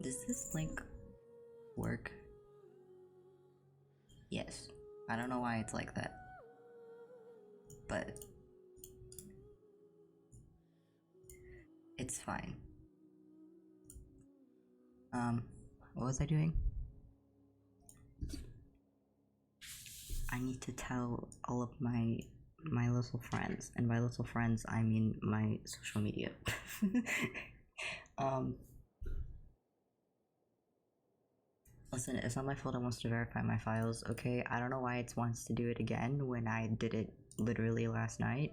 Does this link work? Yes. I don't know why it's like that. But it's fine. What was I doing? I need to tell all of my little friends, and by little friends I mean my social media. Listen, it's not my fault it wants to verify my files, okay? I don't know why it wants to do it again when I did it literally last night.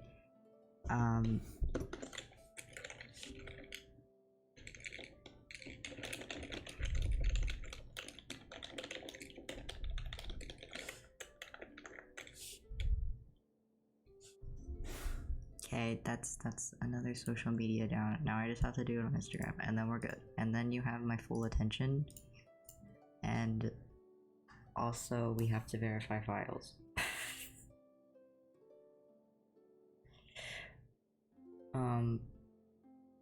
Okay, that's another social media down. Now I just have to do it on Instagram, and then we're good. And then you have my full attention. And also, we have to verify files.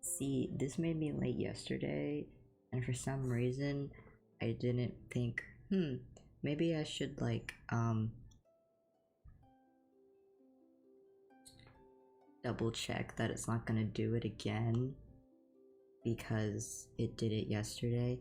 See, this made me late yesterday, and for some reason, I didn't think, maybe I should, like, double check that it's not gonna do it again, because it did it yesterday.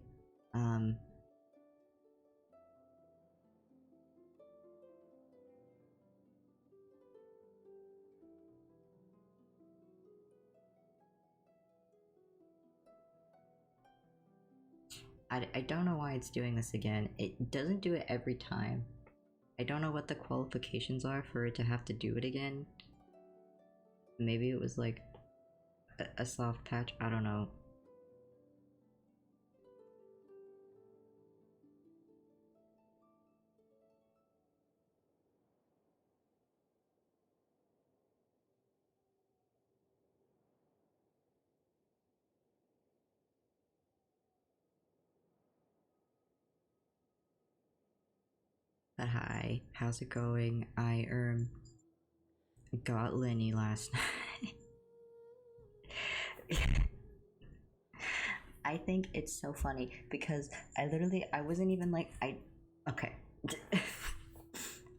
I don't know why it's doing this again. It doesn't do it every time. I don't know what the qualifications are for it to have to do it again. Maybe it was like a soft patch, I don't know. But hi, how's it going? I got Lyney last night. I think it's so funny because I wasn't even like, okay.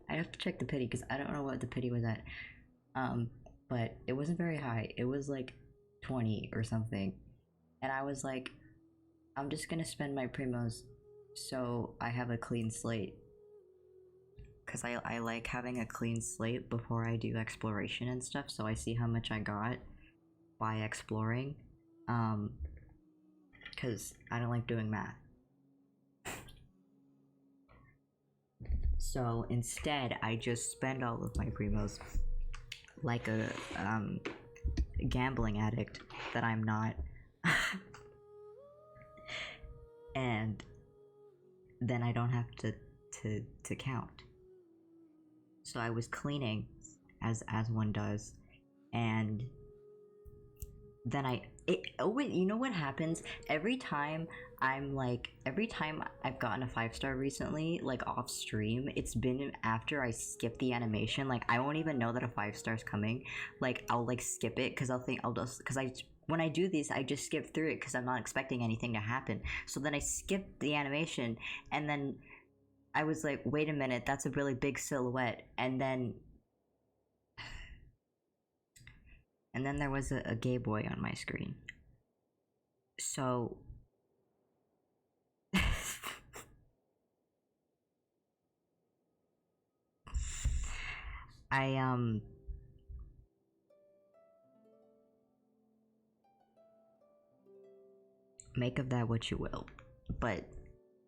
I have to check the pity because I don't know what the pity was at. But it wasn't very high. It was like 20 or something. And I was like, I'm just gonna spend my primos so I have a clean slate. Because I like having a clean slate before I do exploration and stuff, so I see how much I got by exploring. Because I don't like doing math. So instead, I just spend all of my primos like a gambling addict that I'm not. And then I don't have to count. So I was cleaning as one does, and then you know what happens every time I've gotten a 5-star recently, like off stream, it's been after I skip the animation. Like I won't even know that a 5-star's coming. Like I'll like skip it because when I do these, I just skip through it because I'm not expecting anything to happen. So then I skip the animation, and then I was like, wait a minute, that's a really big silhouette. And then there was a gay boy on my screen. So I make of that what you will. But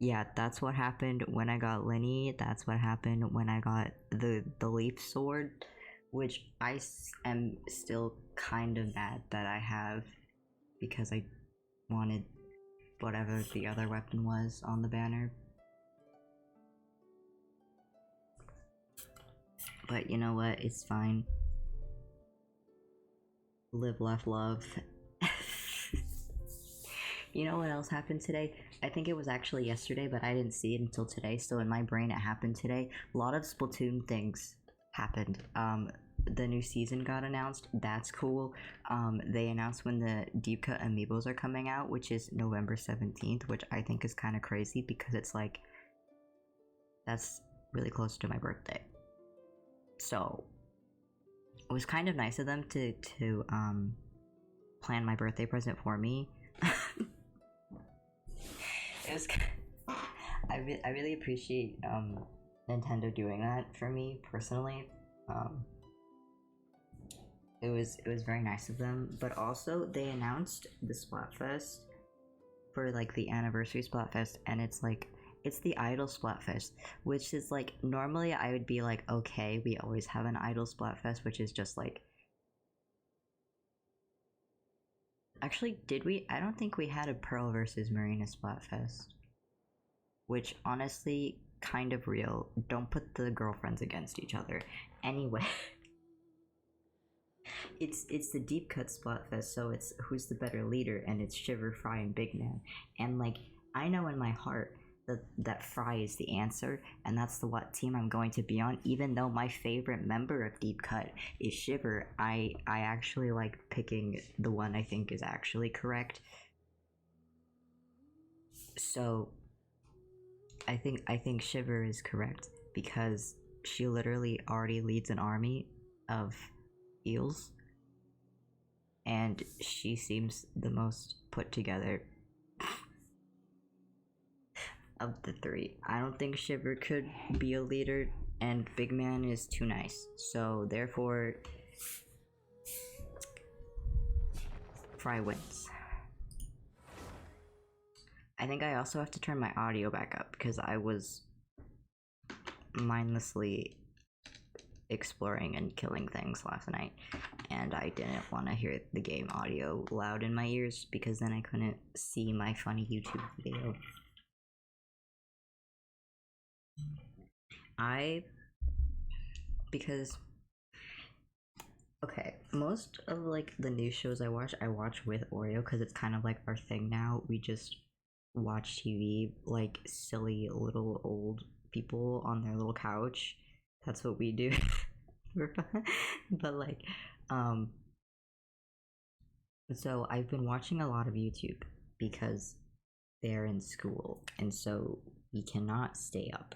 yeah, that's what happened when I got Lyney. That's what happened when I got the leaf sword, which I am still kind of mad that I have, because I wanted whatever the other weapon was on the banner. But you know what? It's fine. Live, laugh, love. You know what else happened today? I think it was actually yesterday, but I didn't see it until today, so in my brain it happened today. A lot of Splatoon things happened. the new season got announced. That's cool. They announced when the deep cut amiibos are coming out, which is November 17th, which I think is kind of crazy because it's like that's really close to my birthday. So it was kind of nice of them to plan my birthday present for me. It was. I really appreciate Nintendo doing that for me personally. It was very nice of them, but also they announced the Splatfest for like the anniversary Splatfest, and it's like it's the Idol Splatfest, which is like normally I would be like, okay, we always have an Idol Splatfest, which is just like. Actually, did we? I don't think we had a Pearl versus Marina Splatfest. Which honestly, kind of real. Don't put the girlfriends against each other. Anyway, it's the deep cut Splatfest, so it's who's the better leader, and it's Shiver, Fry, and Big Man. And like I know in my heart that Fry is the answer, and that's the what team I'm going to be on. Even though my favorite member of Deep Cut is Shiver, I actually like picking the one I think is actually correct. So I think Shiver is correct because she literally already leads an army of eels, and she seems the most put together of the three. I don't think Shiver could be a leader, and Big Man is too nice. So therefore, Fry wins. I think I also have to turn my audio back up because I was mindlessly exploring and killing things last night, and I didn't want to hear the game audio loud in my ears because then I couldn't see my funny YouTube video. Because okay, most of like the new shows I watch with Oreo because it's kind of like our thing now. We just watch TV like silly little old people on their little couch. That's what we do. But like so I've been watching a lot of YouTube because they're in school, and so we cannot stay up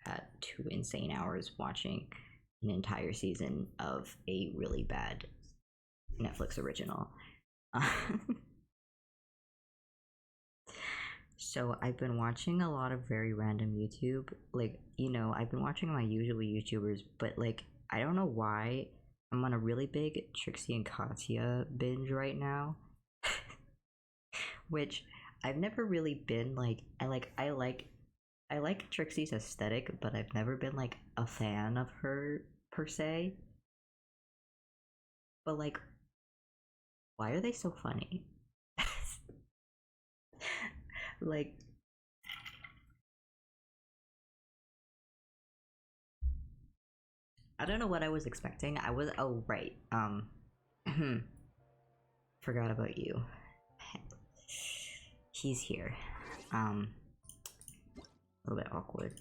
at 2 insane hours watching an entire season of a really bad Netflix original. So I've been watching a lot of very random YouTube. Like, I've been watching my usual YouTubers, but like I don't know why I'm on a really big Trixie and Katya binge right now. Which I've never really been like I like Trixie's aesthetic, but I've never been like a fan of her per se. But like why are they so funny? Like I don't know what I was expecting. Oh right. Forgot about you. He's here. A little bit awkward.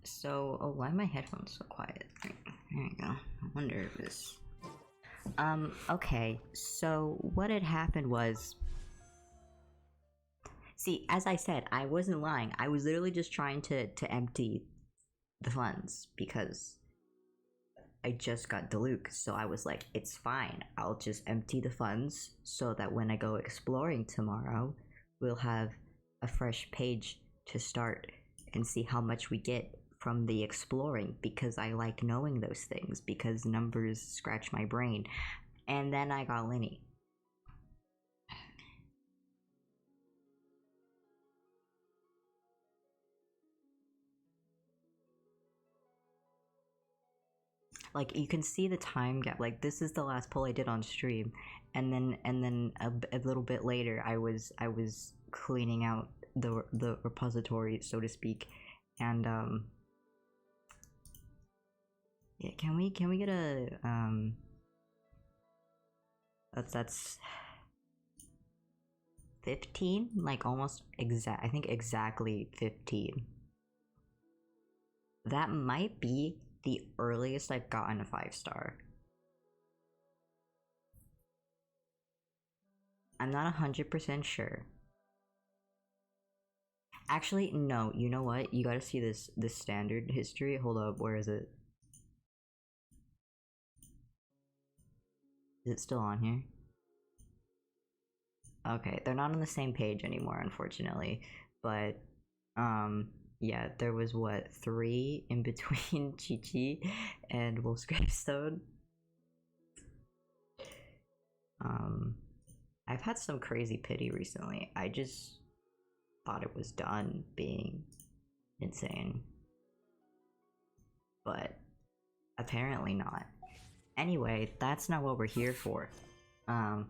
So, oh, why are my headphones so quiet? There you go. I wonder if this. Okay. So what had happened was. See, as I said, I wasn't lying. I was literally just trying to empty the funds because I just got Diluc, so I was like, it's fine. I'll just empty the funds so that when I go exploring tomorrow, we'll have a fresh page to start and see how much we get from the exploring, because I like knowing those things because numbers scratch my brain. And then I got lyney. Like you can see the time gap. Like this is the last poll I did on stream, and then a little bit later I was cleaning out the repository, so to speak, and yeah, can we get a that's 15, like almost exact, I think exactly 15. That might be the earliest I've gotten a 5-star. I'm not 100% sure. Actually, no, you know what? You gotta see this standard history. Hold up, where is it? Is it still on here? Okay, they're not on the same page anymore, unfortunately. But, yeah, there was what, 3 in between Chi-Chi and Wolf's Gravestone? I've had some crazy pity recently. I just thought it was done being insane. But apparently not. Anyway, that's not what we're here for. I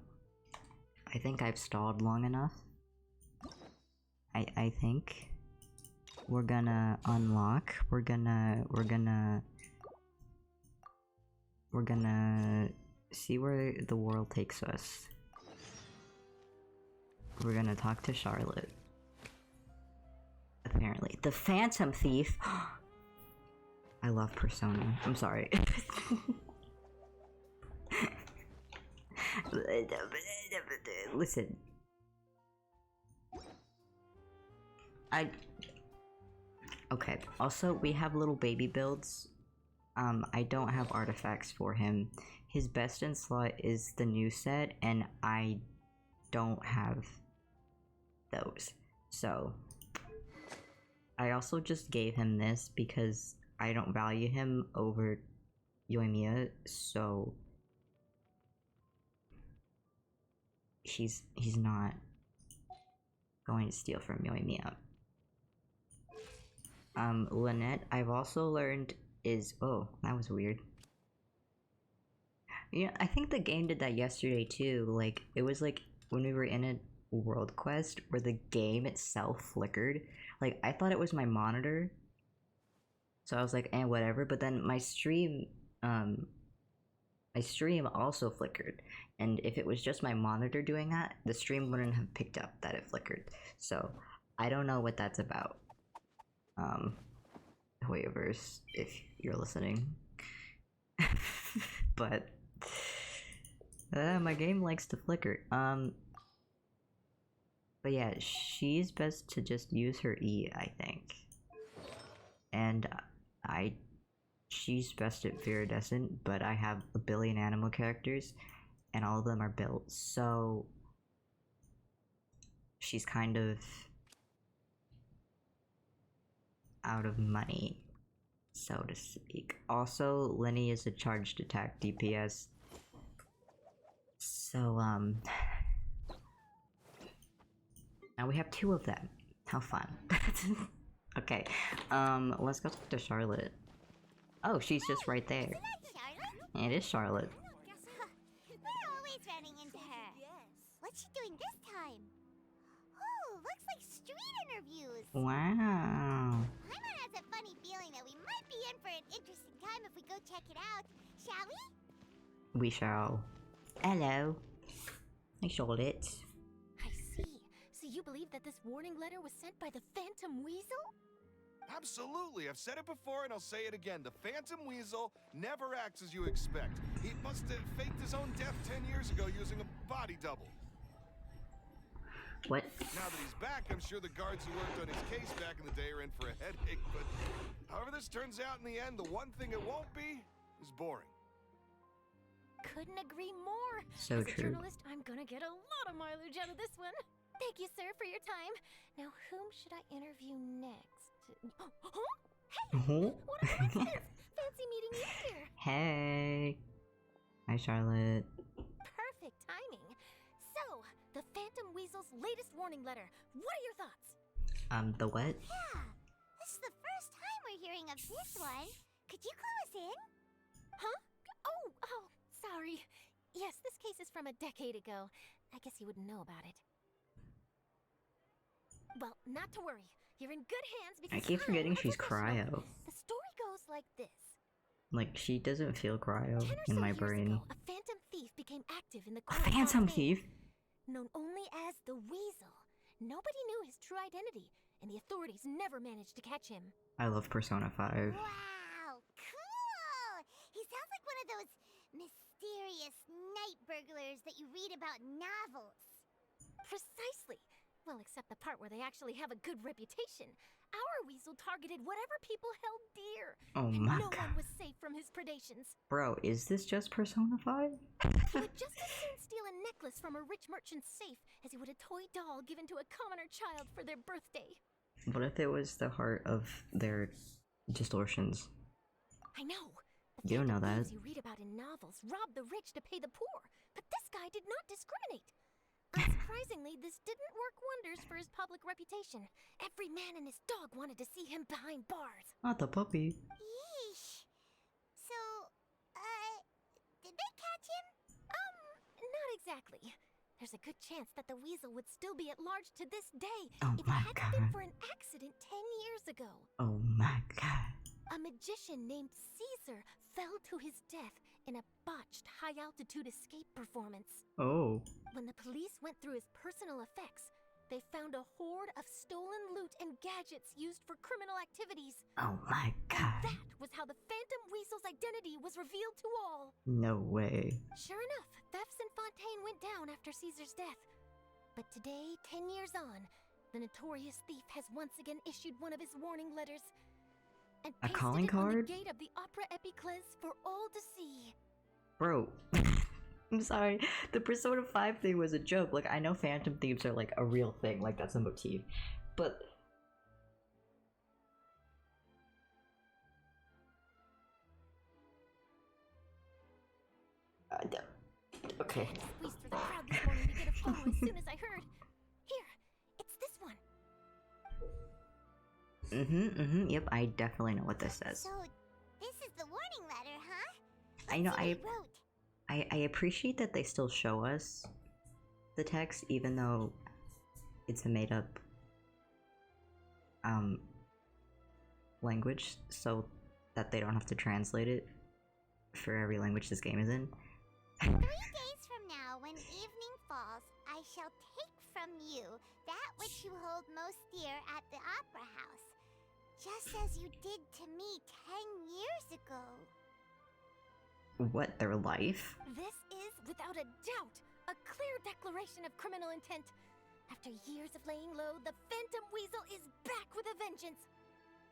think I've stalled long enough. I think we're gonna unlock. We're gonna see where the world takes us. We're gonna talk to Charlotte. Apparently. The Phantom Thief! I love Persona. I'm sorry. Listen. Okay, also, we have little baby builds. I don't have artifacts for him. His best in slot is the new set, and I don't have those. So, I also just gave him this because I don't value him over Yoimiya, so he's not going to steal from Yoimiya. Lynette, I've also learned is, oh, that was weird. Yeah, I think the game did that yesterday too. Like, it was like when we were in a world quest where the game itself flickered. Like, I thought it was my monitor, so I was like, eh, whatever. But then my stream also flickered, and if it was just my monitor doing that, the stream wouldn't have picked up that it flickered. So I don't know what that's about. Hoyoverse, if you're listening. But my game likes to flicker. But yeah, she's best to just use her E, I think. And she's best at Viridescent, but I have a billion animal characters, and all of them are built, so she's kind of out of money, so to speak. Also, Lyney is a charged attack DPS. So, now we have 2 of them. How fun. Okay, let's go talk to Charlotte. Oh, she's just right there. It is Charlotte. We're always running into her. What's she doing this time? Oh, looks like street interviews. Wow. Paimon has a funny feeling that we might be in for an interesting time if we go check it out. Shall we? We shall. Hello. Hi, Charlotte. I see. So you believe that this warning letter was sent by the Phantom Weasel? Absolutely. I've said it before and I'll say it again. The Phantom Weasel never acts as you expect. He must have faked his own death 10 years ago using a body double. What? Now that he's back, I'm sure the guards who worked on his case back in the day are in for a headache, but however this turns out in the end, the one thing it won't be is boring. Couldn't agree more. So As a true. journalist, I'm gonna get a lot of mileage out of this one. Thank you, sir, for your time. Now, whom should I interview next? Huh? Hey! What a coincidence! Fancy meeting you here. Hey. Hi, Charlotte. Perfect timing. So, the Phantom Weasel's latest warning letter. What are your thoughts? The what? Yeah. This is the first time we're hearing of this one. Could you clue us in? Huh? Oh, sorry. Yes, this case is from a decade ago. I guess you wouldn't know about it. Well, not to worry. You're in good hands because I keep forgetting she's cryo. The story goes like this. Like, she doesn't feel cryo 10 or in so my years brain. ago, a phantom thief became active in the A court of phantom Fame, thief? known only as the Weasel. Nobody knew his true identity, and the authorities never managed to catch him. I love Persona 5. Wow, cool! He sounds like one of those mysterious night burglars that you read about in novels. Precisely. Well, except the part where they actually have a good reputation. Our weasel targeted whatever people held dear. Oh and my no god. one was safe from his predations. Bro, is this just Persona 5? He would just as soon steal a necklace from a rich merchant's safe as he would a toy doll given to a commoner child for their birthday. What if it was the heart of their distortions? I know. You don't know that. Thieves you read about in novels rob the rich to pay the poor, but this guy did not discriminate. Unsurprisingly, this didn't work wonders for his public reputation. Every man and his dog wanted to see him behind bars. Not the puppy. Yeesh. So, did they catch him? Not exactly. There's a good chance that the weasel would still be at large to this day Oh if it my hadn't been god. for an accident 10 years ago. Oh my god. A magician named Caesar fell to his death in a botched high-altitude escape performance. Oh. When the police went through his personal effects, they found a hoard of stolen loot and gadgets used for criminal activities. Oh my god. That was how the Phantom Weasel's identity was revealed to all. No way. Sure enough, thefts in Fontaine went down after Caesar's death. But today, 10 years on, the notorious thief has once again issued one of his warning letters and A pasted calling it on card? the gate of the Opera Epiclese for all to see. Bro. I'm sorry. The Persona 5 thing was a joke. Like, I know Phantom Thieves are like a real thing. Like, that's a motif. But... okay. Squeezed through the crowd this morning to get a photo as soon as I heard. Here, it's this one. Yep, I definitely know what this says. So, this is the warning letter, huh? I know, Let's see what he wrote. I appreciate that they still show us the text, even though it's a made up language, so that they don't have to translate it for every language this game is in. 3 days from now, when evening falls, I shall take from you that which you hold most dear at the Opera House, just as you did to me 10 years ago. What, their life? This is, without a doubt, a clear declaration of criminal intent. After years of laying low, the Phantom Weasel is back with a vengeance.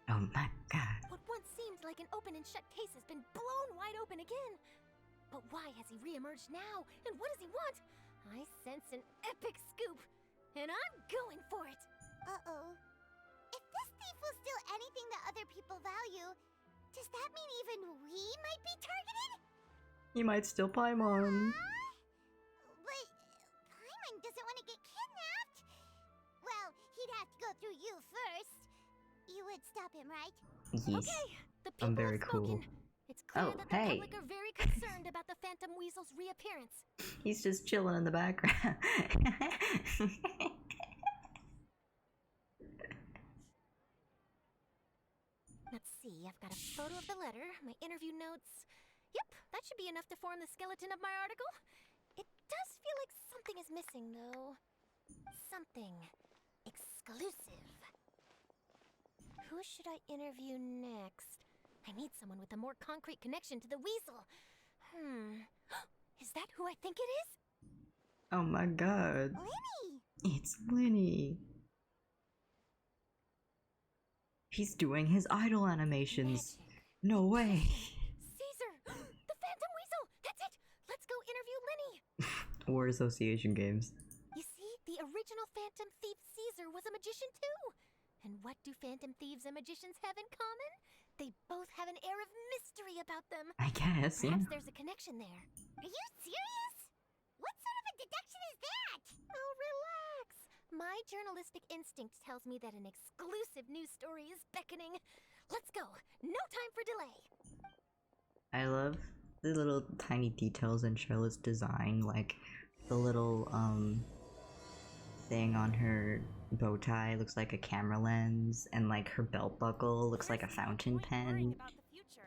Oh my god. What once seemed like an open and shut case has been blown wide open again. But why has he reemerged now? And what does he want? I sense an epic scoop, and I'm going for it. Uh-oh. If this thief will steal anything that other people value, does that mean even we might be targeted? You might steal Paimon. But Paimon doesn't want to get kidnapped. Well, he'd have to go through you first. You would stop him, right? Yes. Okay, the people I'm very have cool. spoken. It's clear Oh, that the hey. public are very concerned about the Phantom Weasel's reappearance. He's just chilling in the background. Let's see, I've got a photo of the letter, my interview notes. Yep, that should be enough to form the skeleton of my article. It does feel like something is missing, though. Something exclusive. Who should I interview next? I need someone with a more concrete connection to the weasel. Is that who I think it is? Oh my god. Lyney! It's Lyney. He's doing his idol animations. Magic. No way. Caesar! The Phantom Weasel! That's it! Let's go interview Lyney! War Association games. You see, the original Phantom Thief Caesar was a magician too! And what do Phantom Thieves and magicians have in common? They both have an air of mystery about them. I guess, yeah. Perhaps there's a connection there. Are you serious? What sort of a deduction is that? Oh, relax! My journalistic instinct tells me that an exclusive news story is beckoning. Let's go! No time for delay! I love the little tiny details in Charlotte's design, like the little thing on her bow tie looks like a camera lens, and like her belt buckle looks like a fountain pen. About the future.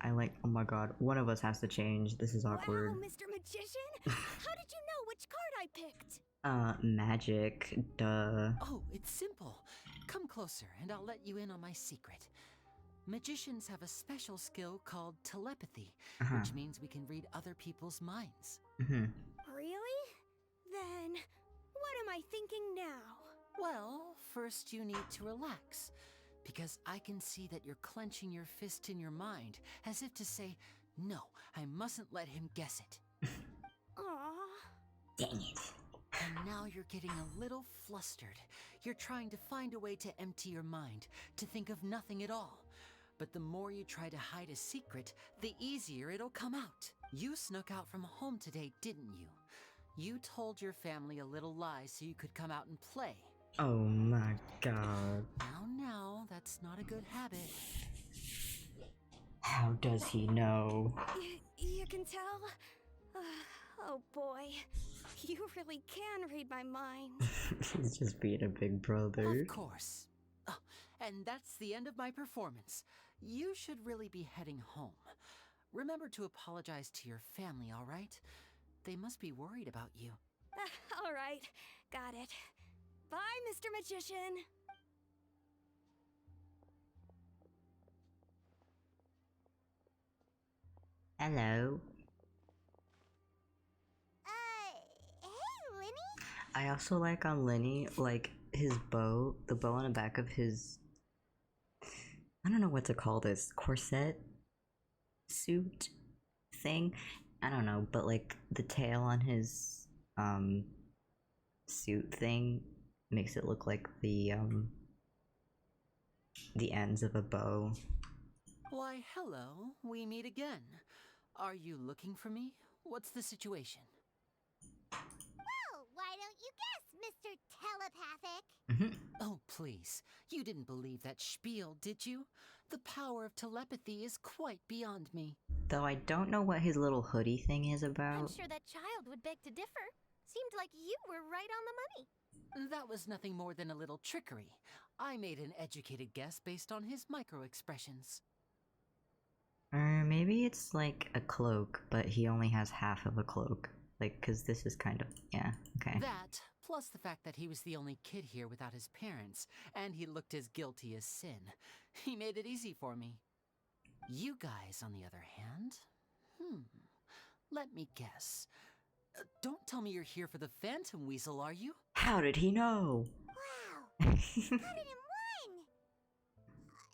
I like, oh my god, one of us has to change. This is awkward. Wow, Mr. Magician! How did you know which card I picked? Magic, duh. Oh, it's simple. Come closer and I'll let you in on my secret. Magicians have a special skill called telepathy, which means we can read other people's minds. Really? Then, what am I thinking now? Well, first you need to relax, because I can see that you're clenching your fist in your mind, as if to say, no, I mustn't let him guess it. Aww. Dang it. And now you're getting a little flustered. You're trying to find a way to empty your mind, to think of nothing at all. But the more you try to hide a secret, the easier it'll come out. You snuck out from home today, didn't you? You told your family a little lie so you could come out and play. Oh my god. Now, that's not a good habit. How does he know? You can tell? Oh boy, you really can read my mind. He's just being a big brother. Of course. Oh, and that's the end of my performance. You should really be heading home. Remember to apologize to your family, all right? They must be worried about you. All right, got it. Bye, Mr. Magician. Hello. Hey, Lyney? I also like on Lenny, like his bow, the bow on the back of his, I don't know what to call this, corset suit thing. I don't know, but like the tail on his suit thing makes it look like the ends of a bow. Why, hello. We meet again. Are you looking for me? What's the situation? Well, why don't you guess, Mr. Telepathic? Oh, please. You didn't believe that spiel, did you? The power of telepathy is quite beyond me. Though I don't know what his little hoodie thing is I'm about. sure that child would beg to differ. Seemed like you were right on the money. That was nothing more than a little trickery. I made an educated guess based on his micro-expressions. Or maybe it's like a cloak, but he only has half of a cloak. Like, cause this is kind of, yeah, okay. That, plus the fact that he was the only kid here without his parents, and he looked as guilty as sin. He made it easy for me. You guys, on the other hand, let me guess. Don't tell me you're here for the Phantom Weasel, are you? How did he know? Wow, cut it in one!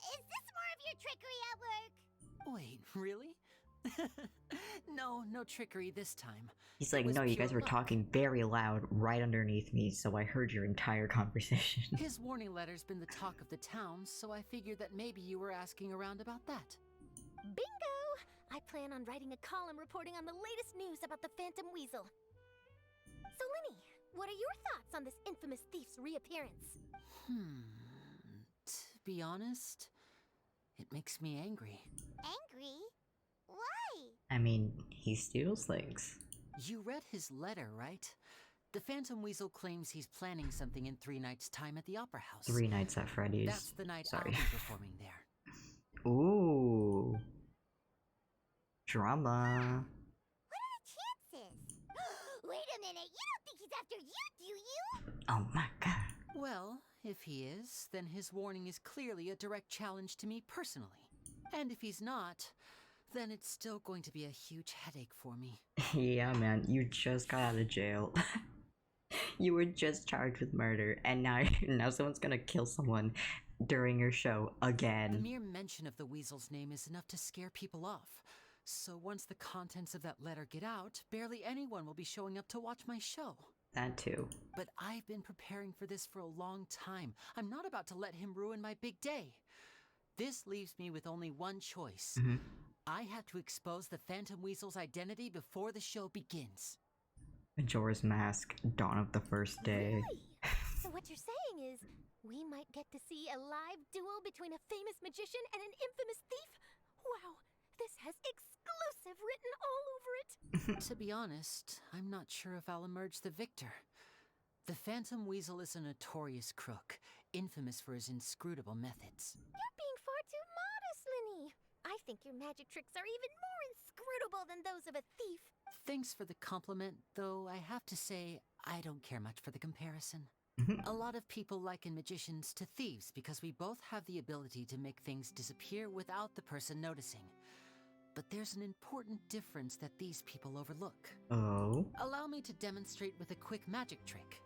Is this more of your trickery at work? Wait, really? No trickery this time. He's like, It was no, you pure guys were luck. talking very loud right underneath me, so I heard your entire conversation. His warning letter's been the talk of the town, so I figured that maybe you were asking around about that. Bingo! I plan on writing a column reporting on the latest news about the Phantom Weasel. So, Lyney, what are your thoughts on this infamous thief's reappearance? To be honest, it makes me angry. Angry? Why? I mean, he steals things. You read his letter, right? The Phantom Weasel claims he's planning something in 3 nights' time at the Opera House. 3 Nights at Freddy's. That's the night I'll Sorry. be performing there. Ooh. Drama. What are the chances? Wait a minute, you don't think he's after you, do you? Oh my god. Well, if he is, then his warning is clearly a direct challenge to me personally. And if he's not, then it's still going to be a huge headache for me. Yeah, man, you just got out of jail. You were just charged with murder, and now someone's gonna kill someone during your show The again. mere mention of the Weasel's name is enough to scare people off. So once the contents of that letter get out, barely anyone will be showing up to watch my show. That too. But I've been preparing for this for a long time. I'm not about to let him ruin my big day. This leaves me with only one choice. I have to expose the Phantom Weasel's identity before the show begins. Majora's Mask, Dawn of the First Day. Really? So what you're saying is, we might get to see a live duel between a famous magician and an infamous thief? Wow, this has exclusive written all over it. To be honest, I'm not sure if I'll emerge the victor. The Phantom Weasel is a notorious crook, infamous for his inscrutable methods. You're being far too modest, Lyney. I think your magic tricks are even more inscrutable than those of a thief. Thanks for the compliment, though I have to say, I don't care much for the comparison. A lot of people liken magicians to thieves because we both have the ability to make things disappear without the person noticing. But there's an important difference that these people overlook. Oh. Allow me to demonstrate with a quick magic trick.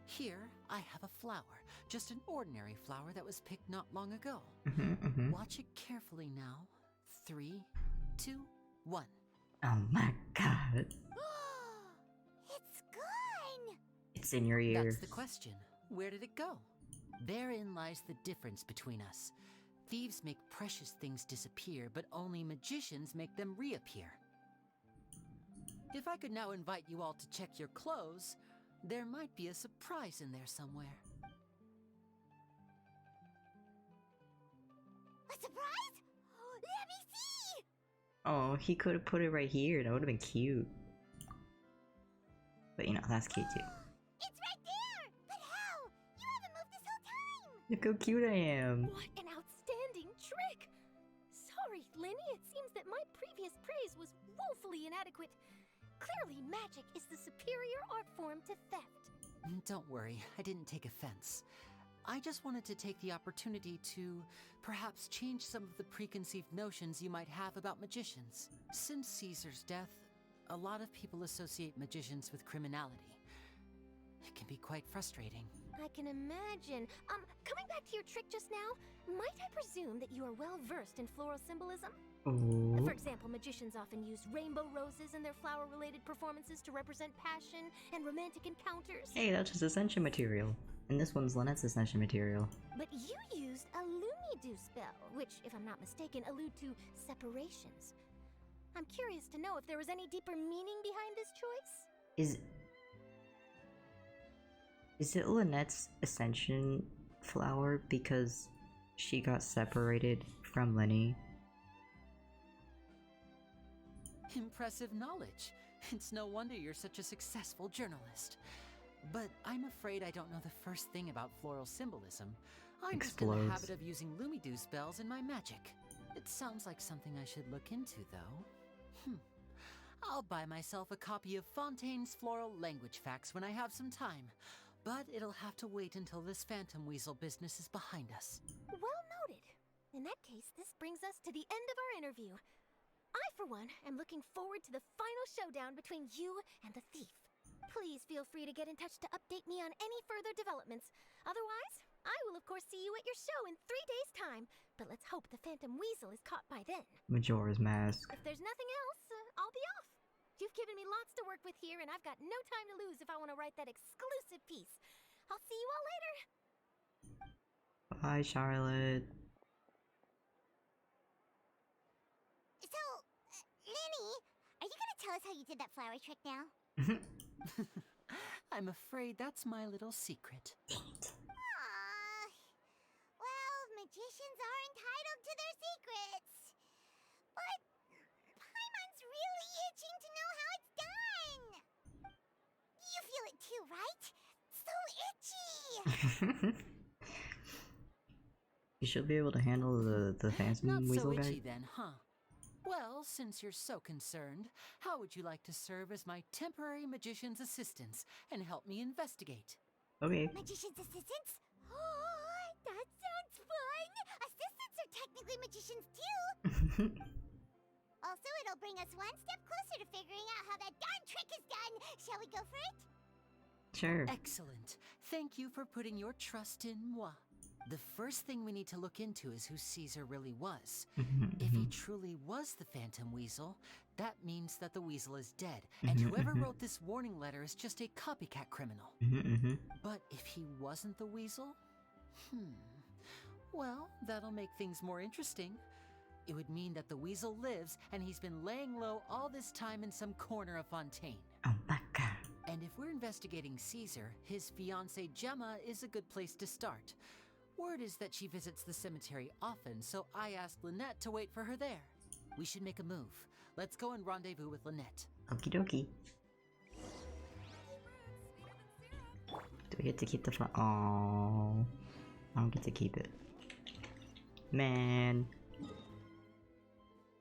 Here, I have a flower, just an ordinary flower that was picked not long ago. Watch it carefully now. 3, 2, 1. Oh my god. It's gone! It's in your ear. That's the question. Where did it go? Therein lies the difference between us. Thieves make precious things disappear, but only magicians make them reappear. If I could now invite you all to check your clothes, there might be a surprise in there somewhere. A surprise? Let me see! Oh, he could have put it right here. That would have been cute. But you know, that's cute too. It's right there! But how? You haven't moved this whole time! Look how cute I am. What an outstanding trick! Sorry, Lyney, it seems that my previous praise was woefully inadequate. Clearly, magic is the superior art form to theft. Don't worry, I didn't take offense. I just wanted to take the opportunity to perhaps change some of the preconceived notions you might have about magicians. Since Caesar's death, a lot of people associate magicians with criminality. It can be quite frustrating. I can imagine. Coming back to your trick just now, might I presume that you are well versed in floral symbolism? Oh. For example, magicians often use rainbow roses in their flower-related performances to represent passion and romantic encounters. Hey, that's just ascension material. And this one's Lynette's ascension material. But you used a Lumidu spell, which, if I'm not mistaken, allude to separations. I'm curious to know if there was any deeper meaning behind this choice? Is it Lynette's ascension flower because she got separated from Lyney? Impressive knowledge. It's no wonder you're such a successful journalist. But I'm afraid I don't know the first thing about floral symbolism. I'm just in the habit of using Lumidu spells in my magic. It sounds like something I should look into, though. I'll buy myself a copy of Fontaine's Floral Language Facts when I have some time. But it'll have to wait until this phantom weasel business is behind us. Well noted. In that case, this brings us to the end of our interview. I, for one, am looking forward to the final showdown between you and the thief. Please feel free to get in touch to update me on any further developments. Otherwise, I will of course see you at your show in 3 days' time. But let's hope the phantom weasel is caught by then. Majora's Mask. If there's nothing else, I'll be off. You've given me lots to work with here, and I've got no time to lose if I want to write that exclusive piece. I'll see you all later. Bye, Charlotte. So, Lyney, are you gonna tell us how you did that flower trick now? I'm afraid that's my little secret. Aww. Well, magicians are entitled to their secrets. But Paimon's really itching to know how it's done. You feel it too, right? So itchy! You should be able to handle the phantom Not weasel so guy. itchy then, huh? Well, since you're so concerned, how would you like to serve as my temporary magician's assistants and help me investigate? Okay. Magician's assistants? Oh, that sounds fun! Assistants are technically magicians too! Also, it'll bring us one step closer to figuring out how that darn trick is done! Shall we go for it? Sure. Excellent. Thank you for putting your trust in moi. The first thing we need to look into is who Caesar really was. If he truly was the Phantom Weasel, that means that the weasel is dead, and whoever wrote this warning letter is just a copycat criminal. But if he wasn't the weasel? Well, that'll make things more interesting. It would mean that the weasel lives, and he's been laying low all this time in some corner of Fontaine. Oh my god. And if we're investigating Caesar, his fiancée Gemma is a good place to start. Word is that she visits the cemetery often, so I asked Lynette to wait for her there. We should make a move. Let's go and rendezvous with Lynette. Okie dokie. Do I get to keep the phone? Oh, I don't get to keep it. Man.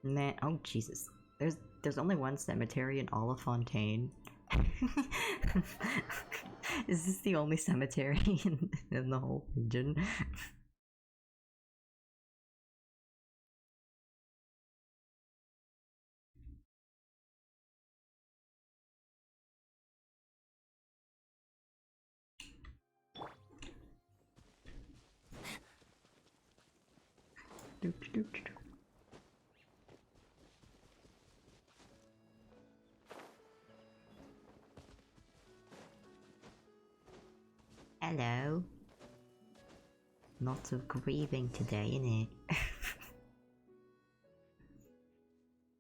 Man, oh Jesus. There's only one cemetery in all of Fontaine. Is this the only cemetery in the whole region? Hello. Lots of grieving today, innit?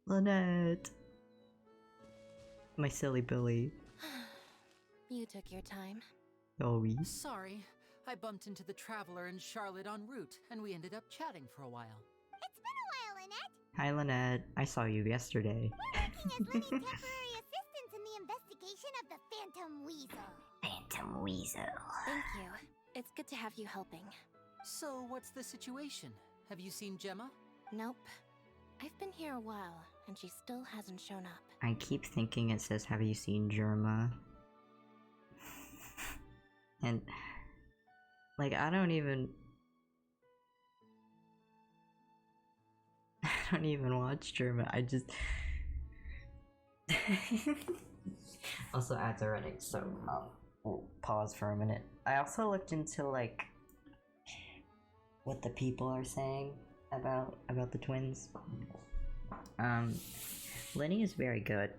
Lynette! My silly Billy. You took your time. Oh, Sorry, I bumped into the Traveler and Charlotte en route, and we ended up chatting for a while. It's been a while, Lynette. hi Lynette. I saw you yesterday. Working as Lenny's temporary assistant in the investigation of the Phantom Weasel. Phantom Weasel. Thank you. It's good to have you helping. So, what's the situation? Have you seen Gemma? Nope. I've been here a while, and she still hasn't shown up. I keep thinking it says, have you seen Germa? And, like, I don't even watch Germa. I just... Also, ads are running, so, we'll pause for a minute. I also looked into, like, what the people are saying about the twins. Lenny is very good.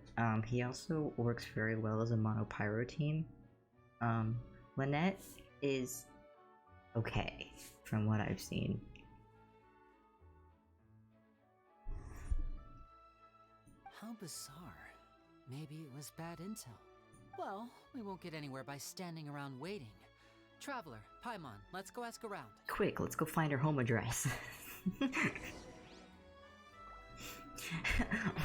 He also works very well as a monopyro team. Lynette is okay from what I've seen. How bizarre. Maybe it was bad intel. Well, we won't get anywhere by standing around waiting. Traveler, Paimon, let's go ask around. Quick, let's go find her home address.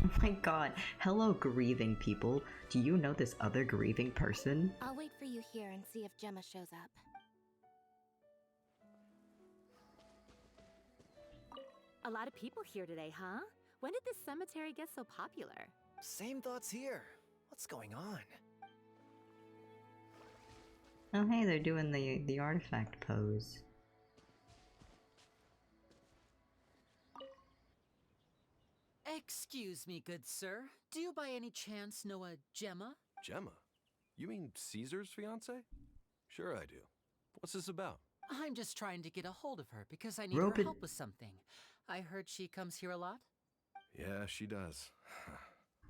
Oh my god. Hello, grieving people. Do you know this other grieving person? I'll wait for you here and see if Gemma shows up. A lot of people here today, huh? When did this cemetery get so popular? Same thoughts here. What's going on? Oh hey, they're doing the artifact pose. Excuse me, good sir. Do you by any chance know a Gemma? Gemma? You mean Caesar's fiance? Sure I do. What's this about? I'm just trying to get a hold of her because I need Rope her it- help with something. I heard she comes here a lot. Yeah, she does.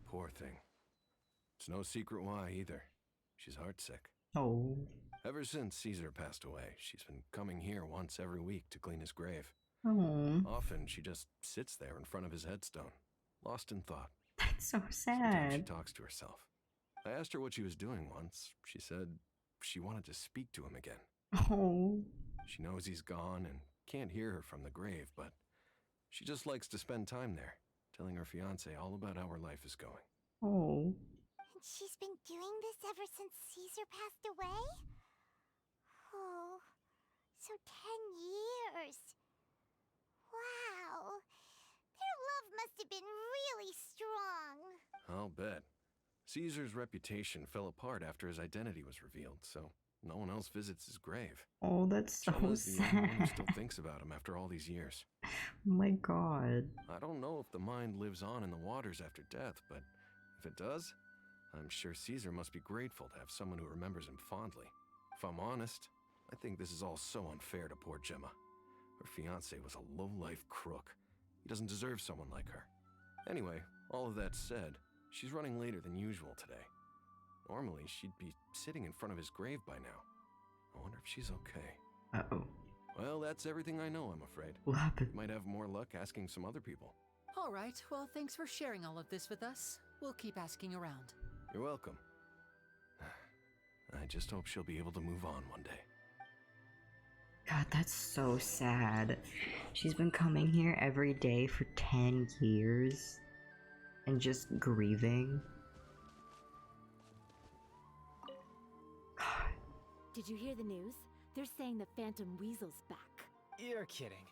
Poor thing. It's no secret why either. She's heartsick. Oh. Ever since Caesar passed away, she's been coming here once every week to clean his grave. Oh. Often she just sits there in front of his headstone, lost in thought. That's so Sometimes she sad. talks to herself. I asked her what she was doing once. She said she wanted to speak to him again. Oh. She knows he's gone and can't hear her from the grave, but she just likes to spend time there, telling her fiancé all about how her life is going. Oh. And she's been doing this ever since Caesar passed away? Oh, so 10 years. Wow. Their love must have been really strong. I'll bet. Caesar's reputation fell apart after his identity was revealed, so no one else visits his grave. Oh, that's so Gemma's the only one who sad. still thinks about him after all these years. Oh my god. I don't know if the mind lives on in the waters after death, but if it does, I'm sure Caesar must be grateful to have someone who remembers him fondly. If I'm honest, I think this is all so unfair to poor Gemma. Her fiancé was a low-life crook. He doesn't deserve someone like her. Anyway, all of that said, she's running later than usual today. Normally, she'd be sitting in front of his grave by now. I wonder if she's okay. Uh-oh. Well, that's everything I know, I'm afraid. What happened? Might have more luck asking some other people. All right, well, thanks for sharing all of this with us. We'll keep asking around. You're welcome. I just hope she'll be able to move on one day. God, that's so sad. She's been coming here every day for 10 years and just grieving. Did you hear the news? They're saying the Phantom Weasel's back. You're kidding.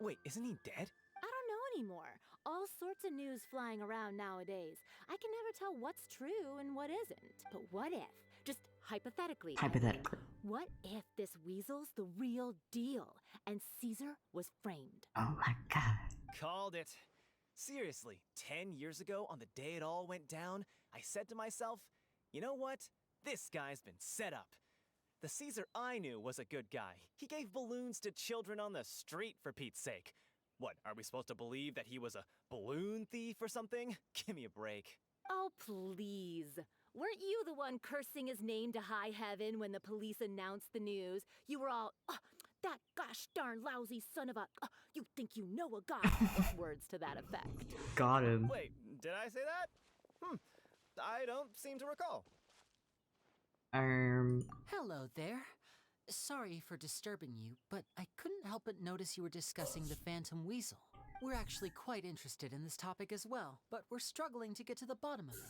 Wait, isn't he dead? I don't know anymore. all sorts of news flying around nowadays. I can never tell what's true and what isn't. But what if, just hypothetically, Hypothetically. what if this weasel's the real deal and Caesar was framed? Oh my god. Called it. Seriously, 10 years ago, on the day it all went down, I said to myself, you know what? This guy's been set up. The Caesar I knew was a good guy. He gave balloons to children on the street, for Pete's sake. What, are we supposed to believe that he was a balloon thief or something? Give me a break. Oh, please. Weren't you the one cursing his name to high heaven when the police announced the news? You were all, "Oh, that gosh darn lousy son of a, you think you know a god." Words to that effect. Got him. Wait, did I say that? I don't seem to recall. Hello there. Sorry for disturbing you, but I couldn't help but notice you were discussing the Phantom Weasel. We're actually quite interested in this topic as well, but we're struggling to get to the bottom of it.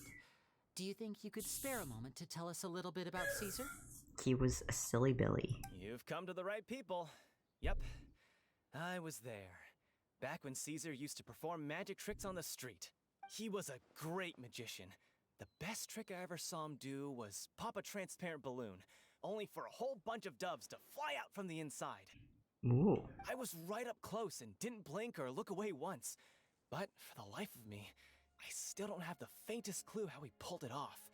Do you think you could spare a moment to tell us a little bit about Caesar? He was a silly Billy. You've come to the right people. Yep, I was there. Back when Caesar used to perform magic tricks on the street. He was a great magician. The best trick I ever saw him do was pop a transparent balloon, only for a whole bunch of doves to fly out from the inside. Ooh. I was right up close and didn't blink or look away once. But for the life of me, I still don't have the faintest clue how he pulled it off.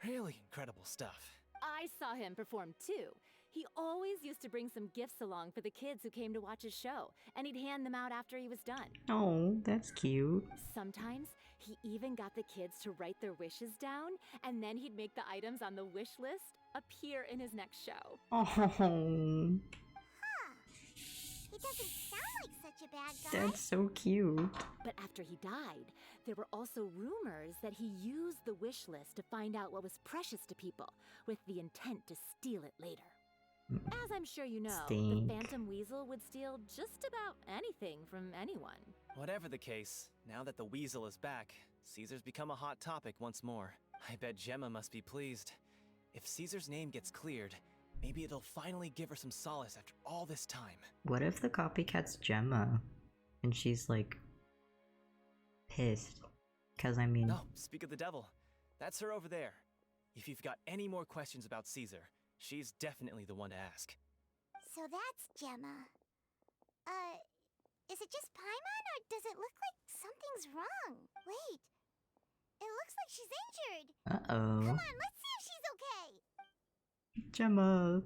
Really incredible stuff. I saw him perform too. He always used to bring some gifts along for the kids who came to watch his show, and he'd hand them out after he was done. Oh, that's cute. Sometimes he even got the kids to write their wishes down, and then he'd make the items on the wish list appear in his next show. Oh, He doesn't sound like such a bad guy. that's so cute. But after he died, there were also rumors that he used the wish list to find out what was precious to people, with the intent to steal it later. As I'm sure you know, Stink. the Phantom Weasel would steal just about anything from anyone. Whatever the case, now that the weasel is back, Caesar's become a hot topic once more. I bet Gemma must be pleased. If Caesar's name gets cleared, maybe it'll finally give her some solace after all this time. What if the copycat's Gemma? And she's like pissed. Cause I mean, Oh, speak of the devil. That's her over there. If you've got any more questions about Caesar, she's definitely the one to ask. So that's Gemma. Is it just Paimon, or does it look like something's wrong? Wait, it looks like she's injured. uh-oh. Come on, let's see if she's okay. Gemma.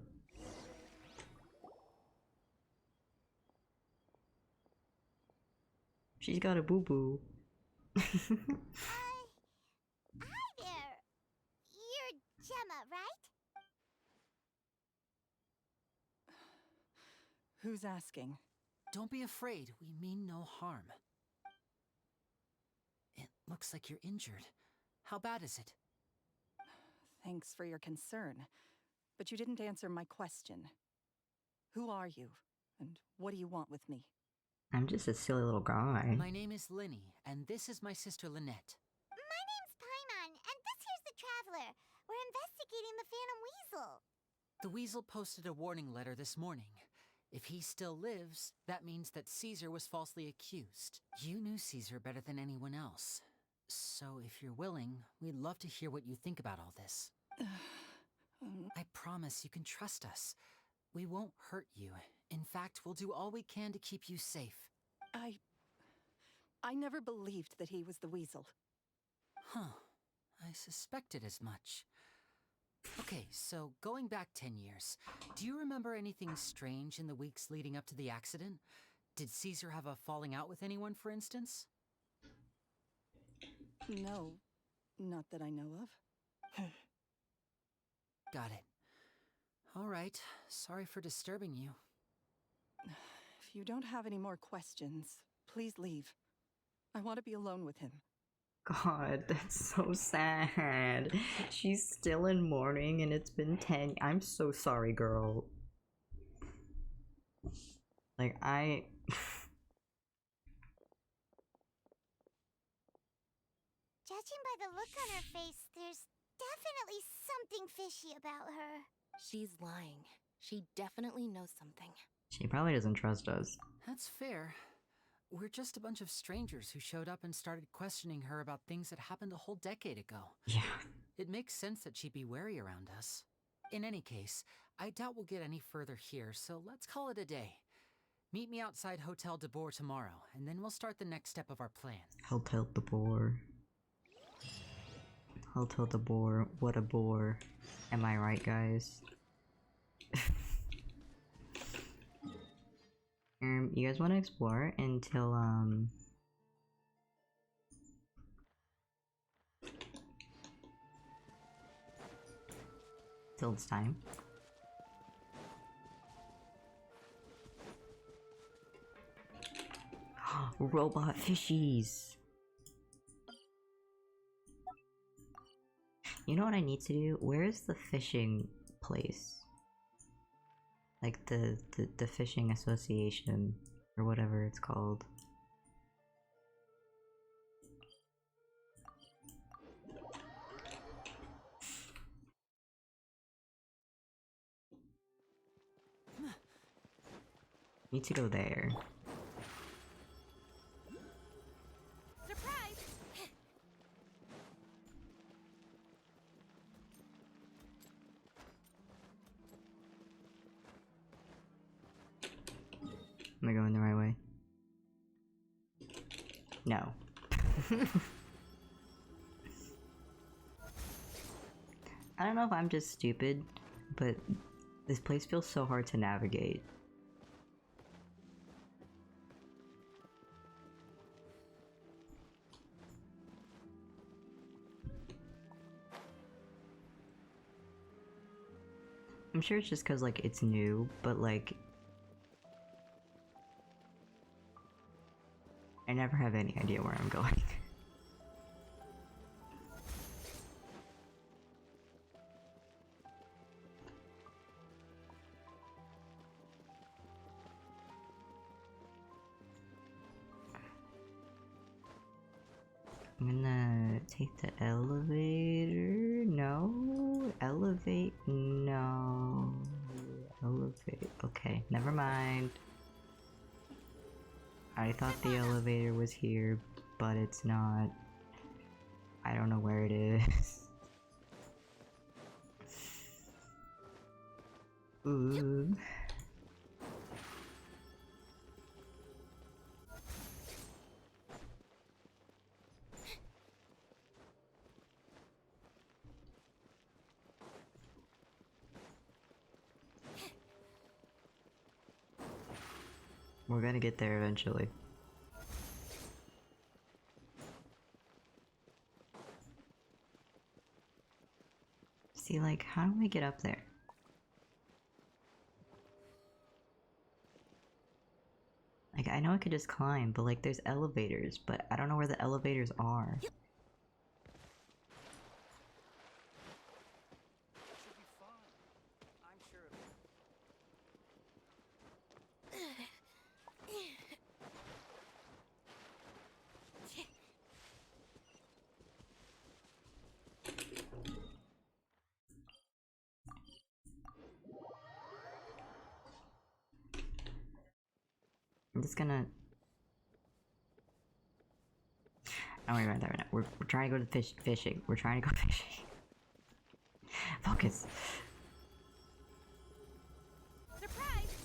She's got a boo-boo. Hi there. You're Gemma, right? Who's asking? Don't be afraid, we mean no harm. It looks like you're injured. How bad is it? Thanks for your concern, but you didn't answer my question. Who are you, and what do you want with me? I'm just a silly little guy. My name is Lyney, and this is my sister Lynette. My name's Paimon, and this here's the Traveler. We're investigating the Phantom Weasel. The Weasel posted a warning letter this morning. If he still lives, that means that Caesar was falsely accused. You knew Caesar better than anyone else. So if you're willing, we'd love to hear what you think about all this. I promise you can trust us. We won't hurt you. In fact, we'll do all we can to keep you safe. I never believed that he was the Weasel. Huh. I suspected as much. Okay, so going back 10 years, do you remember anything strange in the weeks leading up to the accident? Did Caesar have a falling out with anyone, for instance? No, not that I know of. Got it. All right, sorry for disturbing you. If you don't have any more questions, please leave. I want to be alone with him. God, that's so sad. She's still in mourning and it's been 10. I'm so sorry, girl. Like, Judging by the look on her face, there's definitely something fishy about her. She's lying. She definitely knows something. She probably doesn't trust us. That's fair. We're just a bunch of strangers who showed up and started questioning her about things that happened a whole decade ago. Yeah. It makes sense that she'd be wary around us. In any case, I doubt we'll get any further here, so let's call it a day. Meet me outside Hotel de Boer tomorrow, and then we'll start the next step of our plan. Hotel de Boer. Hotel de Boer. What a bore. Am I right, guys? You guys want to explore until, till it's time? Robot fishies! You know what I need to do? Where is the fishing place? Like the fishing association, or whatever it's called. Need to go there. Surprise! Am I going the right way? No. I don't know if I'm just stupid, but this place feels so hard to navigate. I'm sure it's just because, like, it's new, but, like, I never have any idea where I'm going. I'm gonna take the elevator. No. Elevate. No. Elevate. Okay, never mind. I thought the elevator was here, but it's not. I don't know where it is. Ooh. We're gonna get there eventually. See, like, how do we get up there? Like, I know I could just climb, but, like, there's elevators, but I don't know where the elevators are. Should be fine. I'm sure it'll. I'm just gonna... Don't worry about that right now. We're trying to go to fishing. We're trying to go fishing. Focus. Surprise!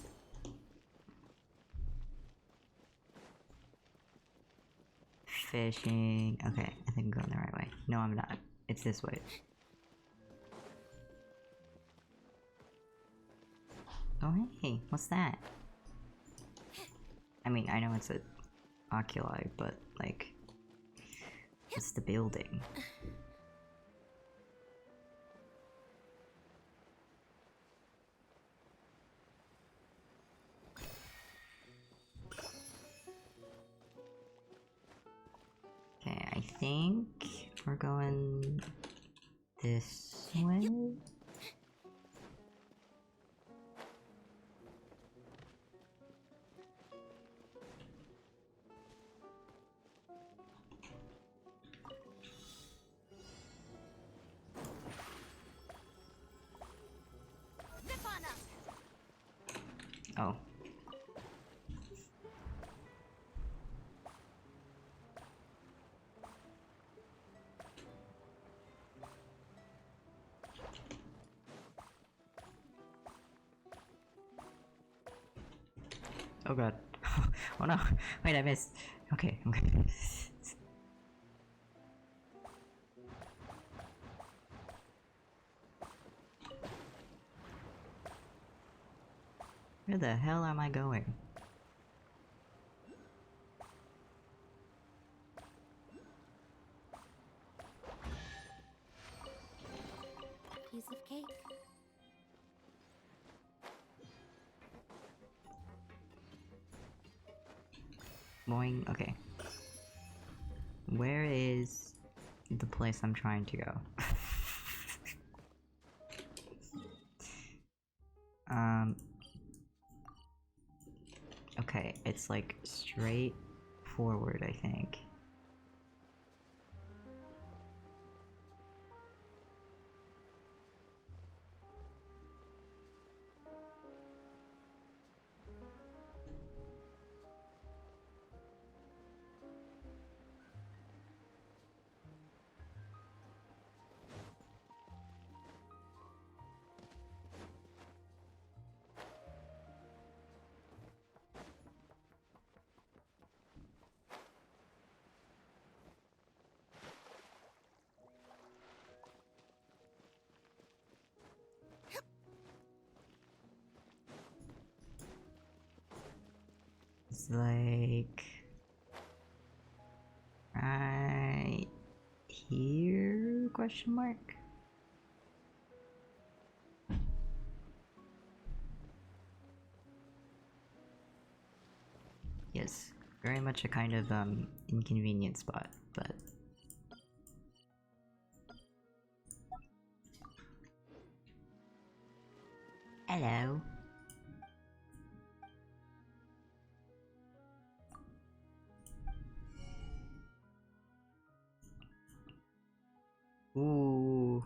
Fishing. Okay, I think I'm going the right way. No, I'm not. It's this way. Oh, hey. What's that? I mean, I know it's a oculi, but, like... It's the building. Okay, I think we're going this way. Zip on up! Oh. Oh god. Oh no. Wait, I missed. Okay, okay. Where the hell am I going? Piece of cake. Boing. Okay. Where is the place I'm trying to go? Okay, it's like straight forward, I think. It's like right here? Question mark. Yes, very much a kind of inconvenient spot, but hello. Ooh.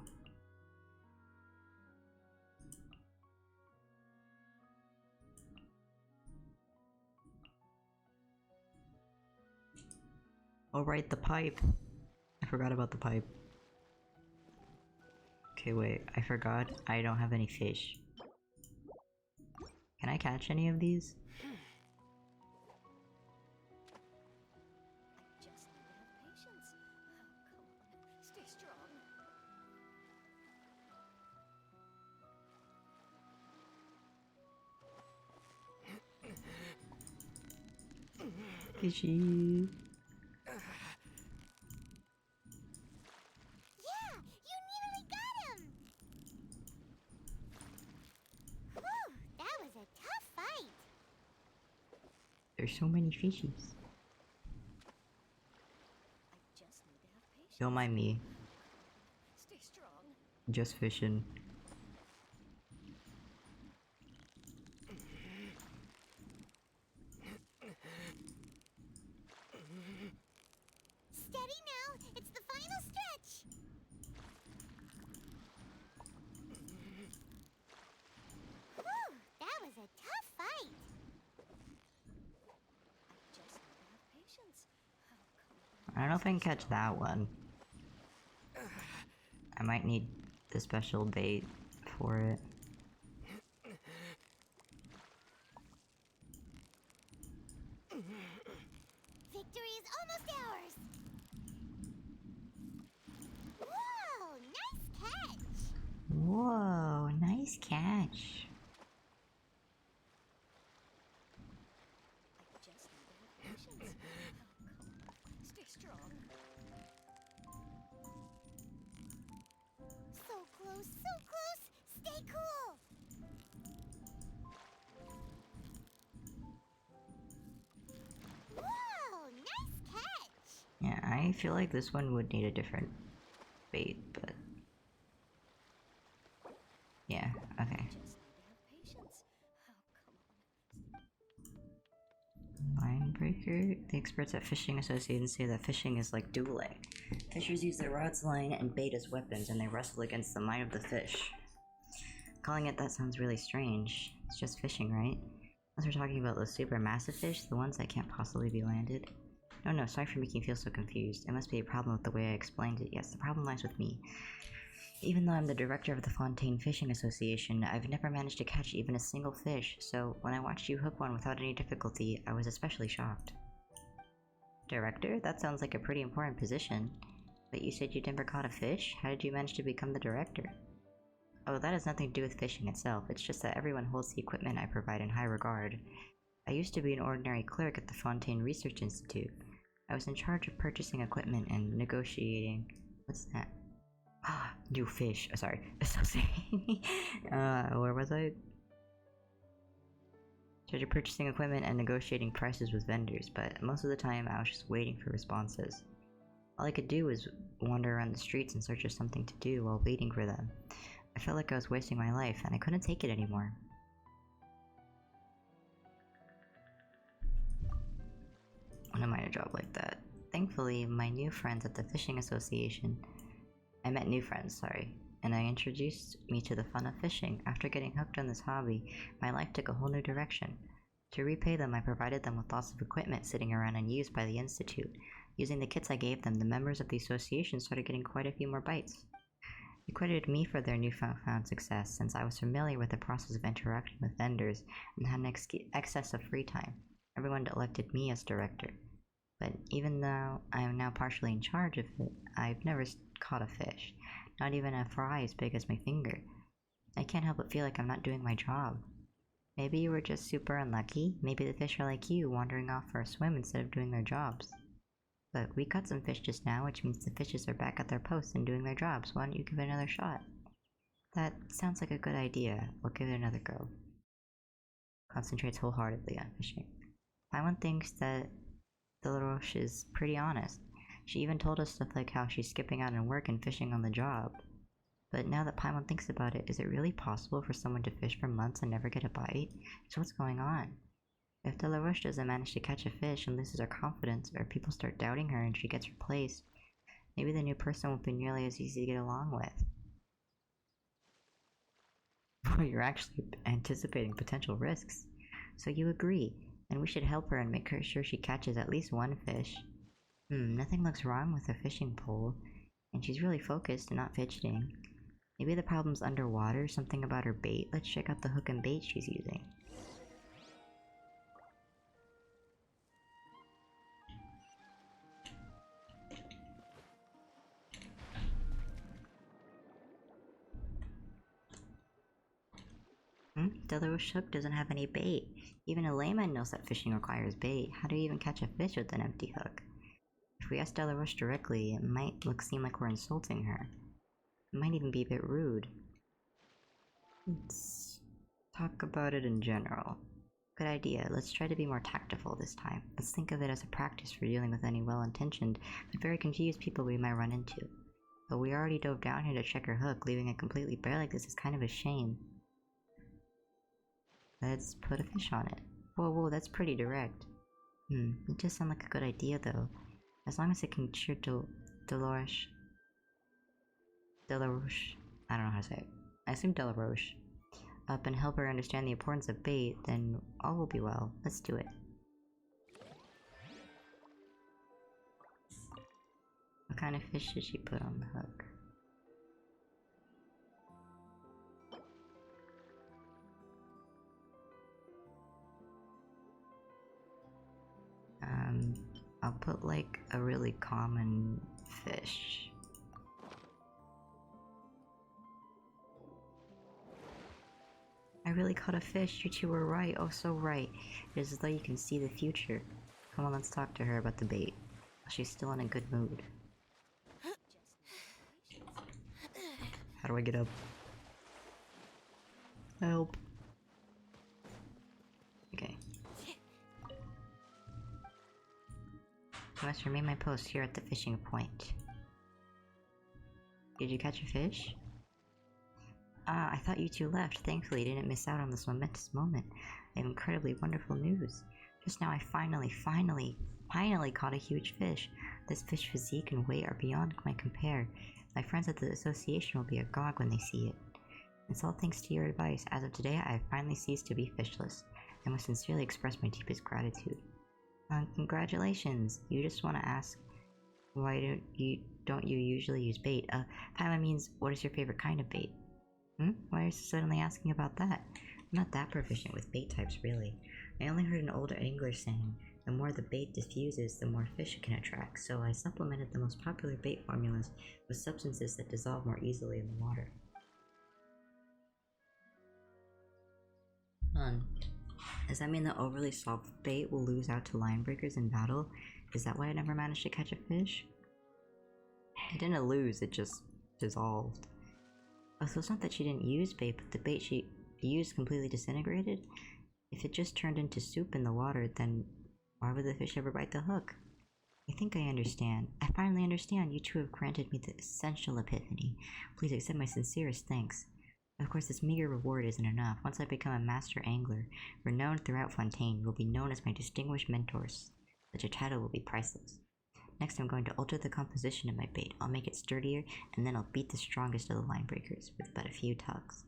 Oh right, the pipe. I forgot about the pipe. Okay, wait, I forgot I don't have any fish. Can I catch any of these? Just need to have patience. Oh, come on. Stay strong. Fishy. Yeah, you nearly got him! Whew, that was a tough fight. There's so many fishies. I just need to have patience. Don't mind me. Stay strong. Just fishing. Steady now, it's the final stretch. Whew, that was a tough fight. I just need to have patience. Oh, come on. I don't think catch that one. I might need the special bait for it. Victory is almost ours. Whoa, nice catch. Whoa, nice catch. I just need to have patience. Oh, come on. Stay strong. So close, so close. Stay cool. Whoa, nice catch. Yeah, I feel like this one would need a different bait, but... Yeah, okay. Just need to have patience. Oh, come on. Line breaker. The experts at Fishing Association say that fishing is like dueling. Fishers use their rods, line, and bait as weapons, and they wrestle against the might of the fish. Calling it that sounds really strange. It's just fishing, right? Unless we're talking about those super massive fish, the ones that can't possibly be landed. No, sorry for making you feel so confused. It must be a problem with the way I explained it. Yes, the problem lies with me. Even though I'm the director of the Fontaine Fishing Association, I've never managed to catch even a single fish, so when I watched you hook one without any difficulty, I was especially shocked. Director? That sounds like a pretty important position. But you said you never caught a fish? How did you manage to become the director? Oh, that has nothing to do with fishing itself, it's just that everyone holds the equipment I provide in high regard. I used to be an ordinary clerk at the Fontaine Research Institute. I was in charge of purchasing equipment and negotiating... What's that? Ah, new fish. Sorry. Where was I? Charge of purchasing equipment and negotiating prices with vendors, but most of the time I was just waiting for responses. All I could do was wander around the streets in search of something to do while waiting for them. I felt like I was wasting my life, and I couldn't take it anymore. I don't mind a job like that. Thankfully, my new friends at the Fishing Association... I met new friends, sorry, and they introduced me to the fun of fishing. After getting hooked on this hobby, my life took a whole new direction. To repay them, I provided them with lots of equipment sitting around unused by the Institute. Using the kits I gave them, the members of the association started getting quite a few more bites. They credited me for their newfound success, since I was familiar with the process of interacting with vendors and had an excess of free time. Everyone elected me as director. But even though I am now partially in charge of it, I've never caught a fish, not even a fry as big as my finger. I can't help but feel like I'm not doing my job. Maybe you were just super unlucky. Maybe the fish are like you, wandering off for a swim instead of doing their jobs. But we caught some fish just now, which means the fishes are back at their posts and doing their jobs. Why don't you give it another shot? That sounds like a good idea. We'll give it another go. Concentrates wholeheartedly on fishing. Paimon thinks that Delaroche is pretty honest. She even told us stuff like how she's skipping out on work and fishing on the job. But now that Paimon thinks about it, is it really possible for someone to fish for months and never get a bite? So what's going on? If Delaroche doesn't manage to catch a fish and loses her confidence, or people start doubting her and she gets replaced, maybe the new person won't be nearly as easy to get along with. Well, you're actually anticipating potential risks. So you agree, and we should help her and make sure she catches at least one fish. Nothing looks wrong with her fishing pole, and she's really focused and not fidgeting. Maybe the problem's underwater, something about her bait. Let's check out the hook and bait she's using. Delaroche hook doesn't have any bait. Even a layman knows that fishing requires bait. How do you even catch a fish with an empty hook? If we ask Delaroche directly, it might seem like we're insulting her. It might even be a bit rude. Let's talk about it in general. Good idea. Let's try to be more tactful this time. Let's think of it as a practice for dealing with any well-intentioned but very confused people we might run into. But we already dove down here to check her hook. Leaving it completely bare like this is kind of a shame. Let's put a fish on it. Whoa, that's pretty direct. It does sound like a good idea though. As long as it can cheer Delaroche. I don't know how to say it. I assume Delaroche. Up and help her understand the importance of bait, then all will be well. Let's do it. What kind of fish did she put on the hook? I'll put like a really common fish. I really caught a fish, you two were right, oh so right. It is as though you can see the future. Come on, let's talk to her about the bait. She's still in a good mood. How do I get up? Help. Okay. I must remain my post here at the fishing point. Did you catch a fish? I thought you two left. Thankfully, you didn't miss out on this momentous moment. I have incredibly wonderful news. Just now I finally caught a huge fish. This fish physique and weight are beyond my compare. My friends at the association will be agog when they see it. It's all thanks to your advice. As of today, I have finally ceased to be fishless. I must sincerely express my deepest gratitude. Congratulations. You just want to ask, why don't you don't you usually use bait? Paimon means, what is your favorite kind of bait? Why are you suddenly asking about that? I'm not that proficient with bait types, really. I only heard an older angler saying, the more the bait diffuses, the more fish it can attract, so I supplemented the most popular bait formulas with substances that dissolve more easily in the water. Does that mean the overly soft bait will lose out to line breakers in battle? Is that why I never managed to catch a fish? It didn't lose, it just dissolved. Oh, so it's not that she didn't use bait, but the bait she used completely disintegrated? If it just turned into soup in the water, then why would the fish ever bite the hook? I think I understand. I finally understand. You two have granted me the essential epiphany. Please accept my sincerest thanks. Of course, this meager reward isn't enough. Once I become a master angler, renowned throughout Fontaine, you will be known as my distinguished mentors. Such a title will be priceless. Next, I'm going to alter the composition of my bait. I'll make it sturdier, and then I'll beat the strongest of the line breakers with but a few tugs.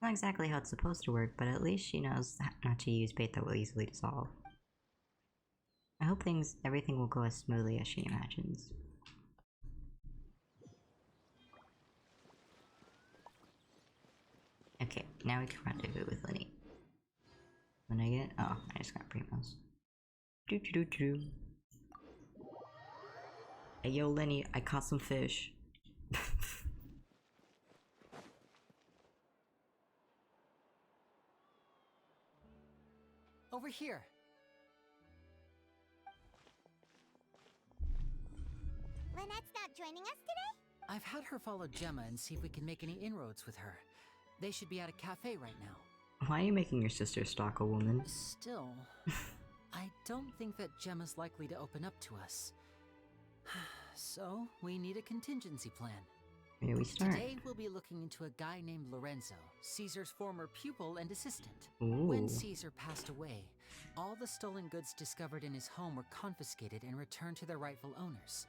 Not exactly how it's supposed to work, but at least she knows not to use bait that will easily dissolve. I hope everything will go as smoothly as she imagines. Okay, now we can rendezvous with Lyney. When I get— oh, I just got Primos. Doo. Hey yo, Lyney, I caught some fish. Over here. Lynette's not joining us today? I've had her follow Gemma and see if we can make any inroads with her. They should be at a cafe right now. Why are you making your sister stalk a woman? Still, I don't think that Gemma's likely to open up to us. So, we need a contingency plan. Here we start. Today, we'll be looking into a guy named Lorenzo, Caesar's former pupil and assistant. Ooh. When Caesar passed away, all the stolen goods discovered in his home were confiscated and returned to their rightful owners.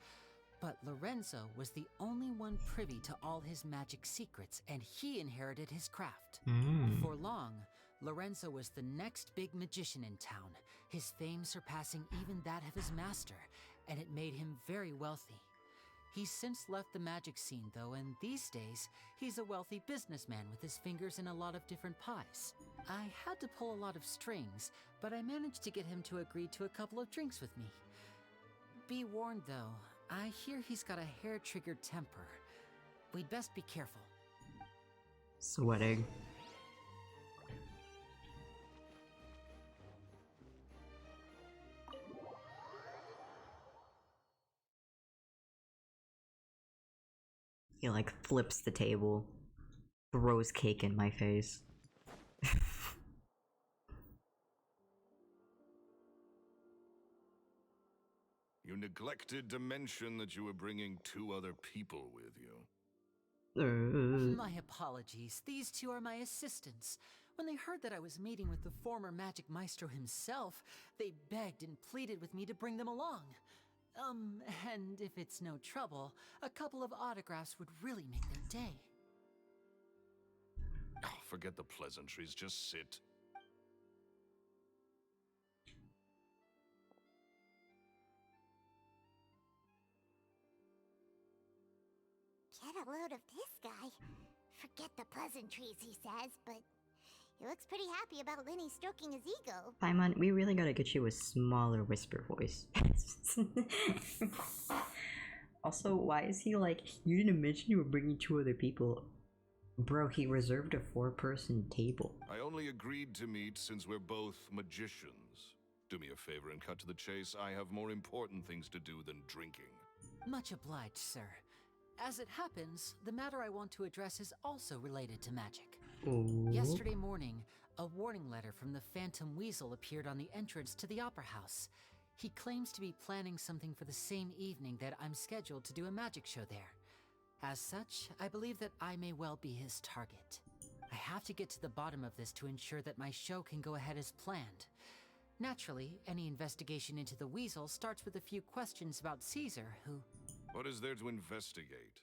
But Lorenzo was the only one privy to all his magic secrets, and he inherited his craft. For long, Lorenzo was the next big magician in town, his fame surpassing even that of his master, and it made him very wealthy. He's since left the magic scene, though, and these days, he's a wealthy businessman with his fingers in a lot of different pies. I had to pull a lot of strings, but I managed to get him to agree to a couple of drinks with me. Be warned, though, I hear he's got a hair-triggered temper. We'd best be careful. Sweating. He like flips the table, throws cake in my face. You neglected to mention that you were bringing 2 other people with you. My apologies. These 2 are my assistants. When they heard that I was meeting with the former magic maestro himself, they begged and pleaded with me to bring them along. And if it's no trouble, a couple of autographs would really make their day. Oh, forget the pleasantries, just sit. Get a load of this guy. Forget the pleasantries, he says, but he looks pretty happy about Lyney stroking his ego. Paimon, we really gotta get you a smaller whisper voice. Also, why is he like, you didn't mention you were bringing 2 other people? Bro, he reserved a 4-person table. I only agreed to meet since we're both magicians. Do me a favor and cut to the chase. I have more important things to do than drinking. Much obliged, sir. As it happens, the matter I want to address is also related to magic. Ooh. Yesterday morning, a warning letter from the Phantom Weasel appeared on the entrance to the Opera House. He claims to be planning something for the same evening that I'm scheduled to do a magic show there. As such, I believe that I may well be his target. I have to get to the bottom of this to ensure that my show can go ahead as planned. Naturally, any investigation into the Weasel starts with a few questions about Caesar, who— What is there to investigate?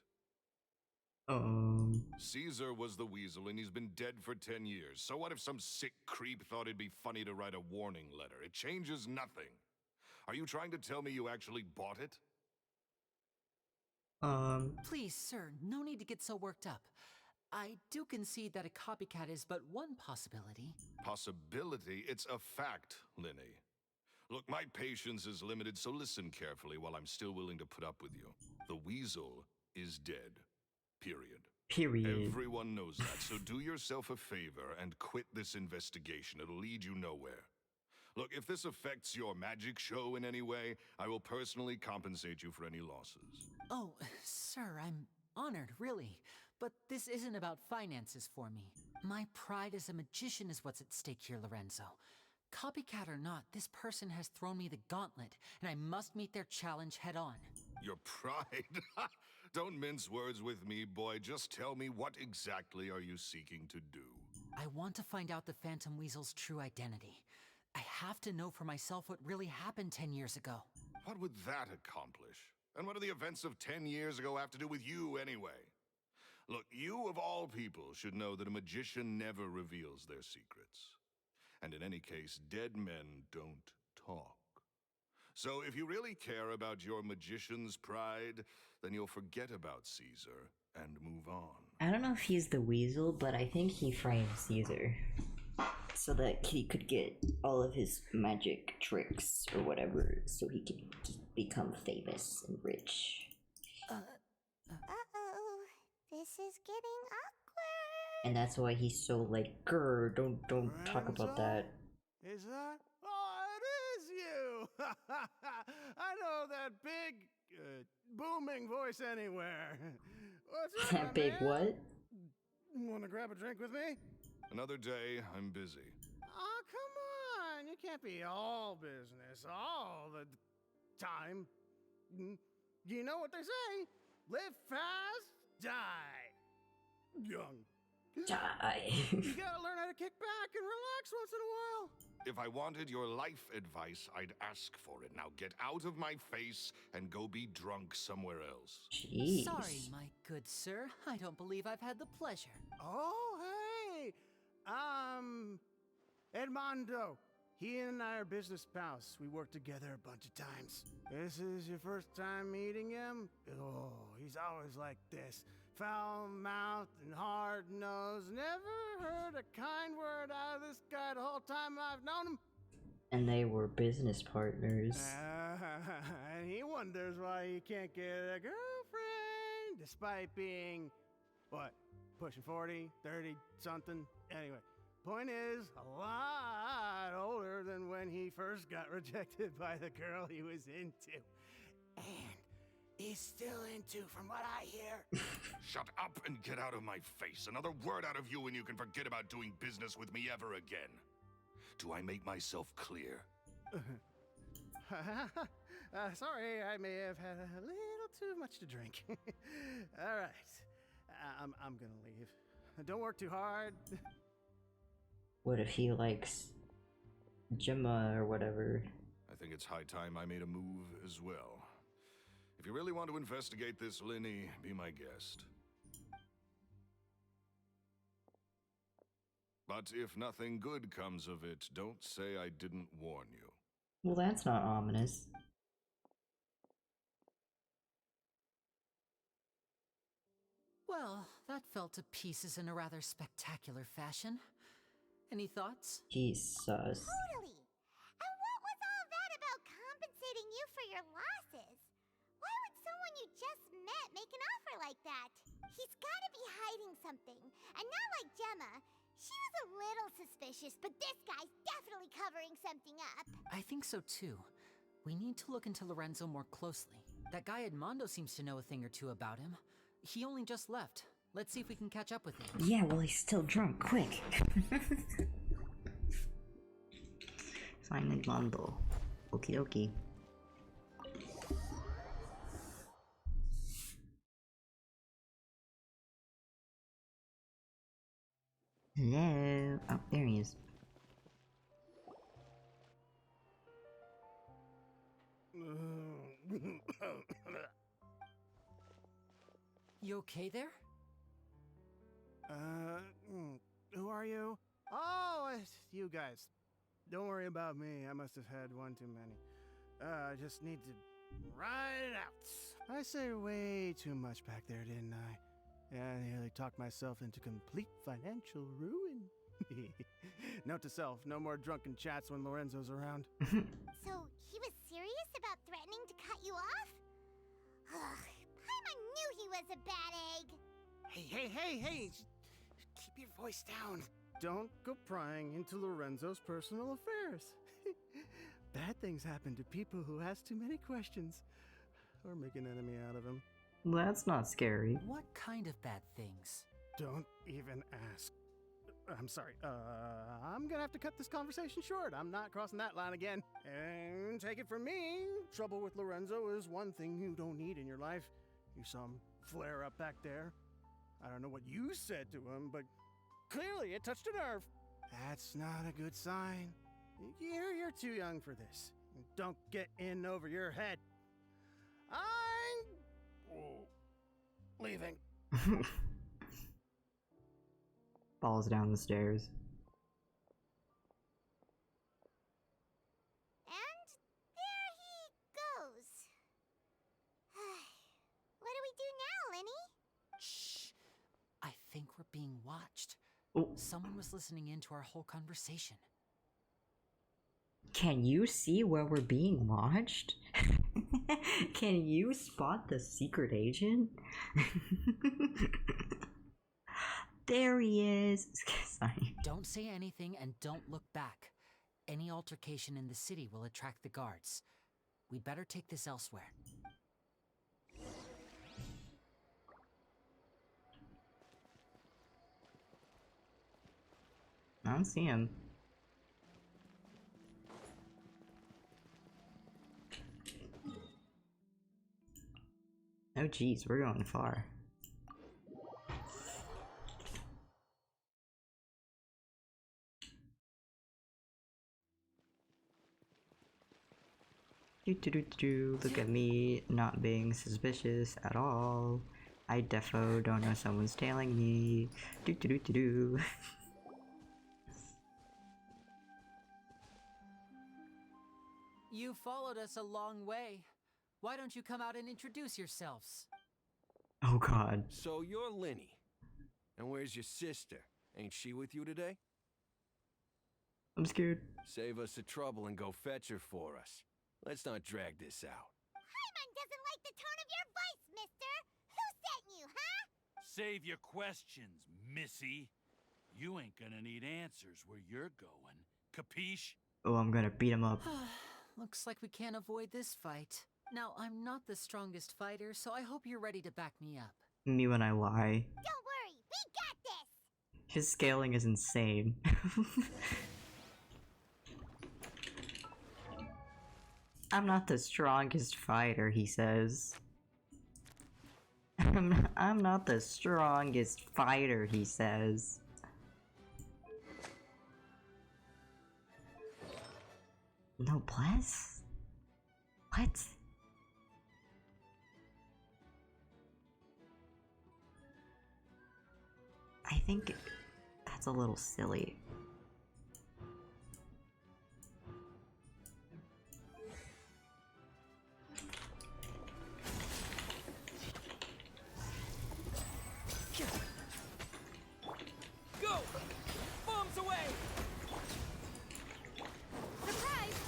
Caesar was the Weasel and he's been dead for 10 years. So what if some sick creep thought it'd be funny to write a warning letter? It changes nothing. Are you trying to tell me you actually bought it? Please, sir, no need to get so worked up. I do concede that a copycat is but one possibility. Possibility? It's a fact, Lyney. Look, my patience is limited, so listen carefully while I'm still willing to put up with you. The weasel is dead. Period. Period. Everyone knows that, so do yourself a favor and quit this investigation. It'll lead you nowhere. Look, if this affects your magic show in any way, I will personally compensate you for any losses. Oh, sir, I'm honored, really. But this isn't about finances for me. My pride as a magician is what's at stake here, Lorenzo. Copycat or not, this person has thrown me the gauntlet, and I must meet their challenge head on. Your pride? Don't mince words with me, boy. Just tell me, what exactly are you seeking to do? I want to find out the Phantom Weasel's true identity. I have to know for myself what really happened 10 years ago. What would that accomplish? And what do the events of 10 years ago have to do with you, anyway? Look, you of all people should know that a magician never reveals their secrets. And in any case, dead men don't talk. So if you really care about your magician's pride, then you'll forget about Caesar and move on. I don't know if he's the weasel, but I think he framed Caesar so that he could get all of his magic tricks or whatever, so he could become famous and rich. Uh-oh. This is getting awkward. And that's why he's so like, grr, don't talk about that. Is that? Oh, it is you! I know that big, booming voice anywhere. What's up, my Big man? what? Wanna grab a drink with me? Another day, I'm busy. Oh, come on! You can't be all business all the time. You know what they say? Live fast, die young. Die. You gotta learn how to kick back and relax once in a while. If I wanted your life advice, I'd ask for it. Now get out of my face and go be drunk somewhere else. Jeez. Sorry, my good sir. I don't believe I've had the pleasure. Oh, hey! Edmondo. He and I are business pals. We worked together a bunch of times. This is your first time meeting him? Oh, he's always like this. Foul-mouthed and hard-nosed. Never heard a kind word out of this guy the whole time I've known him. And they were business partners. And he wonders why he can't get a girlfriend, despite being, what, pushing 40, 30, something? Anyway, point is, a lot older than when he first got rejected by the girl he was into. And he's still into, from what I hear. Shut up and get out of my face. Another word out of you and you can forget about doing business with me ever again. Do I make myself clear? Sorry, I may have had a little too much to drink. All right, I'm gonna leave. Don't work too hard. What if he likes Gemma or whatever? I think it's high time I made a move as well. If you really want to investigate this, Lyney, be my guest. But if nothing good comes of it, don't say I didn't warn you. Well, that's not ominous. Well, that fell to pieces in a rather spectacular fashion. Any thoughts? He's sus. Totally. And what was all that about compensating you for your losses? Why would someone you just met make an offer like that? He's gotta be hiding something. And not like Gemma. She was a little suspicious, but this guy's definitely covering something up. I think so too. We need to look into Lorenzo more closely. That guy Edmondo seems to know a thing or two about him. He only just left. Let's see if we can catch up with him. Yeah, well, he's still drunk. Quick. Find Edmondo. Okie dokie. Hello. Oh, there he is. You okay there? Who are you? Oh, it's you guys. Don't worry about me. I must have had one too many. I just need to Right out. I say way too much back there, didn't I? Yeah, I nearly talked myself into complete financial ruin. Note to self, no more drunken chats when Lorenzo's around. So, he was serious about threatening to cut you off? Ugh, Paimon knew he was a bad egg. Hey, keep your voice down. Don't go prying into Lorenzo's personal affairs. Bad things happen to people who ask too many questions or make an enemy out of him. That's not scary. What kind of bad things? Don't even ask. I'm sorry. I'm gonna have to cut this conversation short. I'm not crossing that line again. And take it from me, trouble with Lorenzo is one thing you don't need in your life. You saw him flare up back there. I don't know what you said to him, but clearly it touched a nerve. That's not a good sign. You're too young for this. Don't get in over your head. I'm leaving. Falls down the stairs. And there he goes. What do we do now, Lyney? Shh. I think we're being watched. Oh. Someone was listening in to our whole conversation. Can you see where we're being watched? Can you spot the secret agent? There he is. Sorry. Don't say anything and don't look back. Any altercation in the city will attract the guards. We'd better take this elsewhere. I don't see him. Oh geez, we're going far. Look at me, not being suspicious at all. I defo don't know someone's tailing me. You followed us a long way. Why don't you come out and introduce yourselves? Oh god. So you're Lyney. And where's your sister? Ain't she with you today? I'm scared. Save us the trouble and go fetch her for us. Let's not drag this out. Paimon doesn't like the tone of your voice, mister. Who sent you, huh? Save your questions, missy. You ain't gonna need answers where you're going. Capiche? Oh, I'm gonna beat him up. Looks like we can't avoid this fight. Now, I'm not the strongest fighter, so I hope you're ready to back me up. Me when I lie. Don't worry, we got this. His scaling is insane. I'm not the strongest fighter, he says. I'm not the strongest fighter, he says. Noblesse? What? I think that's a little silly. Go! Bombs away! Surprise!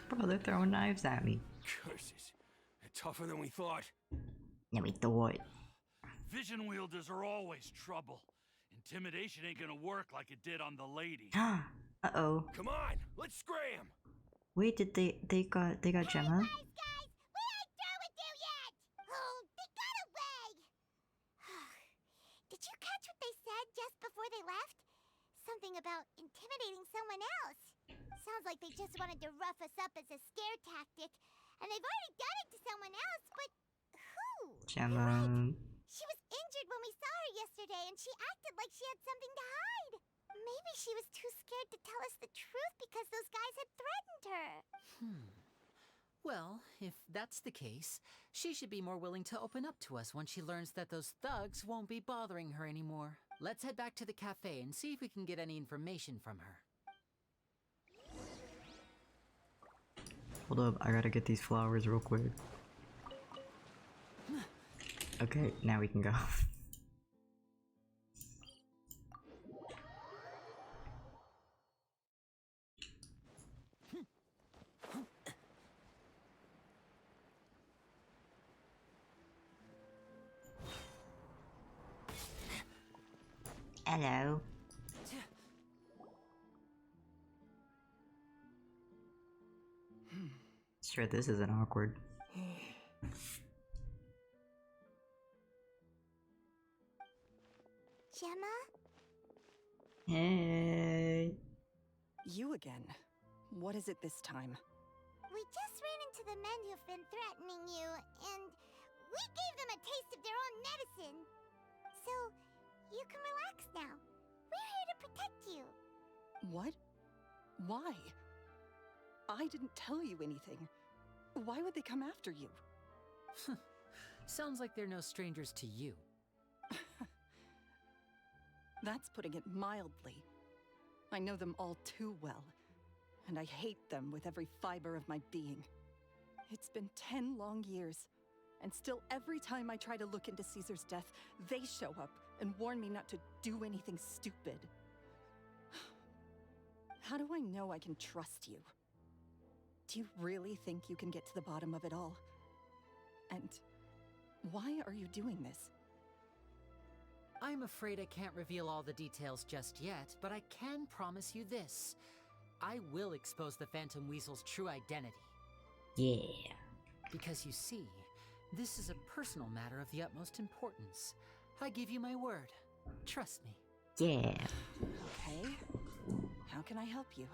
Bro, they're throwing knives at me. Curses. They're tougher than we thought. Yeah, we thought. Vision wielders are always trouble. Intimidation ain't gonna work like it did on the lady. Uh-oh. Come on, let's scram! Wait, did they got Gemma? Guys, we ain't through with you yet. Oh, they got away. Did you catch what they said just before they left? Something about intimidating someone else. Sounds like they just wanted to rough us up as a scare tactic. And they've already done it to someone else, but who? Gemma. She was injured when we saw her yesterday, and she acted like she had something to hide. Maybe she was too scared to tell us the truth because those guys had threatened her. Well, if that's the case, she should be more willing to open up to us when she learns that those thugs won't be bothering her anymore. Let's head back to the cafe and see if we can get any information from her. Hold up, I gotta get these flowers real quick. Okay, now we can go. Hello. Sure, this isn't awkward. Gemma? Hey. You again. What is it this time? We just ran into the men who've been threatening you, and we gave them a taste of their own medicine. So, you can relax now. We're here to protect you. What? Why? I didn't tell you anything. Why would they come after you? Sounds like they're no strangers to you. That's putting it mildly. I know them all too well, and I hate them with every fiber of my being. It's been 10 long years, and still every time I try to look into Caesar's death, they show up and warn me not to do anything stupid. How do I know I can trust you? Do you really think you can get to the bottom of it all? And why are you doing this? I'm afraid I can't reveal all the details just yet, but I can promise you this. I will expose the Phantom Weasel's true identity. Yeah. Because you see, this is a personal matter of the utmost importance. I give you my word. Trust me. Yeah. Okay. How can I help you?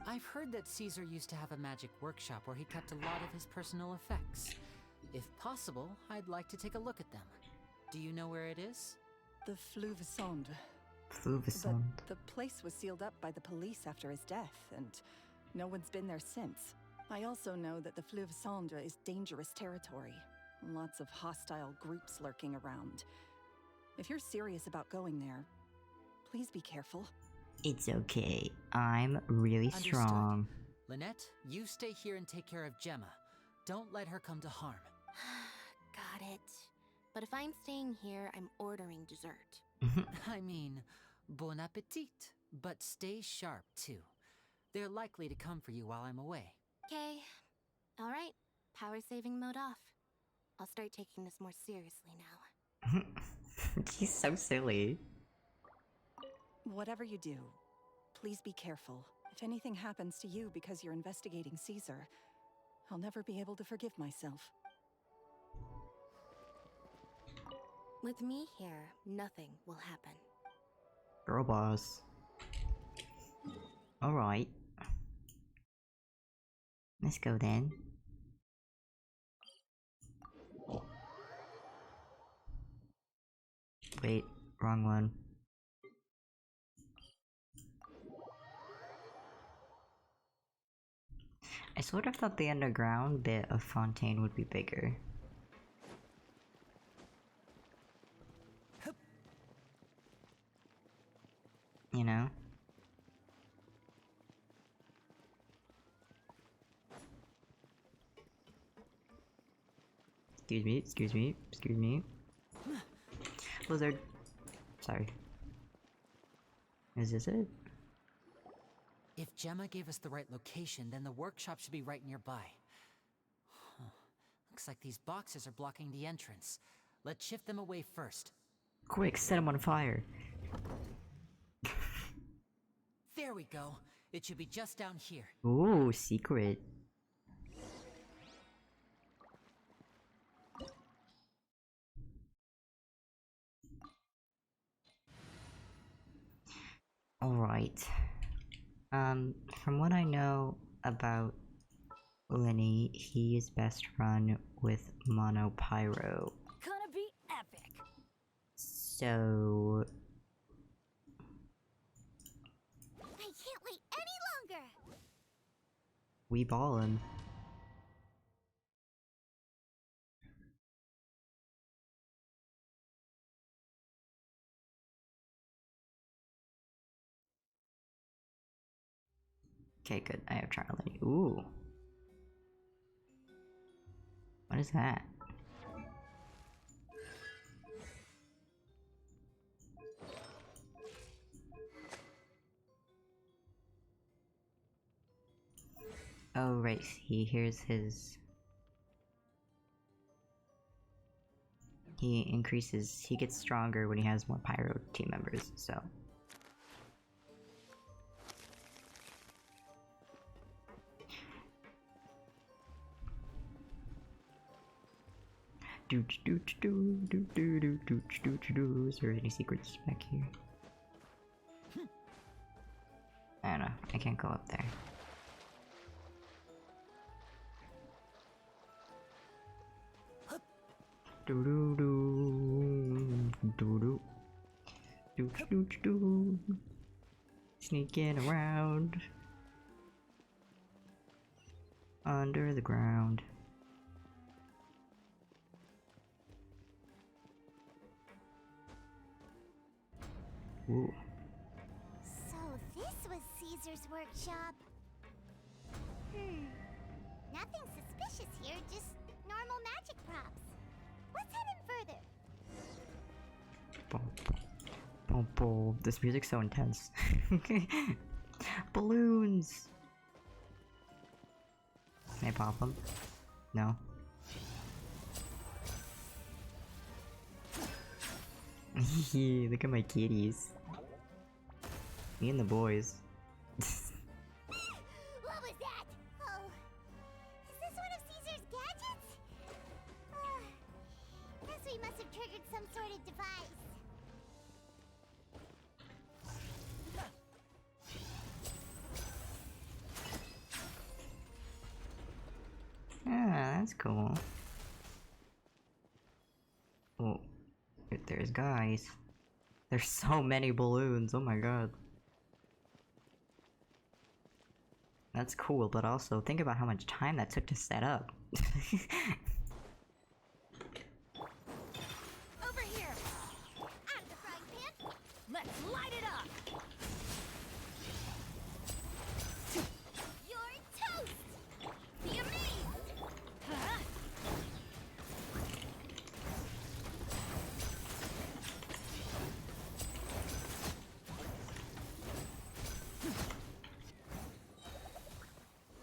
I've heard that Caesar used to have a magic workshop where he kept a lot of his personal effects. If possible, I'd like to take a look at them. Do you know where it is? The Fleuve Sonde. Fluvesond. But the place was sealed up by the police after his death, and no one's been there since. I also know that the Fleuve Sonde is dangerous territory. Lots of hostile groups lurking around. If you're serious about going there, please be careful. It's okay. I'm really Understood. strong. Lynette, you stay here and take care of Gemma. Don't let her come to harm. Got it. But if I'm staying here, I'm ordering dessert. I mean, bon appetit. But stay sharp, too. They're likely to come for you while I'm away. Okay. All right. Power saving mode off. I'll start taking this more seriously now. She's so silly. Whatever you do, please be careful. If anything happens to you because you're investigating Caesar, I'll never be able to forgive myself. With me here, nothing will happen. Girl boss. Alright. Let's go then. Wait, wrong one. I sort of thought the underground bit of Fontaine would be bigger. You know? Excuse me, excuse me, excuse me. Lizard. Sorry. Is this it? If Gemma gave us the right location, then the workshop should be right nearby. Huh. Looks like these boxes are blocking the entrance. Let's shift them away first. Quick, set them on fire. There we go. It should be just down here. Ooh, secret. Alright. From what I know about Lyney, he is best run with Mono Pyro. Gonna be epic. So... I can't wait any longer! we ballin'. Okay, good. I have trial lyney. Ooh. What is that? Oh, right. Here's his... He gets stronger when he has more pyro team members, so... Is there any secrets back here? I don't know. I can't go up there. Sneaking around under the ground. Ooh. So this was Caesar's workshop. Nothing suspicious here, just normal magic props. Let's head in further. Boom, boom, boom. This music's so intense. Balloons! Can I pop them? No. Look at my kitties. Me and the boys. What was that? Oh, is this one of Caesar's gadgets? Guess we must have triggered some sort of device. Ah, that's cool. Oh, there's guys. There's so many balloons, oh my god. That's cool, but also think about how much time that took to set up. Over here! Out of the frying pan! Let's light it up! You're toast! Be amazed! Huh?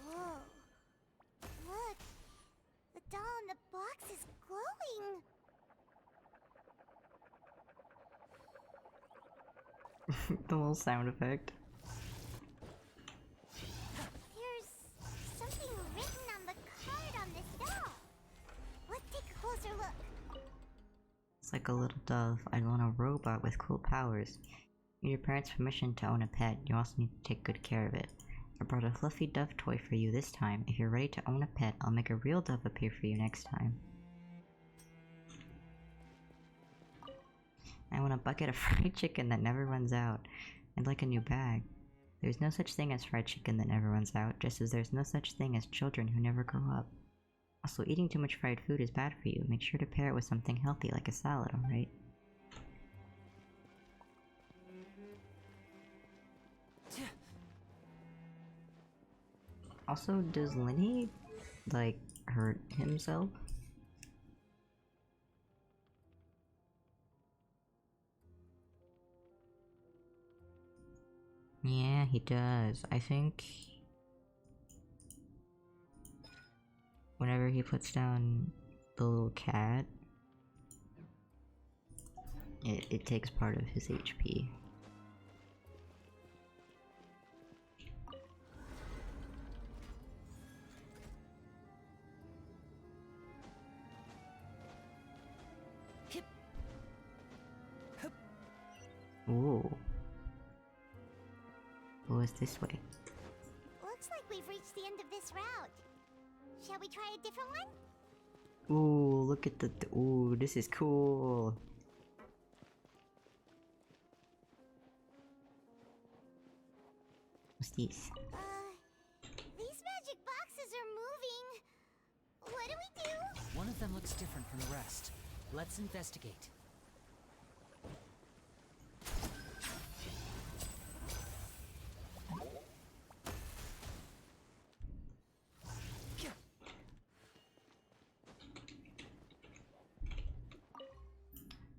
Whoa. Look. The doll in the box is glowing. The little sound effect. There's something written on the card on this doll. Let's take a closer look. It's like a little dove. I want a robot with cool powers. You need your parents' permission to own a pet. You also need to take good care of it. I brought a fluffy dove toy for you this time. If you're ready to own a pet, I'll make a real dove appear for you next time. I want a bucket of fried chicken that never runs out. I'd like a new bag. There's no such thing as fried chicken that never runs out, just as there's no such thing as children who never grow up. Also, eating too much fried food is bad for you. Make sure to pair it with something healthy like a salad, alright? Also, does Lyney, like, hurt himself? Yeah, he does. I think... whenever he puts down the little cat, it takes part of his HP. Ooh. What was this way? Looks like we've reached the end of this route. Shall we try a different one? Ooh, look at the ooh, this is cool. What's this? These magic boxes are moving. What do we do? One of them looks different from the rest. Let's investigate.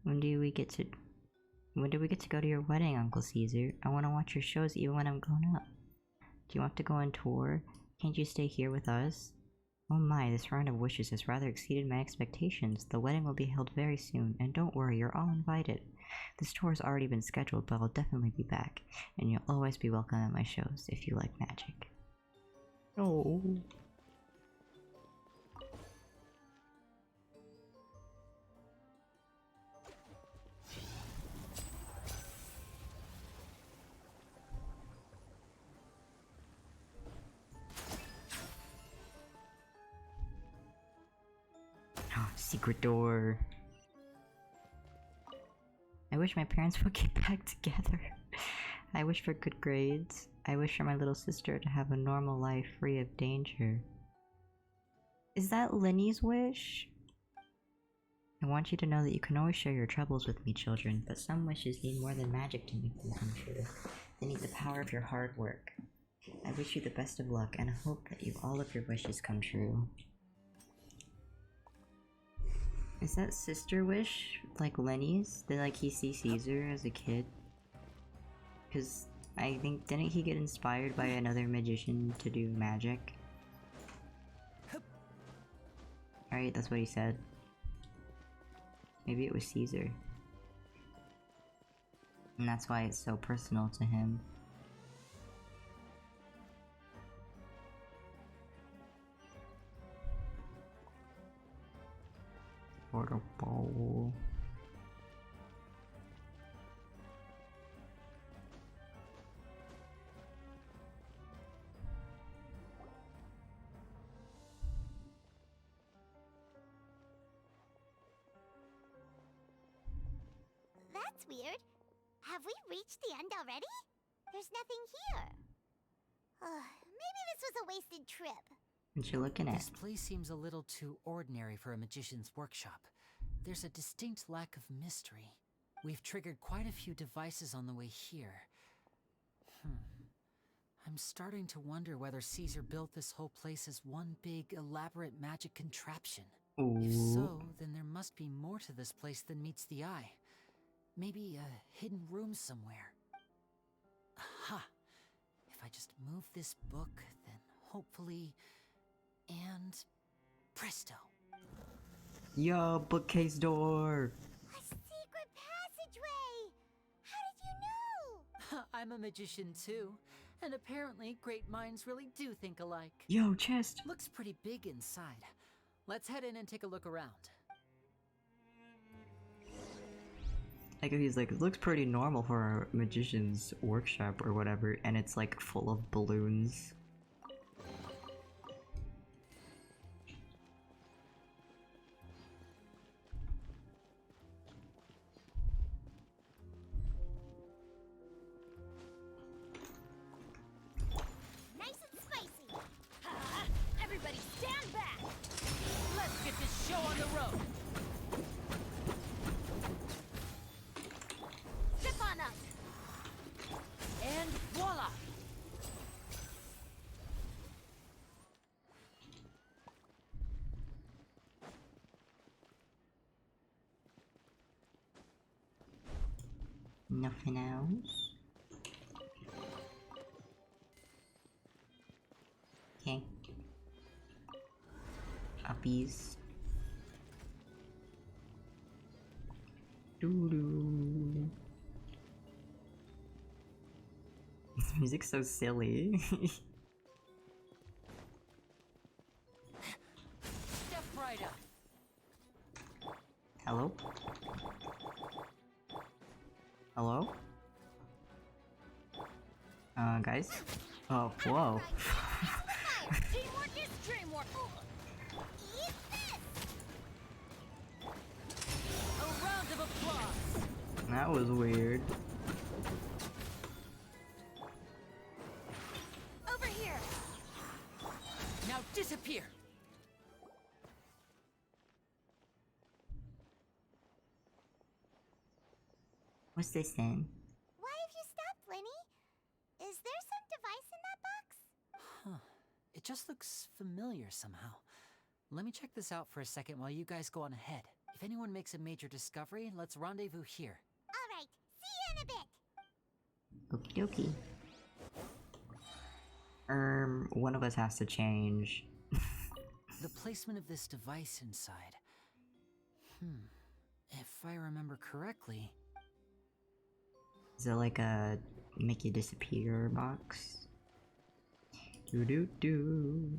When do we get to go to your wedding, Uncle Caesar? I want to watch your shows even when I'm grown up. Do you want to go on tour? Can't you stay here with us? Oh my, this round of wishes has rather exceeded my expectations. The wedding will be held very soon, and don't worry, you're all invited. This tour has already been scheduled, but I'll definitely be back, and you'll always be welcome at my shows if you like magic. Oh. Secret door. I wish my parents would get back together. I wish for good grades. I wish for my little sister to have a normal life free of danger. Is that Lyney's wish? I want you to know that you can always share your troubles with me, children, but some wishes need more than magic to make them come true. They need the power of your hard work. I wish you the best of luck and hope that all of your wishes come true. Is that sister wish like Lenny's? Did like he see Caesar as a kid? Cause I think, didn't he get inspired by another magician to do magic? Right, that's what he said. Maybe it was Caesar. And that's why it's so personal to him. Water bowl. That's weird. Have we reached the end already? There's nothing here. Maybe this was a wasted trip. What you looking at? This place seems a little too ordinary for a magician's workshop. There's a distinct lack of mystery. We've triggered quite a few devices on the way here. I'm starting to wonder whether Caesar built this whole place as one big, elaborate magic contraption. Ooh. If so, then there must be more to this place than meets the eye. Maybe a hidden room somewhere. Aha! If I just move this book, then hopefully... And... presto! Yo, bookcase door! A secret passageway! How did you know? I'm a magician too, and apparently great minds really do think alike. Yo, chest! Looks pretty big inside. Let's head in and take a look around. Like he's like, it looks pretty normal for a magician's workshop or whatever, and it's like full of balloons. Nice and spicy. Everybody stand back. Let's get this show on the road. Step on up. And voila. Nothing else. Okay. Uppies. Doo-doo. This music's so silly. Step right up. Hello? Hello? Guys? Oh, whoa. Teamwork is dreamwork. Eat this! A round of applause. That was weird. Over here. Now disappear. What's this then? Why have you stopped, Lyney? Is there some device in that box? Huh. It just looks familiar somehow. Let me check this out for a second while you guys go on ahead. If If anyone makes a major discovery, let's rendezvous here. Alright, see you in a bit! Okie dokie. One of us has to change. The placement of this device inside. If I remember correctly... Is it like a make you disappear box? Doo doo doo.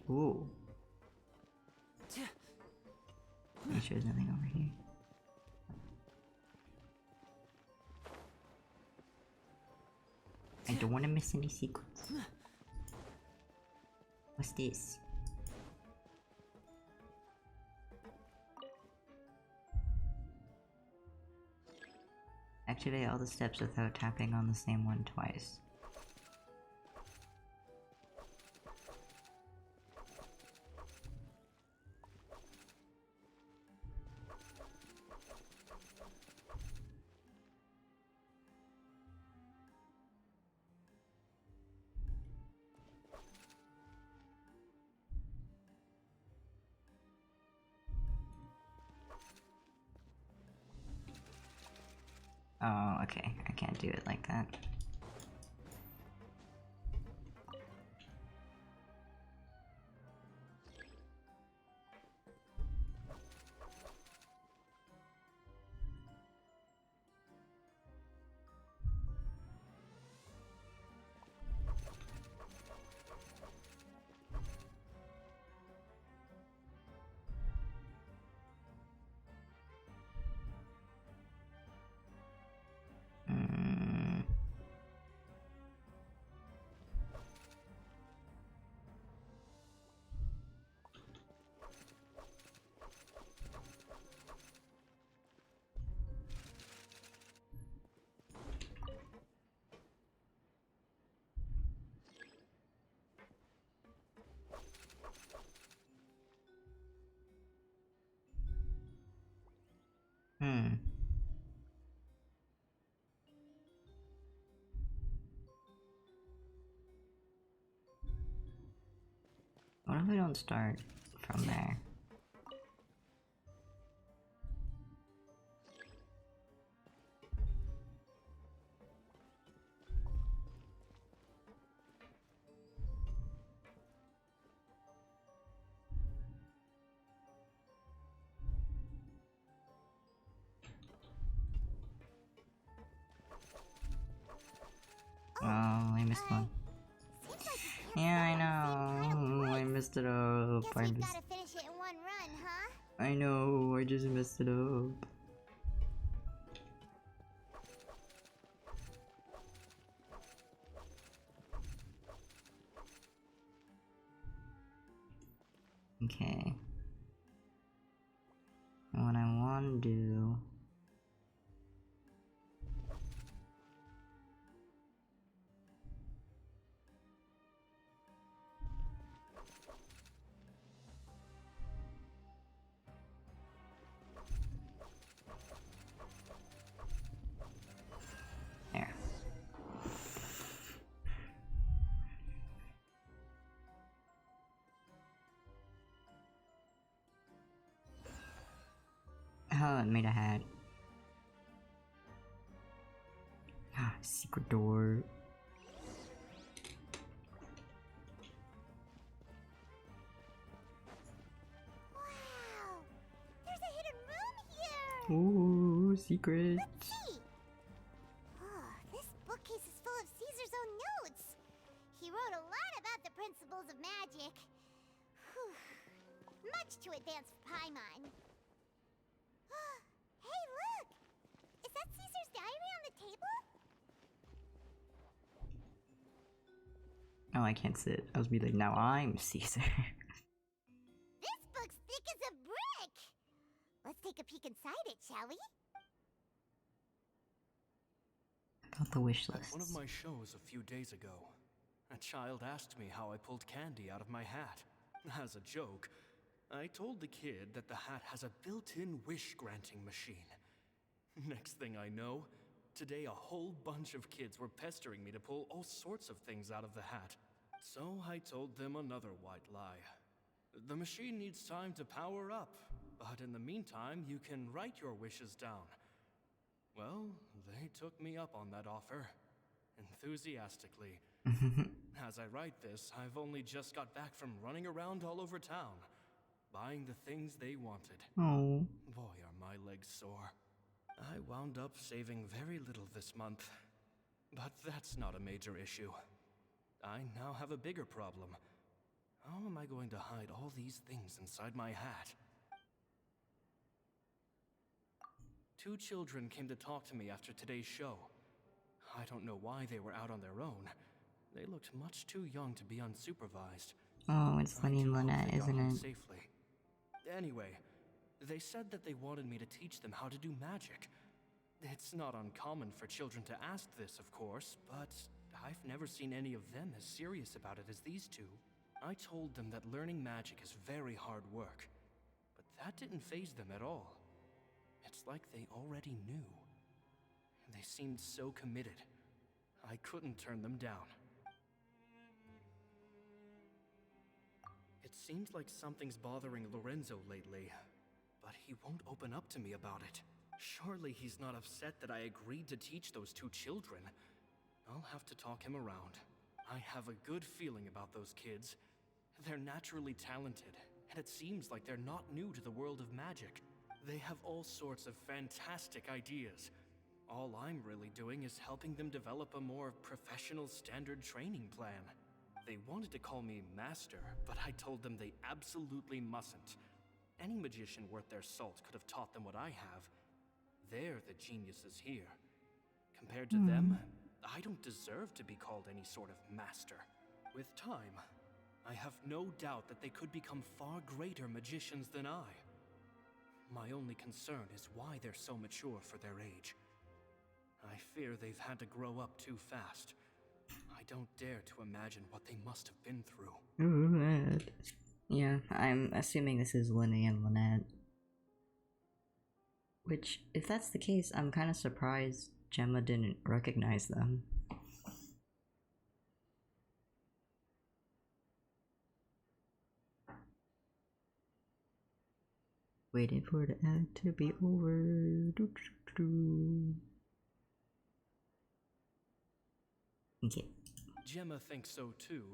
Ooh. Make sure there's nothing over here. I don't want to miss any secrets. What's this? Activate all the steps without tapping on the same one twice. Oh, okay. I can't do it like that. What if we don't start from there? Oh, I missed one. Yeah, I know. I messed it up. Guess we've gotta finish it in one run, huh? I know. I just messed it up. Okay. What I want to do. There. Oh, it made a hat. Ah, secret door. Wow! There's a hidden room here! Ooh, secret. Let's see! Oh, this bookcase is full of Caesar's own notes! He wrote a lot about the principles of magic. Whew. Much too advanced for Paimon. Hey, look! Is that Caesar's diary on the table? Oh, I can't sit. I was be like, now I'm Caesar. This book's thick as a brick! Let's take a peek inside it, shall we? About the wish At list. one of my shows a few days ago, a child asked me how I pulled candy out of my hat. As a joke, I told the kid that the hat has a built-in wish-granting machine. Next thing I know, Today, a whole bunch of kids were pestering me to pull all sorts of things out of the hat. So I told them another white lie. The machine needs time to power up, but in the meantime, you can write your wishes down. Well, they took me up on that offer, enthusiastically. As I write this, I've only just got back from running around all over town, buying the things they wanted. Oh. Boy, are my legs sore. I wound up saving very little this month, but that's not a major issue. I now have a bigger problem. How am I going to hide all these things inside my hat? 2 children came to talk to me after today's show. I don't know why they were out on their own. They looked much too young to be unsupervised. Oh, it's I Lyney and do hope Lynette, they got isn't home it? safely. Anyway, they said that they wanted me to teach them how to do magic. It's not uncommon for children to ask this, of course, but I've never seen any of them as serious about it as these 2. I told them that learning magic is very hard work, but that didn't faze them at all. It's like they already knew. They seemed so committed. I couldn't turn them down. It seems like something's bothering Lorenzo lately, but he won't open up to me about it. Surely he's not upset that I agreed to teach those 2 children. I'll have to talk him around. I have a good feeling about those kids. They're naturally talented, and it seems like they're not new to the world of magic. They have all sorts of fantastic ideas. All I'm really doing is helping them develop a more professional standard training plan. They wanted to call me Master, but I told them they absolutely mustn't. Any magician worth their salt could have taught them what I have. They're the geniuses here. Compared to them, I don't deserve to be called any sort of master. With time, I have no doubt that they could become far greater magicians than I. My only concern is why they're so mature for their age. I fear they've had to grow up too fast. I don't dare to imagine what they must have been through. Yeah, I'm assuming this is Lyney and Lynette. Which, if that's the case, I'm kind of surprised Gemma didn't recognize them. Waiting for the ad to be over. Okay. Gemma thinks so too.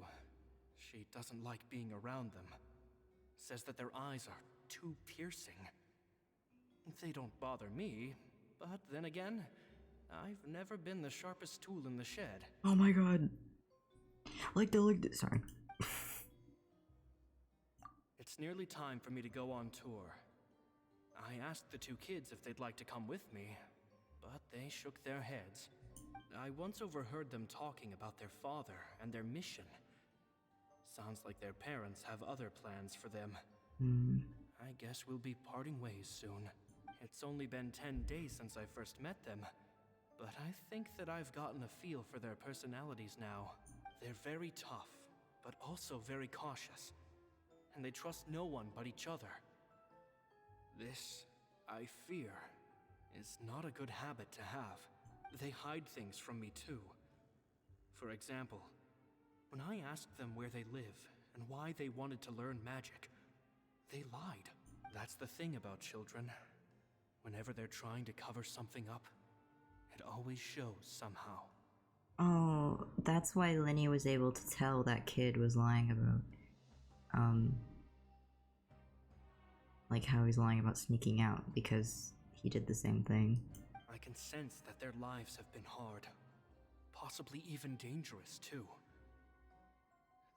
She doesn't like being around them. Says that their eyes are too piercing. They don't bother me, but then again, I've never been the sharpest tool in the shed. Oh my god. Sorry. It's nearly time for me to go on tour. I asked the 2 kids if they'd like to come with me, but they shook their heads. I once overheard them talking about their father and their mission. Sounds like their parents have other plans for them. I guess we'll be parting ways soon. It's only been 10 days since I first met them, but I think that I've gotten a feel for their personalities now. They're very tough, but also very cautious, and they trust no one but each other. This, I fear, is not a good habit to have. They hide things from me too. For example, when I asked them where they live and why they wanted to learn magic, they lied. That's the thing about children. Whenever they're trying to cover something up, it always shows somehow. Oh, that's why Lyney was able to tell that kid was lying about, like how he's lying about sneaking out, because he did the same thing. I can sense that their lives have been hard. Possibly even dangerous, too.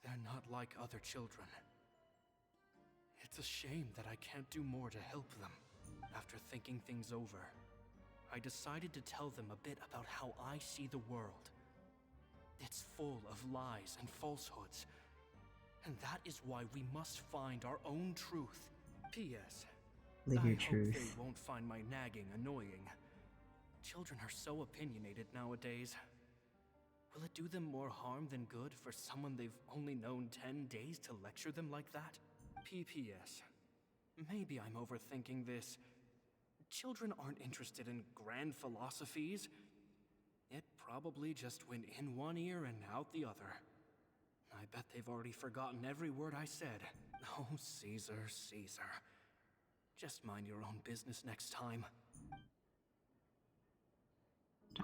They're not like other children. It's a shame that I can't do more to help them. After thinking things over, I decided to tell them a bit about how I see the world. It's full of lies and falsehoods, and that is why we must find our own truth. P.S. Live your I hope truth. they won't find my nagging annoying. Children are so opinionated nowadays. Will it do them more harm than good for someone they've only known 10 days to lecture them like that? P.P.S. Maybe I'm overthinking this. Children aren't interested in grand philosophies. probably just went in one ear and out the other. I bet they've already forgotten every word I said. Oh, Caesar, Caesar. Just mind your own business next time. Two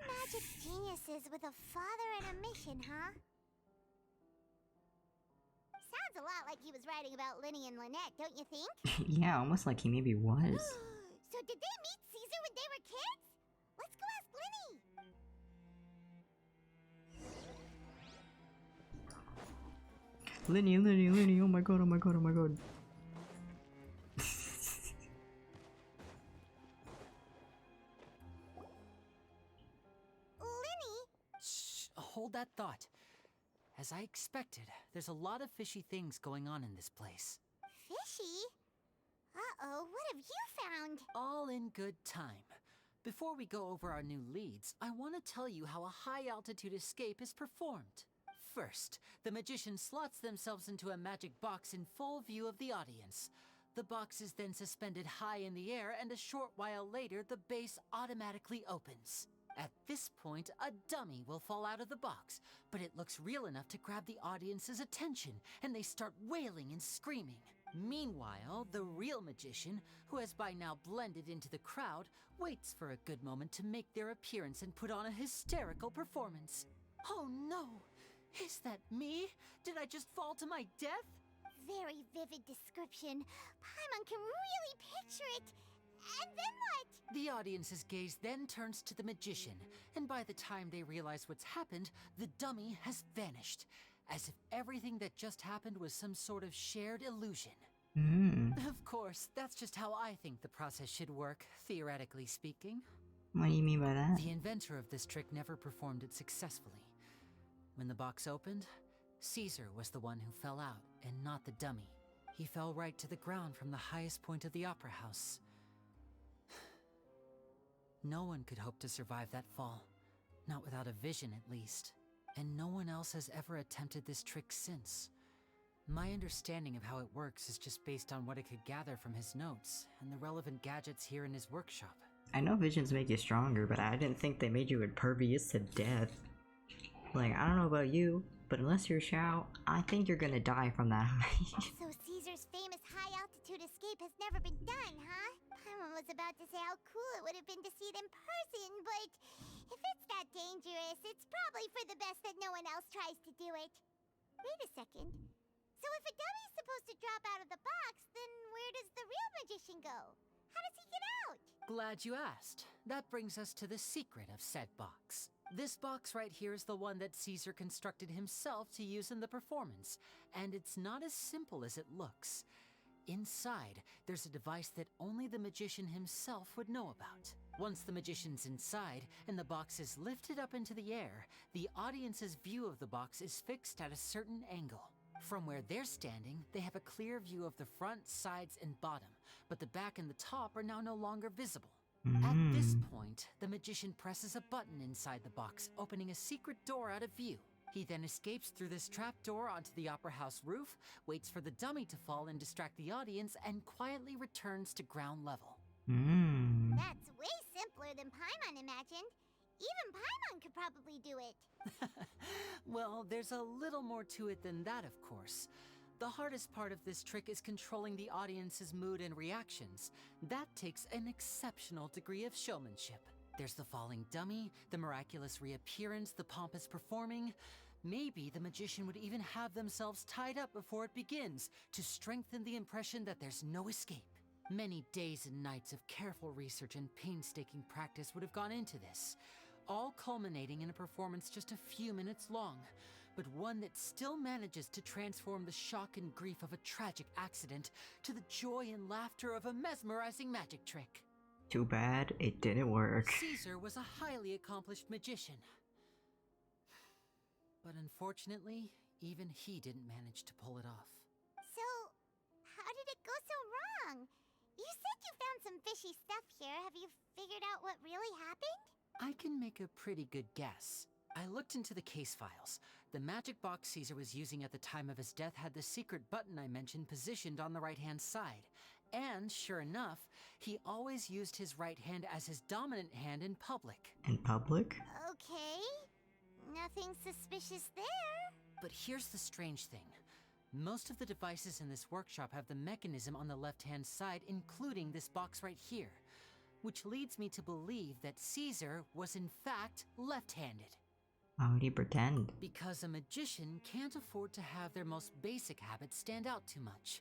magic geniuses with a father and a mission, huh? Sounds a lot like he was writing about Lyney and Lynette, don't you think? Yeah, almost like he maybe was. So did they meet Caesar when they were kids? Let's go ask Lyney! Lyney, oh my god, oh my god, oh my god. Lyney? Shh, hold that thought. As I expected, there's a lot of fishy things going on in this place. Fishy? Uh-oh, what have you found? All in good time. Before we go over our new leads, I want to tell you how a high-altitude escape is performed. First, the magician slots themselves into a magic box in full view of the audience. The box is then suspended high in the air, and a short while later, the base automatically opens. At this point, a dummy will fall out of the box, but it looks real enough to grab the audience's attention, and they start wailing and screaming. Meanwhile, the real magician, who has by now blended into the crowd, waits for a good moment to make their appearance and put on a hysterical performance. Oh no! Is that me? Did I just fall to my death? Very vivid description. Paimon can really picture it. And then what? The audience's gaze then turns to the magician, and by the time they realize what's happened, the dummy has vanished, as if everything that just happened was some sort of shared illusion. Of course, that's just how I think the process should work, theoretically speaking. What do you mean by that? The inventor of this trick never performed it successfully. When the box opened, Caesar was the one who fell out, and not the dummy. He fell right to the ground from the highest point of the opera house. No one could hope to survive that fall. Not without a vision, at least. And no one else has ever attempted this trick since. My understanding of how it works is just based on what I could gather from his notes and the relevant gadgets here in his workshop. I know visions make you stronger, but I didn't think they made you impervious to death. Like, I don't know about you, but unless you're Shao, I think you're gonna die from that height. So Caesar's famous high-altitude escape has never been done, huh? Paimon was about to say how cool it would have been to see it in person, but if it's that dangerous, it's probably for the best that no one else tries to do it. Wait a second. So if a dummy's supposed to drop out of the box, then where does the real magician go? How does he get out? Glad you asked. That brings us to the secret of said box. This box right here is the one that Caesar constructed himself to use in the performance, and it's not as simple as it looks. Inside, there's a device that only the magician himself would know about. Once the magician's inside, and the box is lifted up into the air, the audience's view of the box is fixed at a certain angle. From where they're standing, they have a clear view of the front, sides, and bottom, but the back and the top are now no longer visible. At this point, the magician presses a button inside the box, opening a secret door out of view. He then escapes through this trap door onto the opera house roof, waits for the dummy to fall and distract the audience, and quietly returns to ground level. That's way simpler than Paimon imagined. Even Paimon could probably do it. Well, there's a little more to it than that, of course. The hardest part of this trick is controlling the audience's mood and reactions. That takes an exceptional degree of showmanship. There's the falling dummy, the miraculous reappearance, the pompous performing. Maybe the magician would even have themselves tied up before it begins to strengthen the impression that there's no escape. Many days and nights of careful research and painstaking practice would have gone into this, all culminating in a performance just a few minutes long, but one that still manages to transform the shock and grief of a tragic accident to the joy and laughter of a mesmerizing magic trick. Too bad it didn't work. Caesar was a highly accomplished magician. But unfortunately, even he didn't manage to pull it off. So, how did it go so wrong? You said you found some fishy stuff here. Have you figured out what really happened? I can make a pretty good guess. I looked into the case files. The magic box Caesar was using at the time of his death had the secret button I mentioned positioned on the right-hand side. And sure enough, he always used his right hand as his dominant hand in public. In public? Okay. Nothing suspicious there. But here's the strange thing. Most of the devices in this workshop have the mechanism on the left-hand side, including this box right here, which leads me to believe that Caesar was in fact left-handed. Why would he pretend? Because a magician can't afford to have their most basic habits stand out too much.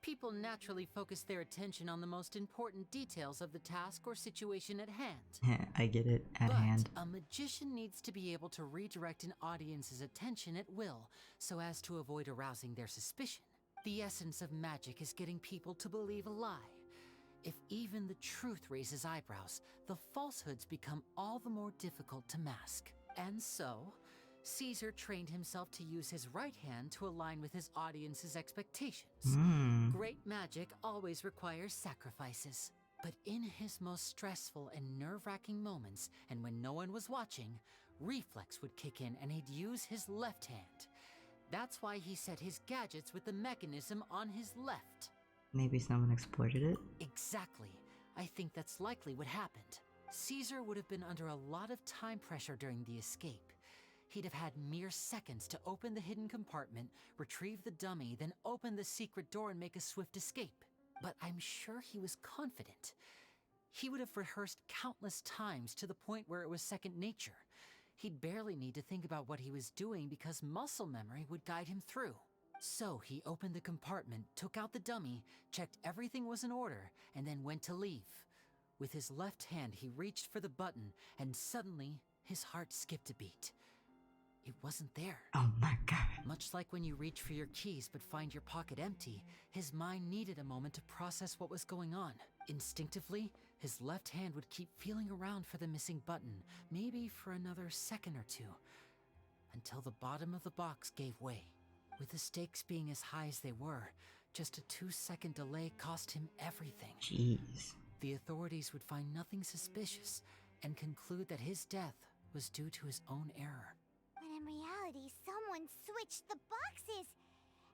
People naturally focus their attention on the most important details of the task or situation at hand. I get it, at hand. But a magician needs to be able to redirect an audience's attention at will, so as to avoid arousing their suspicion. The essence of magic is getting people to believe a lie. If even the truth raises eyebrows, the falsehoods become all the more difficult to mask. And so, Caesar trained himself to use his right hand to align with his audience's expectations. Great magic always requires sacrifices. But in his most stressful and nerve-wracking moments, and when no one was watching, reflex would kick in and he'd use his left hand. That's why he set his gadgets with the mechanism on his left. Maybe someone exploited it? Exactly. I think that's likely what happened. Caesar would have been under a lot of time pressure during the escape. He'd have had mere seconds to open the hidden compartment, retrieve the dummy, then open the secret door and make a swift escape. But I'm sure he was confident. He would have rehearsed countless times to the point where it was second nature. He'd barely need to think about what he was doing because muscle memory would guide him through. So he opened the compartment, took out the dummy, checked everything was in order, and then went to leave. With his left hand, he reached for the button, and suddenly, his heart skipped a beat. It wasn't there. Oh my god. Much like when you reach for your keys but find your pocket empty, his mind needed a moment to process what was going on. Instinctively, his left hand would keep feeling around for the missing button, maybe for another second or two, until the bottom of the box gave way. With the stakes being as high as they were, just a 2-second delay cost him everything. Jeez. The authorities would find nothing suspicious and conclude that his death was due to his own error. When in reality, someone switched the boxes,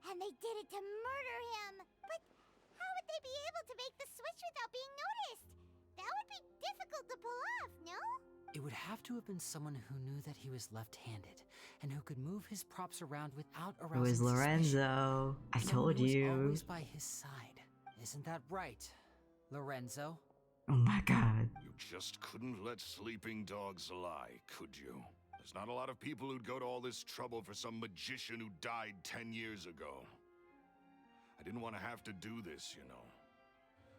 and they did it to murder him. But how would they be able to make the switch without being noticed? That would be difficult to pull off, no? It would have to have been someone who knew that he was left-handed and who could move his props around without It arousing was suspicion. Lorenzo. I Someone told who was you. always by his side. Isn't that right, Lorenzo? Oh my god. You just couldn't let sleeping dogs lie, could you? There's not a lot of people who'd go to all this trouble for some magician who died 10 years ago. I didn't want to have to do this, you know.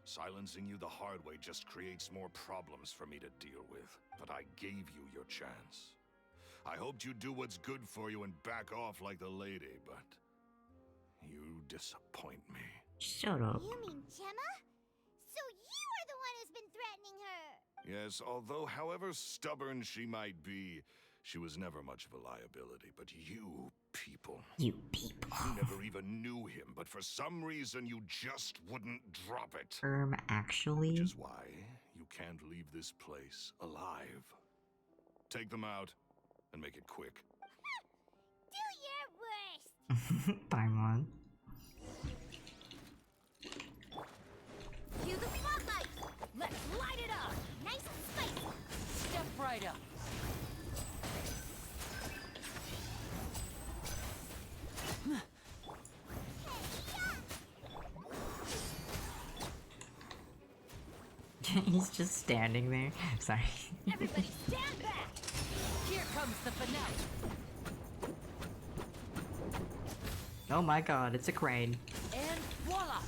Silencing you the hard way just creates more problems for me to deal with. But I gave you your chance. I hoped you'd do what's good for you and back off like the lady, but you disappoint me. Shut up. You mean Gemma? So you are the one who's been threatening her! Yes, although however stubborn she might be, she was never much of a liability. But you people... You people. You never even knew him, but for some reason you just wouldn't drop it. Actually? Which is why you can't leave this place alive. Take them out, and make it quick. Do your worst! Paimon. Cue the spotlight! Let's light it up! Nice and spicy! Step right up. He's just standing there. Sorry. Everybody stand back! Here comes the finale. Oh my god, it's a crane. And voila!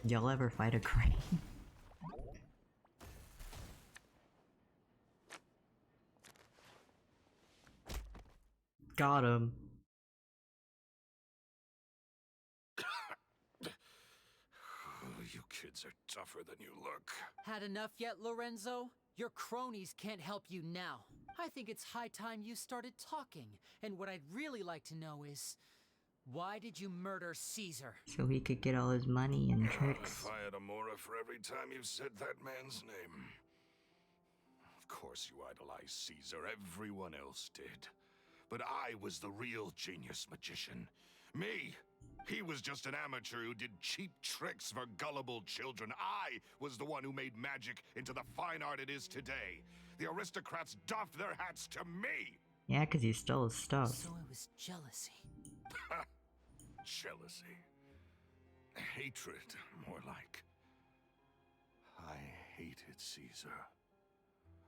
Y'all ever fight a crane? Got him. You kids are tougher than you look. Had enough yet, Lorenzo? Your cronies can't help you now. I think it's high time you started talking. And what I'd really like to know is, why did you murder Caesar? So he could get all his money and tricks. If I had a Mora for every time you said that man's name. Of course you idolized Caesar, everyone else did. But I was the real genius magician. Me! He was just an amateur who did cheap tricks for gullible children. I was the one who made magic into the fine art it is today. The aristocrats doffed their hats to me! Yeah, because you stole his stuff. So it was jealousy. Jealousy. Hatred, more like. I hated Caesar.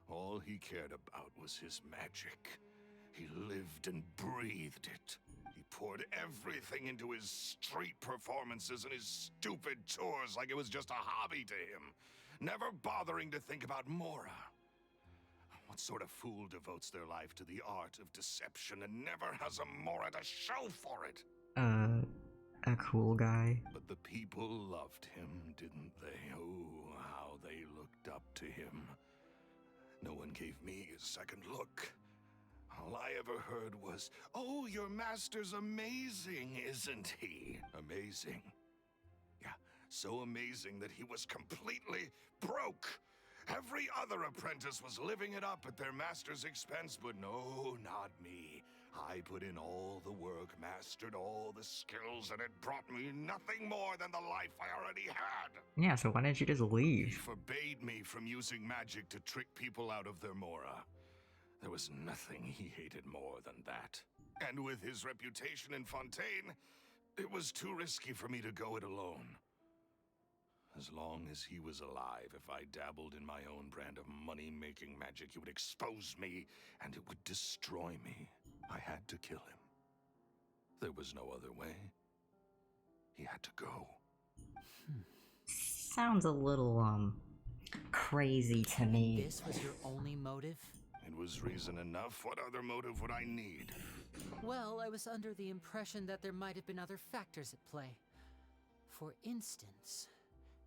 All he cared about was his magic. He lived and breathed it. He poured everything into his street performances and his stupid tours like it was just a hobby to him, never bothering to think about Mora. What sort of fool devotes their life to the art of deception and never has a Mora to show for it? A cool guy. But the people loved him, didn't they? Oh, how they looked up to him. No one gave me a second look. All I ever heard was, "Oh, your master's amazing, isn't he?" Amazing. Yeah, so amazing that he was completely broke. Every other apprentice was living it up at their master's expense, but no, not me. I put in all the work, mastered all the skills, and it brought me nothing more than the life I already had. Yeah, so why didn't you just He leave? forbade me from using magic to trick people out of their Mora. There was nothing he hated more than that. And with his reputation in Fontaine, it was too risky for me to go it alone. As long as he was alive, if I dabbled in my own brand of money-making magic, he would expose me, and it would destroy me. I had to kill him. There was no other way. He had to go. Sounds a little, crazy to me. This was your only motive? It was reason enough. What other motive would I need? Well, I was under the impression that there might have been other factors at play. For instance,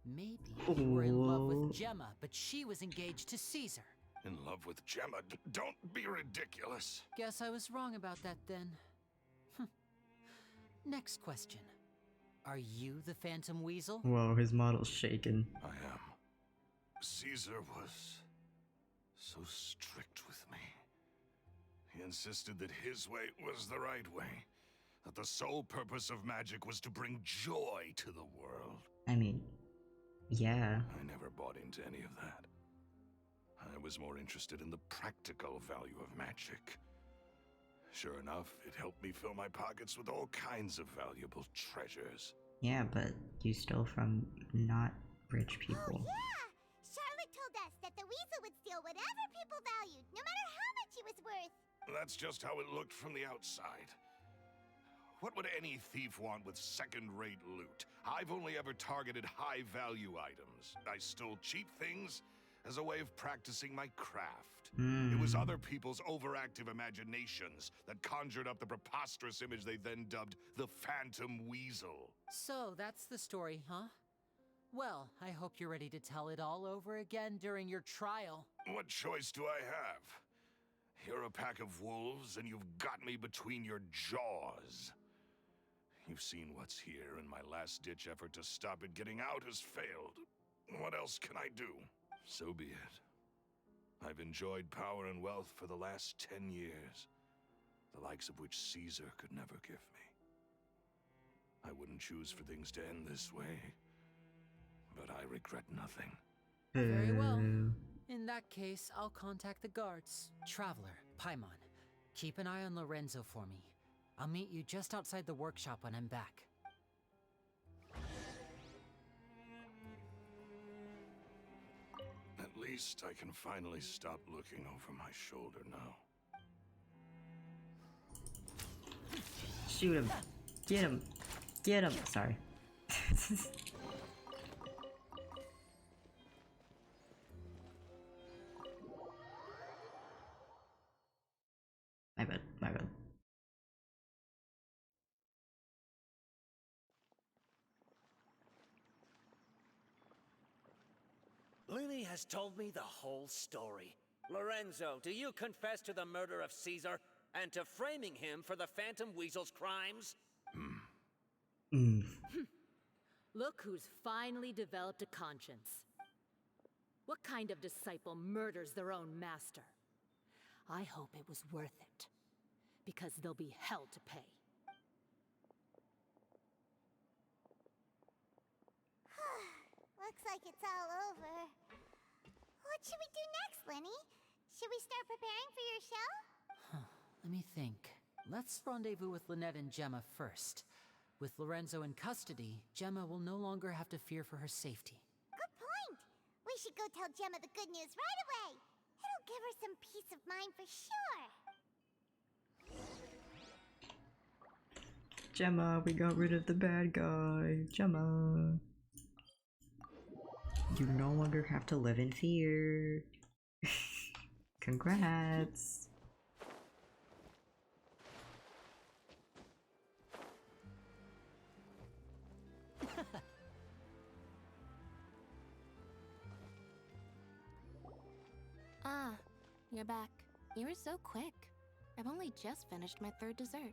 maybe you were in love with Gemma, but she was engaged to Caesar. In love with Gemma? Don't be ridiculous. Guess I was wrong about that then. Next question. Are you the Phantom Weasel? Whoa, his model's shaking. I am. Caesar was so strict with me. He insisted that his way was the right way. That the sole purpose of magic was to bring joy to the world. I mean, yeah. I never bought into any of that. I was more interested in the practical value of magic. Sure enough, it helped me fill my pockets with all kinds of valuable treasures. Yeah, but you stole from not rich people. Oh, yeah! Charlotte told us that the weasel would steal whatever people valued, no matter how much it was worth. That's just how it looked from the outside. What would any thief want with second-rate loot? I've only ever targeted high-value items. I stole cheap things as a way of practicing my craft. It was other people's overactive imaginations that conjured up the preposterous image they then dubbed the Phantom Weasel. So, that's the story, huh? Well, I hope you're ready to tell it all over again during your trial. What choice do I have? You're a pack of wolves, and you've got me between your jaws. You've seen what's here, and my last-ditch effort to stop it getting out has failed. What else can I do? So be it. I've enjoyed power and wealth for the last 10 years, the likes of which Caesar could never give me. I wouldn't choose for things to end this way, but I regret nothing. Very well. In that case, I'll contact the guards. Traveler, Paimon, keep an eye on Lorenzo for me. I'll meet you just outside the workshop when I'm back. At least I can finally stop looking over my shoulder now. Shoot him. Get him. Get him. Sorry. My bad. My bad. Lyney has told me the whole story. Lorenzo, do you confess to the murder of Caesar and to framing him for the Phantom Weasel's crimes? Look who's finally developed a conscience. What kind of disciple murders their own master? I hope it was worth it. because there'll be hell to pay. Looks like it's all over. What should we do next, Lyney? Should we start preparing for your show? Let me think. Let's rendezvous with Lynette and Gemma first. With Lorenzo in custody, Gemma will no longer have to fear for her safety. Good point. We should go tell Gemma the good news right away. It'll give her some peace of mind for sure. Gemma, we got rid of the bad guy. Gemma. You no longer have to live in fear. Congrats. Ah, you're back. You were so quick. I've only just finished my third dessert.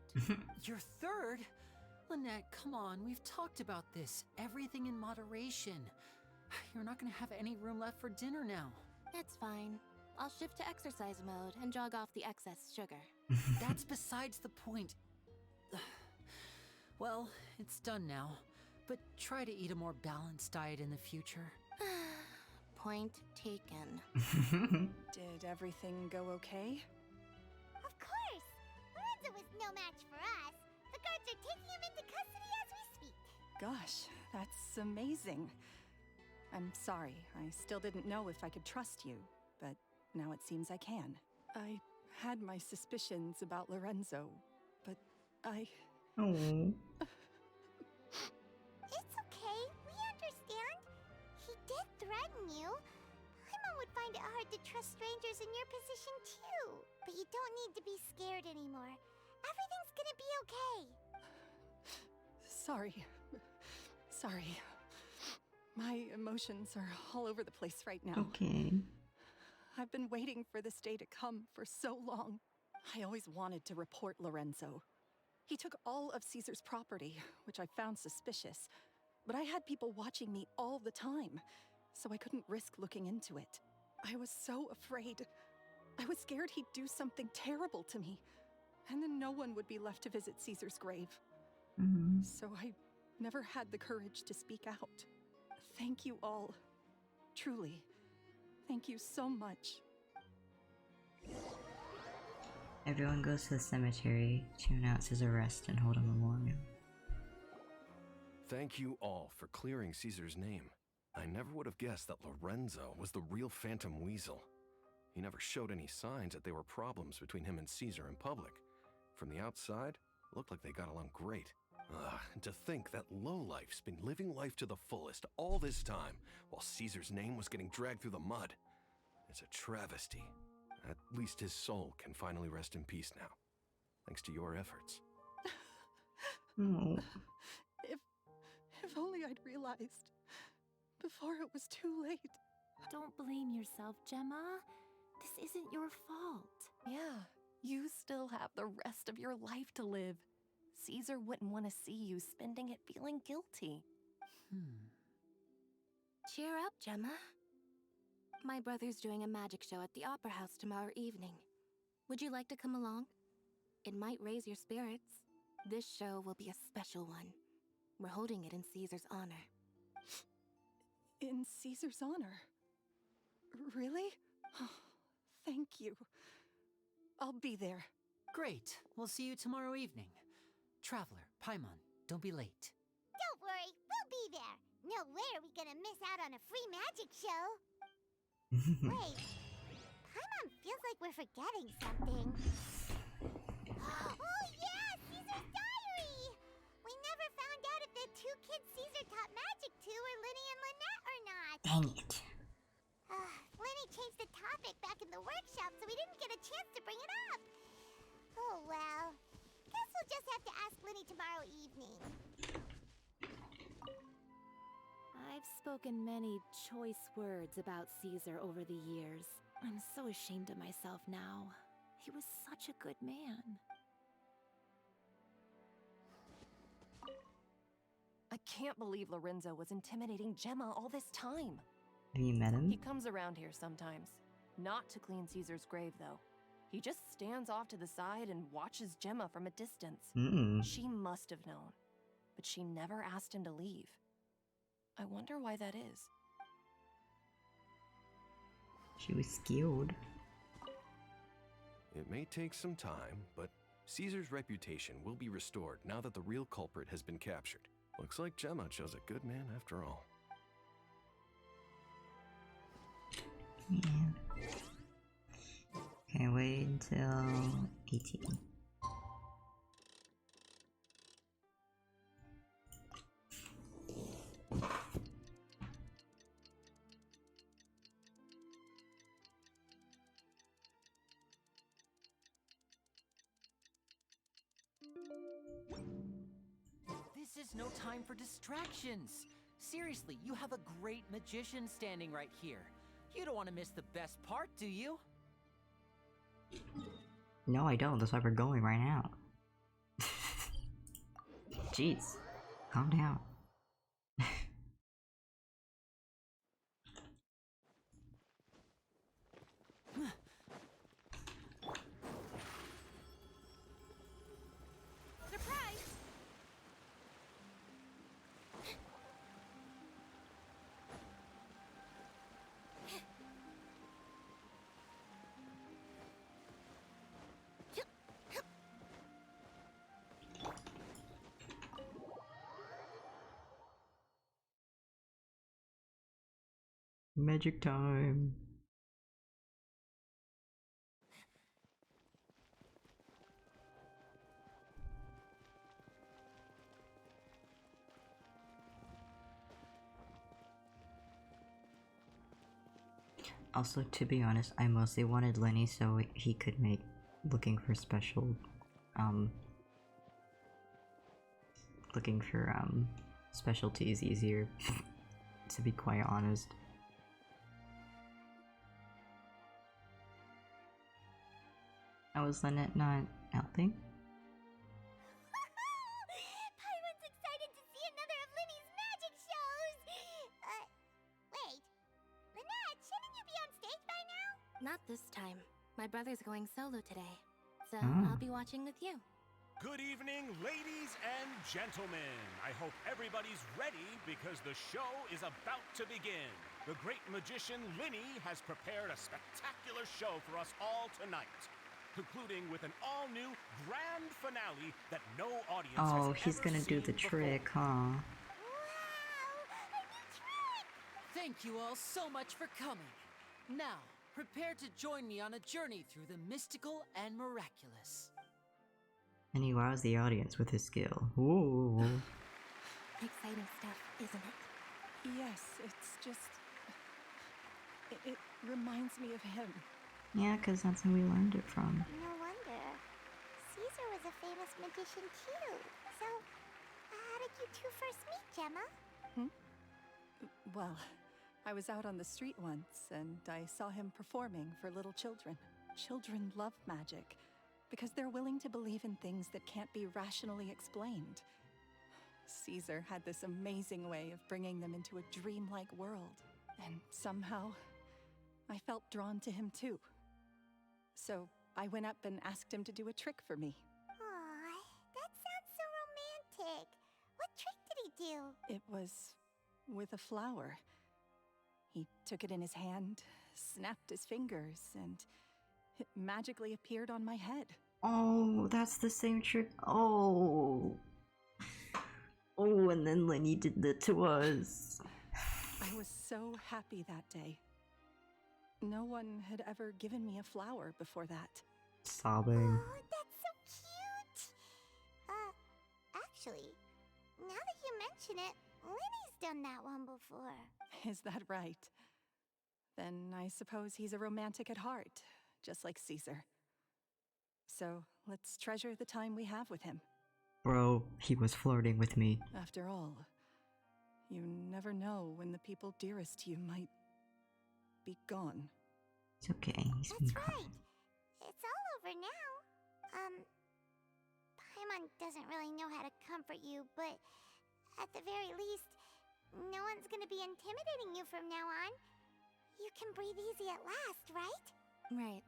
Your third? Lynette, come on, we've talked about this. Everything in moderation. You're not gonna have any room left for dinner now. It's fine. I'll shift to exercise mode and jog off the excess sugar. That's besides the point. Well, it's done now. But try to eat a more balanced diet in the future. Point taken. Did everything go okay? Of course. Lorenzo was no match for us. The guards are taking him into custody as we speak. Gosh, that's amazing. I'm sorry, I still didn't know if I could trust you, but now it seems I can. I had my suspicions about Lorenzo, but I... Oh. It's okay. We understand. He did threaten you. Paimon would find it hard to trust strangers in your position too. But you don't need to be scared anymore. Everything's gonna be okay. Sorry. Sorry. My emotions are all over the place right now. Okay. I've been waiting for this day to come for so long. I always wanted to report Lorenzo. He took all of Caesar's property, which I found suspicious. But I had people watching me all the time, so I couldn't risk looking into it. I was so afraid. I was scared he'd do something terrible to me, and then no one would be left to visit Caesar's grave. So I never had the courage to speak out. Thank you all. Truly. Thank you so much. Everyone goes to the cemetery to announce his arrest and hold a memorial. Thank you all for clearing Caesar's name. I never would have guessed that Lorenzo was the real Phantom Weasel. He never showed any signs that there were problems between him and Caesar in public. From the outside, it looked like they got along great. And to think that lowlife's been living life to the fullest all this time, while Caesar's name was getting dragged through the mud. It's a travesty. At least his soul can finally rest in peace now, thanks to your efforts. Oh. If only I'd realized before it was too late. Don't blame yourself, Gemma. This isn't your fault. Yeah, you still have the rest of your life to live. Caesar wouldn't want to see you spending it feeling guilty. Cheer up, Gemma. My brother's doing a magic show at the Opera House tomorrow evening. Would you like to come along? It might raise your spirits. This show will be a special one. We're holding it in Caesar's honor. In Caesar's honor? Really? Oh, thank you. I'll be there. Great. We'll see you tomorrow evening. Traveler, Paimon, don't be late. Don't worry, we'll be there. No way are we gonna miss out on a free magic show. Wait, Paimon feels like we're forgetting something. Oh yeah, Caesar's diary! We never found out if the two kids Caesar taught magic to were Lyney and Lynette or not. Dang it. Lyney changed the topic back in the workshop, so we didn't get a chance to bring it up. Oh well. Guess we'll just have to ask Lyney tomorrow evening. I've spoken many choice words about Caesar over the years. I'm so ashamed of myself now. He was such a good man. I can't believe Lorenzo was intimidating Gemma all this time. Have you met him? He comes around here sometimes. Not to clean Caesar's grave, though. He just stands off to the side and watches Gemma from a distance. She must have known, but she never asked him to leave. I wonder why that is. She was scared. It may take some time, but Caesar's reputation will be restored now that the real culprit has been captured. Looks like Gemma chose a good man after all. Yeah. Can't wait until 18. This is no time for distractions. Seriously, you have a great magician standing right here. You don't want to miss the best part, do you? No, I don't. That's why we're going right now. Jeez. Calm down. Surprise! Magic time. Also, to be honest, I mostly wanted Lenny so he could make looking for specialties easier, to be quite honest. How was Lynette not helping? Paimon's excited to see another of Lyney's magic shows! Wait. Lynette, shouldn't you be on stage by now? Not this time. My brother's going solo today, so Ah. I'll be watching with you. Good evening, ladies and gentlemen. I hope everybody's ready because the show is about to begin. The great magician Lyney has prepared a spectacular show for us all tonight, concluding with an all-new grand finale that no audience Oh, has he's ever gonna do seen the before. trick, huh? Thank you all so much for coming. Now, prepare to join me on a journey through the mystical and miraculous. And he wows the audience with his skill. Ooh. Exciting stuff, isn't it? Yes, it's just... It reminds me of him. Yeah, because that's who we learned it from. No wonder. Caesar was a famous magician too. So, how did you two first meet, Gemma? Well, I was out on the street once, and I saw him performing for little children. Children love magic, because they're willing to believe in things that can't be rationally explained. Caesar had this amazing way of bringing them into a dreamlike world, and somehow, I felt drawn to him too. So, I went up and asked him to do a trick for me. Aw, that sounds so romantic. What trick did he do? It was with a flower. He took it in his hand, snapped his fingers, and it magically appeared on my head. Oh, that's the same trick. Oh. Oh, and then Lenny did that to us. I was so happy that day. No one had ever given me a flower before that. Sobbing. Oh, that's so cute! Actually, now that you mention it, Lyney's done that one before. Is that right? Then I suppose he's a romantic at heart, just like Caesar. So let's treasure the time we have with him. Bro, he was flirting with me. After all, you never know when the people dearest to you might be gone. It's okay, he's been That's calm. right. It's all over now. Paimon doesn't really know how to comfort you, but at the very least, no one's gonna be intimidating you from now on. You can breathe easy at last, right? Right.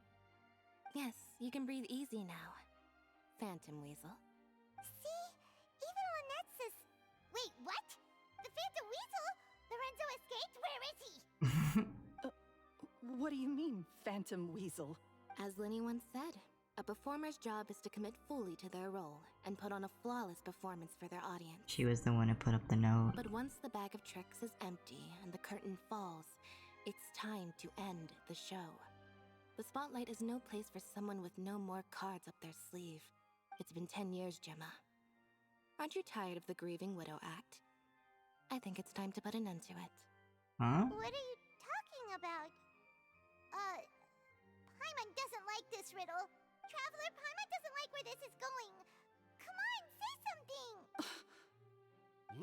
Yes, you can breathe easy now, Phantom Weasel. See? Even Lynette says... Wait, what? The Phantom Weasel? Lorenzo escaped? Where is he? What do you mean, Phantom Weasel? As Lyney once said, a performer's job is to commit fully to their role and put on a flawless performance for their audience. She was the one who put up the note. But once the bag of tricks is empty and the curtain falls, it's time to end the show. The spotlight is no place for someone with no more cards up their sleeve. It's been 10 years, Gemma. Aren't you tired of the grieving widow act? I think it's time to put an end to it. Huh? What are you talking about? Paimon doesn't like this riddle. Traveler, Paimon doesn't like where this is going. Come on, say something!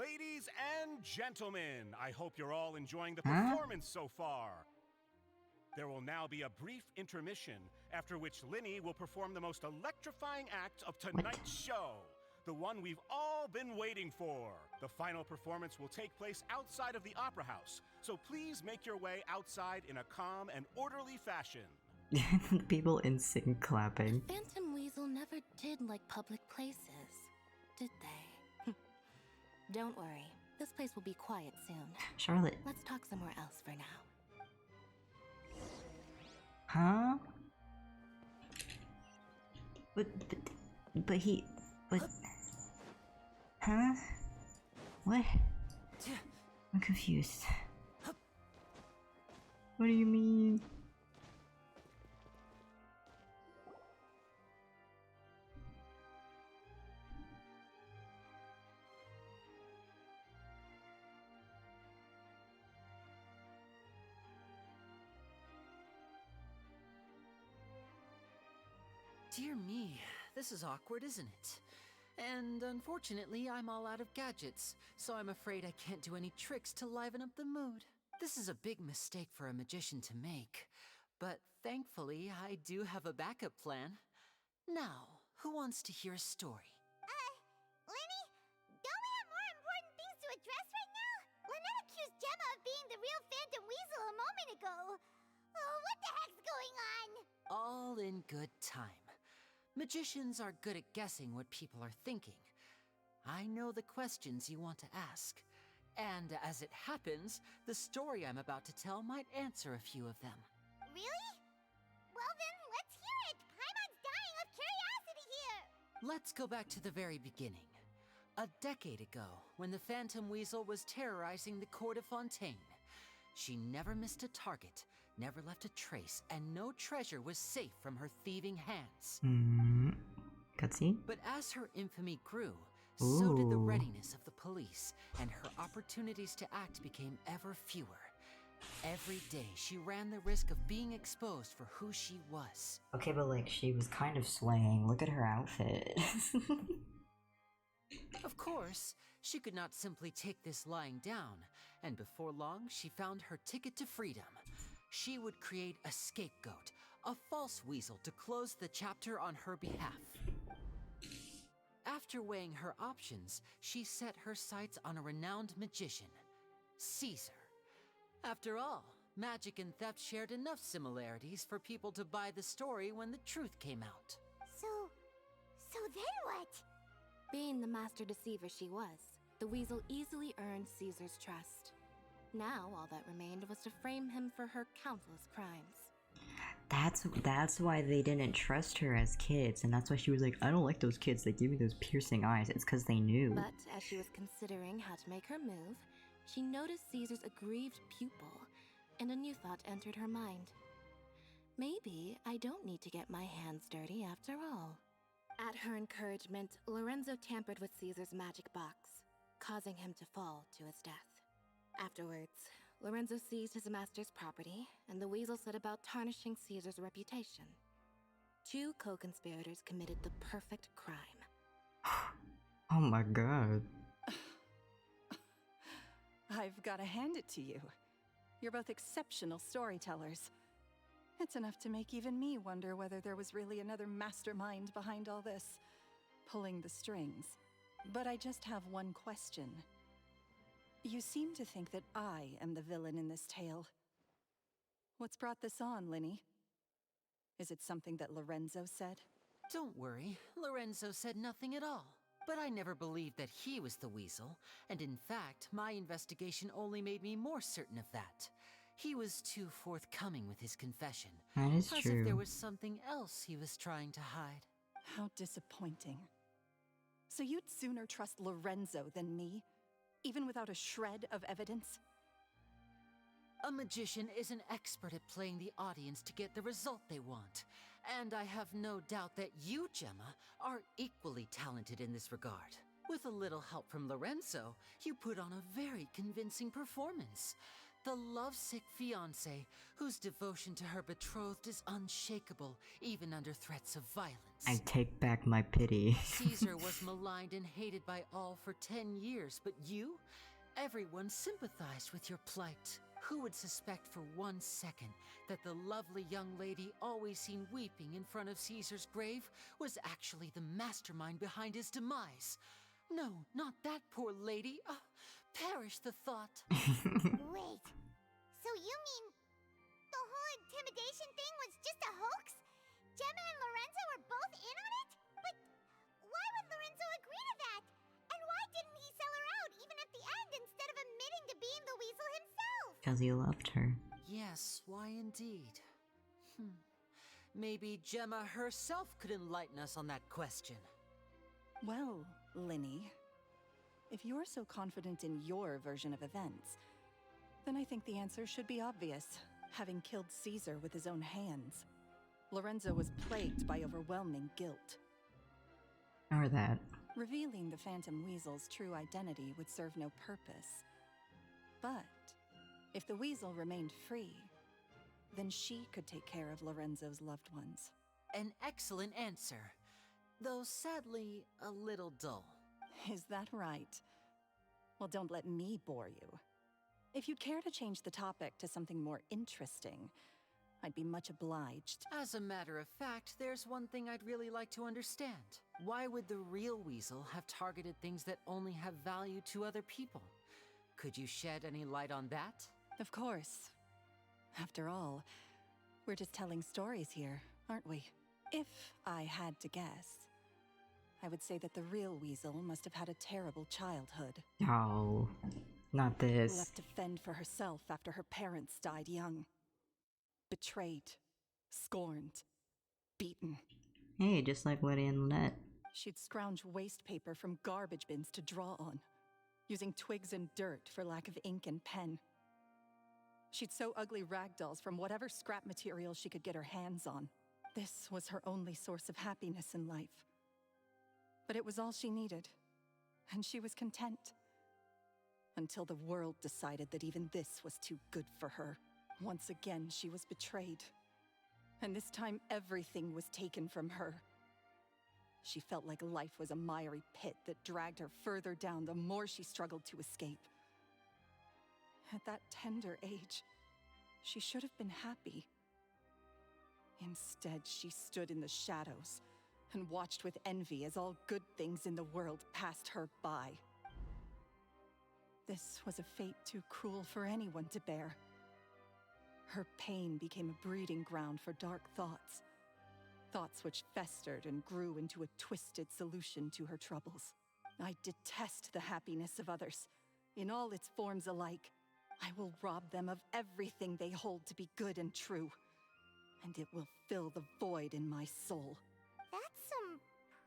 Ladies and gentlemen, I hope you're all enjoying the performance so far. There will now be a brief intermission, after which Lyney will perform the most electrifying act of tonight's show. The one we've all been waiting for. The final performance will take place outside of the Opera House, so please make your way outside in a calm and orderly fashion. People in sync clapping. Phantom Weasel never did like public places, did they? Don't worry, this place will be quiet soon. Charlotte. Let's talk somewhere else for now. Huh? But huh? What? I'm confused. What do you mean? Dear me, this is awkward, isn't it? And unfortunately, I'm all out of gadgets, so I'm afraid I can't do any tricks to liven up the mood. This is a big mistake for a magician to make, but thankfully, I do have a backup plan. Now, who wants to hear a story? Lyney, don't we have more important things to address right now? Lynette accused Gemma of being the real Phantom Weasel a moment ago. Oh, what the heck's going on? All in good time. Magicians are good at guessing what people are thinking. I know the questions you want to ask. And as it happens, the story I'm about to tell might answer a few of them. Really? Well then, let's hear it! Paimon's dying of curiosity here! Let's go back to the very beginning. A decade ago, when the Phantom Weasel was terrorizing the court of Fontaine. She never missed a target, never left a trace, and no treasure was safe from her thieving hands. Cutscene? But as her infamy grew, so did the Ooh. readiness of the police, and her opportunities to act became ever fewer. Every day, she ran the risk of being exposed for who she was. Okay, but like, she was kind of swaying. Look at her outfit. Of course, she could not simply take this lying down, and before long, she found her ticket to freedom. She would create a scapegoat, a false weasel to close the chapter on her behalf. After weighing her options, she set her sights on a renowned magician, Caesar. After all, magic and theft shared enough similarities for people to buy the story when the truth came out. So then what? Being the master deceiver she was, the weasel easily earned Caesar's trust. Now, all that remained was to frame him for her countless crimes. That's why they didn't trust her as kids, and that's why she was like, I don't like those kids, they give me those piercing eyes. It's because they knew. But as she was considering how to make her move, she noticed Caesar's aggrieved pupil, and a new thought entered her mind. Maybe I don't need to get my hands dirty after all. At her encouragement, Lorenzo tampered with Caesar's magic box, causing him to fall to his death. Afterwards, Lorenzo seized his master's property, and the weasel set about tarnishing Caesar's reputation. Two co-conspirators committed the perfect crime. Oh my god. I've got to hand it to you. You're both exceptional storytellers. It's enough to make even me wonder whether there was really another mastermind behind all this, pulling the strings. But I just have one question. You seem to think that I am the villain in this tale. What's brought this on, Lyney? Is it something that Lorenzo said? Don't worry, Lorenzo said nothing at all. But I never believed that he was the weasel, and in fact, my investigation only made me more certain of that. He was too forthcoming with his confession. That is as true. if there was something else he was trying to hide. How disappointing. So you'd sooner trust Lorenzo than me? Even without a shred of evidence? A magician is an expert at playing the audience to get the result they want. And I have no doubt that you, Gemma, are equally talented in this regard. With a little help from Lorenzo, you put on a very convincing performance. The lovesick fiancé, whose devotion to her betrothed is unshakable, even under threats of violence. I take back my pity. Caesar was maligned and hated by all for 10 years, but you? Everyone sympathized with your plight. Who would suspect for 1 second that the lovely young lady always seen weeping in front of Caesar's grave was actually the mastermind behind his demise? No, not that poor lady. Perish the thought. Wait, so you mean the whole intimidation thing was just a hoax? Gemma and Lorenzo were both in on it? But why would Lorenzo agree to that? And why didn't he sell her out even at the end instead of admitting to being the weasel himself? Because he loved her. Yes, why indeed? Maybe Gemma herself could enlighten us on that question. Well, Lyney, if you're so confident in your version of events, then I think the answer should be obvious. Having killed Caesar with his own hands, Lorenzo was plagued by overwhelming guilt. Or that. Revealing the Phantom Weasel's true identity would serve no purpose. But if the Weasel remained free, then she could take care of Lorenzo's loved ones. An excellent answer, though sadly a little dull. Is that right? Well, don't let me bore you. If you'd care to change the topic to something more interesting, I'd be much obliged. As a matter of fact, there's one thing I'd really like to understand. Why would the real weasel have targeted things that only have value to other people? Could you shed any light on that? Of course. After all, we're just telling stories here, aren't we? If I had to guess, I would say that the real weasel must have had a terrible childhood. Oh, not this. Left to fend for herself after her parents died young. Betrayed, scorned, beaten. Hey, just like Lydia and Lynette. She'd scrounge waste paper from garbage bins to draw on, using twigs and dirt for lack of ink and pen. She'd sew ugly rag dolls from whatever scrap material she could get her hands on. This was her only source of happiness in life. But it was all she needed, and she was content. Until the world decided that even this was too good for her. Once again, she was betrayed. And this time, everything was taken from her. She felt like life was a miry pit that dragged her further down the more she struggled to escape. At that tender age, she should have been happy. Instead, she stood in the shadows and watched with envy as all good things in the world passed her by. This was a fate too cruel for anyone to bear. Her pain became a breeding ground for dark thoughts. Thoughts which festered and grew into a twisted solution to her troubles. I detest the happiness of others, in all its forms alike. I will rob them of everything they hold to be good and true, and it will fill the void in my soul. That's some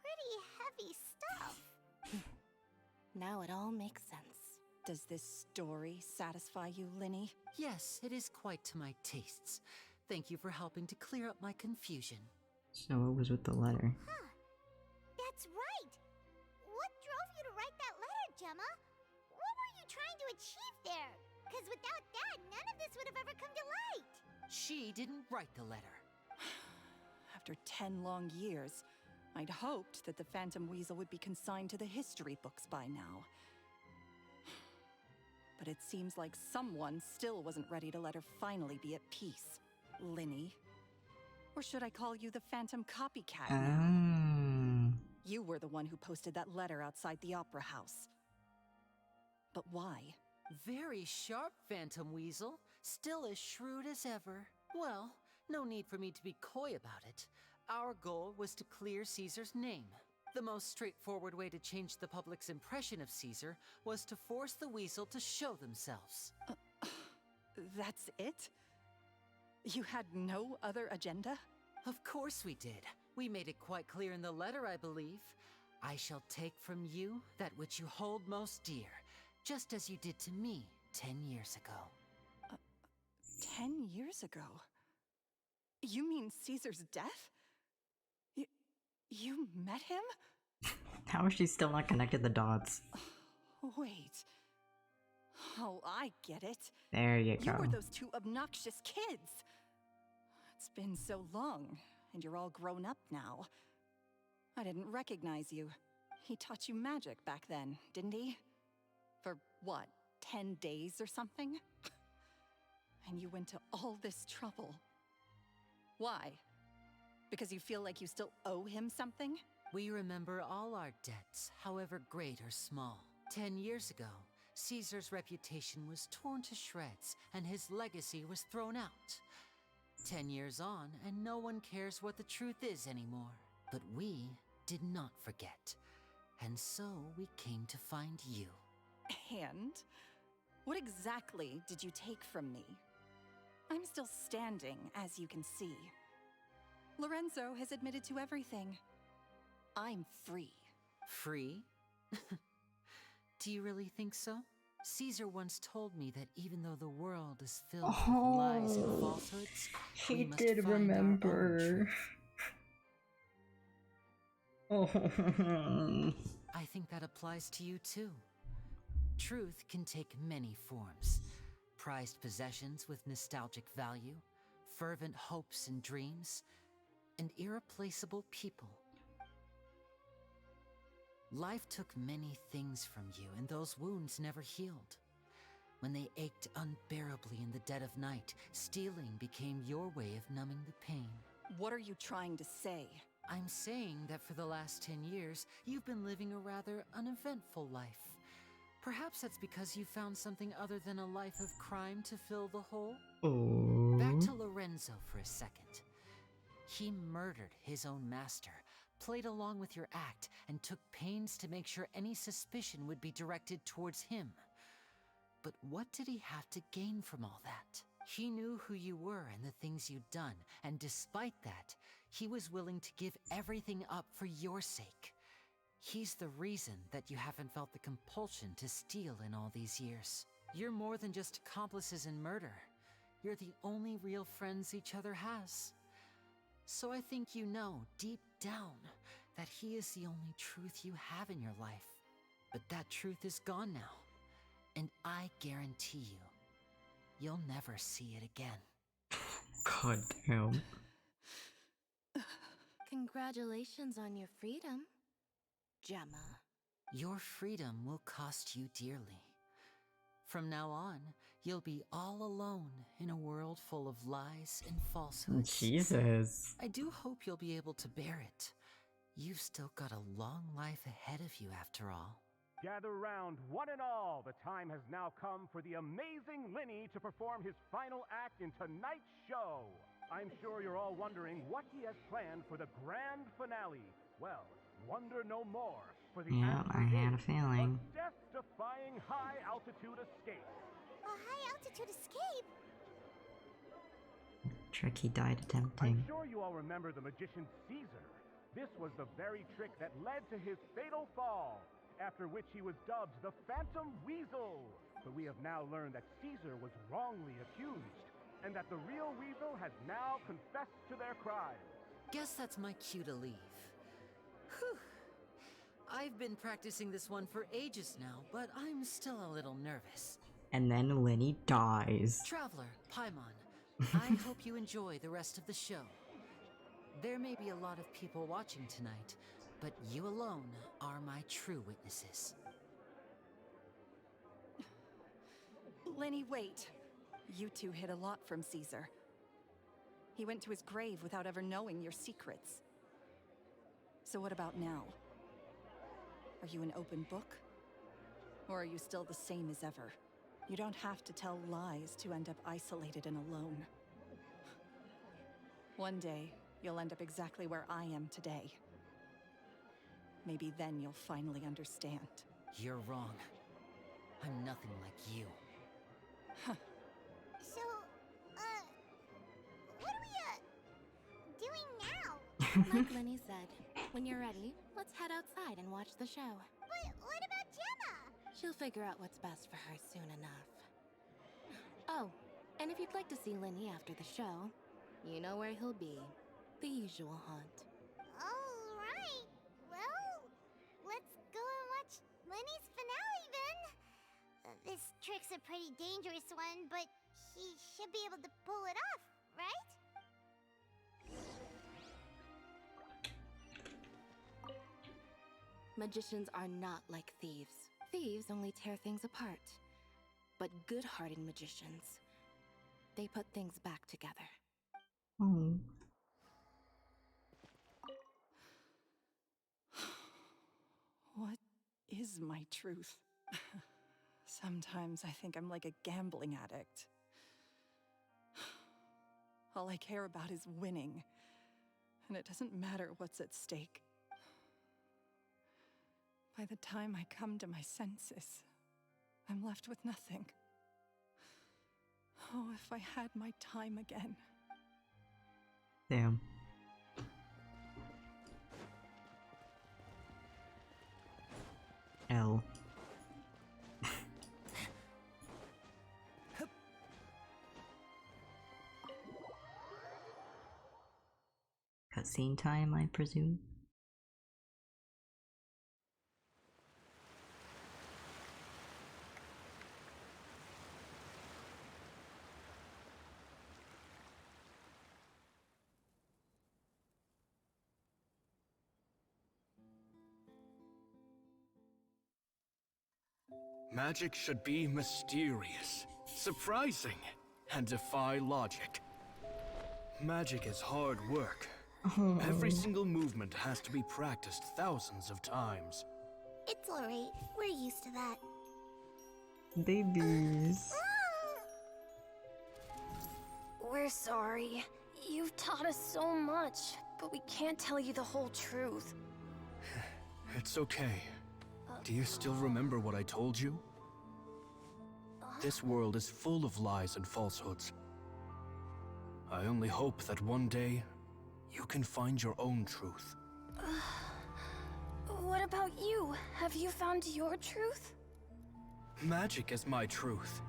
pretty heavy stuff. Now it all makes sense. Does this story satisfy you, Lyney? Yes, it is quite to my tastes. Thank you for helping to clear up my confusion. So it was with the letter. Huh. That's right. What drove you to write that letter, Gemma? What were you trying to achieve there? Because without that, none of this would have ever come to light. She didn't write the letter. After 10 long years, I'd hoped that the Phantom Weasel would be consigned to the history books by now. But it seems like someone still wasn't ready to let her finally be at peace. Lyney. Or should I call you the Phantom Copycat now? You were the one who posted that letter outside the Opera House. But why? Very sharp, Phantom Weasel. Still as shrewd as ever. Well, No need for me to be coy about it. Our goal was to clear Caesar's name. The most straightforward way to change the public's impression of Caesar was to force the weasel to show themselves. That's it? You had no other agenda? Of course we did. We made it quite clear in the letter, I believe. I shall take from you that which you hold most dear, just as you did to me 10 years ago. 10 years ago? You mean Caesar's death? You met him? How is she still not connected the dots? Wait. Oh, I get it. There you go. You were those two obnoxious kids. It's been so long, and you're all grown up now. I didn't recognize you. He taught you magic back then, didn't he? For what, 10 days or something? And you went to all this trouble. Why? Because you feel like you still owe him something? We remember all our debts, however great or small. 10 years ago, Caesar's reputation was torn to shreds, and his legacy was thrown out. 10 years on, and no one cares what the truth is anymore. But we did not forget. And so we came to find you. And? What exactly did you take from me? I'm still standing, as you can see. Lorenzo has admitted to everything. I'm free. Free? Do you really think so? Caesar once told me that even though the world is filled with lies and falsehoods, we must did find remember. our own truth. Oh. I think that applies to you too. Truth can take many forms. Prized possessions with nostalgic value, fervent hopes and dreams, and irreplaceable people. Life took many things from you, and those wounds never healed. When they ached unbearably in the dead of night, stealing became your way of numbing the pain. What are you trying to say? I'm saying that for the last 10 years, you've been living a rather uneventful life. Perhaps that's because you found something other than a life of crime to fill the hole? Oh. Back to Lorenzo for a second. He murdered his own master, played along with your act, and took pains to make sure any suspicion would be directed towards him. But what did he have to gain from all that? He knew who you were and the things you'd done, and despite that, he was willing to give everything up for your sake. He's the reason that you haven't felt the compulsion to steal in all these years. You're more than just accomplices in murder. You're the only real friends each other has. So I think you know, deep down, that he is the only truth you have in your life. But that truth is gone now. And I guarantee you, you'll never see it again. God damn. Congratulations on your freedom, Gemma. Your freedom will cost you dearly. From now on, you'll be all alone in a world full of lies and falsehoods. Jesus. I do hope you'll be able to bear it. You've still got a long life ahead of you after all. Gather round, one and all. The time has now come for the amazing Lyney to perform his final act in tonight's show. I'm sure you're all wondering what he has planned for the grand finale. Well, wonder no more. For the Yeah, I had a feeling. death-defying high-altitude escape. A high-altitude escape? Trick he died attempting. I'm sure you all remember the magician Caesar. This was the very trick that led to his fatal fall, after which he was dubbed the Phantom Weasel. But we have now learned that Caesar was wrongly accused, and that the real Weasel has now confessed to their crimes. Guess that's my cue to leave. Whew. I've been practicing this one for ages now, but I'm still a little nervous. And then Lyney dies. Traveler, Paimon, I hope you enjoy the rest of the show. There may be a lot of people watching tonight, but you alone are my true witnesses. Lyney, wait. You two hid a lot from Caesar. He went to his grave without ever knowing your secrets. So what about now? Are you an open book? Or are you still the same as ever? You don't have to tell lies to end up isolated and alone. One day, you'll end up exactly where I am today. Maybe then you'll finally understand. You're wrong. I'm nothing like you. So, what are we, doing now? Like Lyney said, when you're ready, let's head outside and watch the show. But what about Gemma? She'll figure out what's best for her soon enough. Oh, and if you'd like to see Lyney after the show, you know where he'll be. The usual haunt. Alright. Well, let's go and watch Lenny's finale then. This trick's a pretty dangerous one, but he should be able to pull it off, right? Magicians are not like thieves. Thieves only tear things apart. But good-hearted magicians, they put things back together. Oh. What is my truth? Sometimes I think I'm like a gambling addict. All I care about is winning, and it doesn't matter what's at stake. By the time I come to my senses, I'm left with nothing. Oh, if I had my time again. Damn. L. Cutscene time, I presume? Magic should be mysterious, surprising, and defy logic. Magic is hard work. Every single movement has to be practiced thousands of times. It's alright. We're used to that. Babies. We're sorry. You've taught us so much, but we can't tell you the whole truth. It's okay. Do you still remember what I told you? This world is full of lies and falsehoods. I only hope that one day, you can find your own truth. What about you? Have you found your truth? Magic is my truth.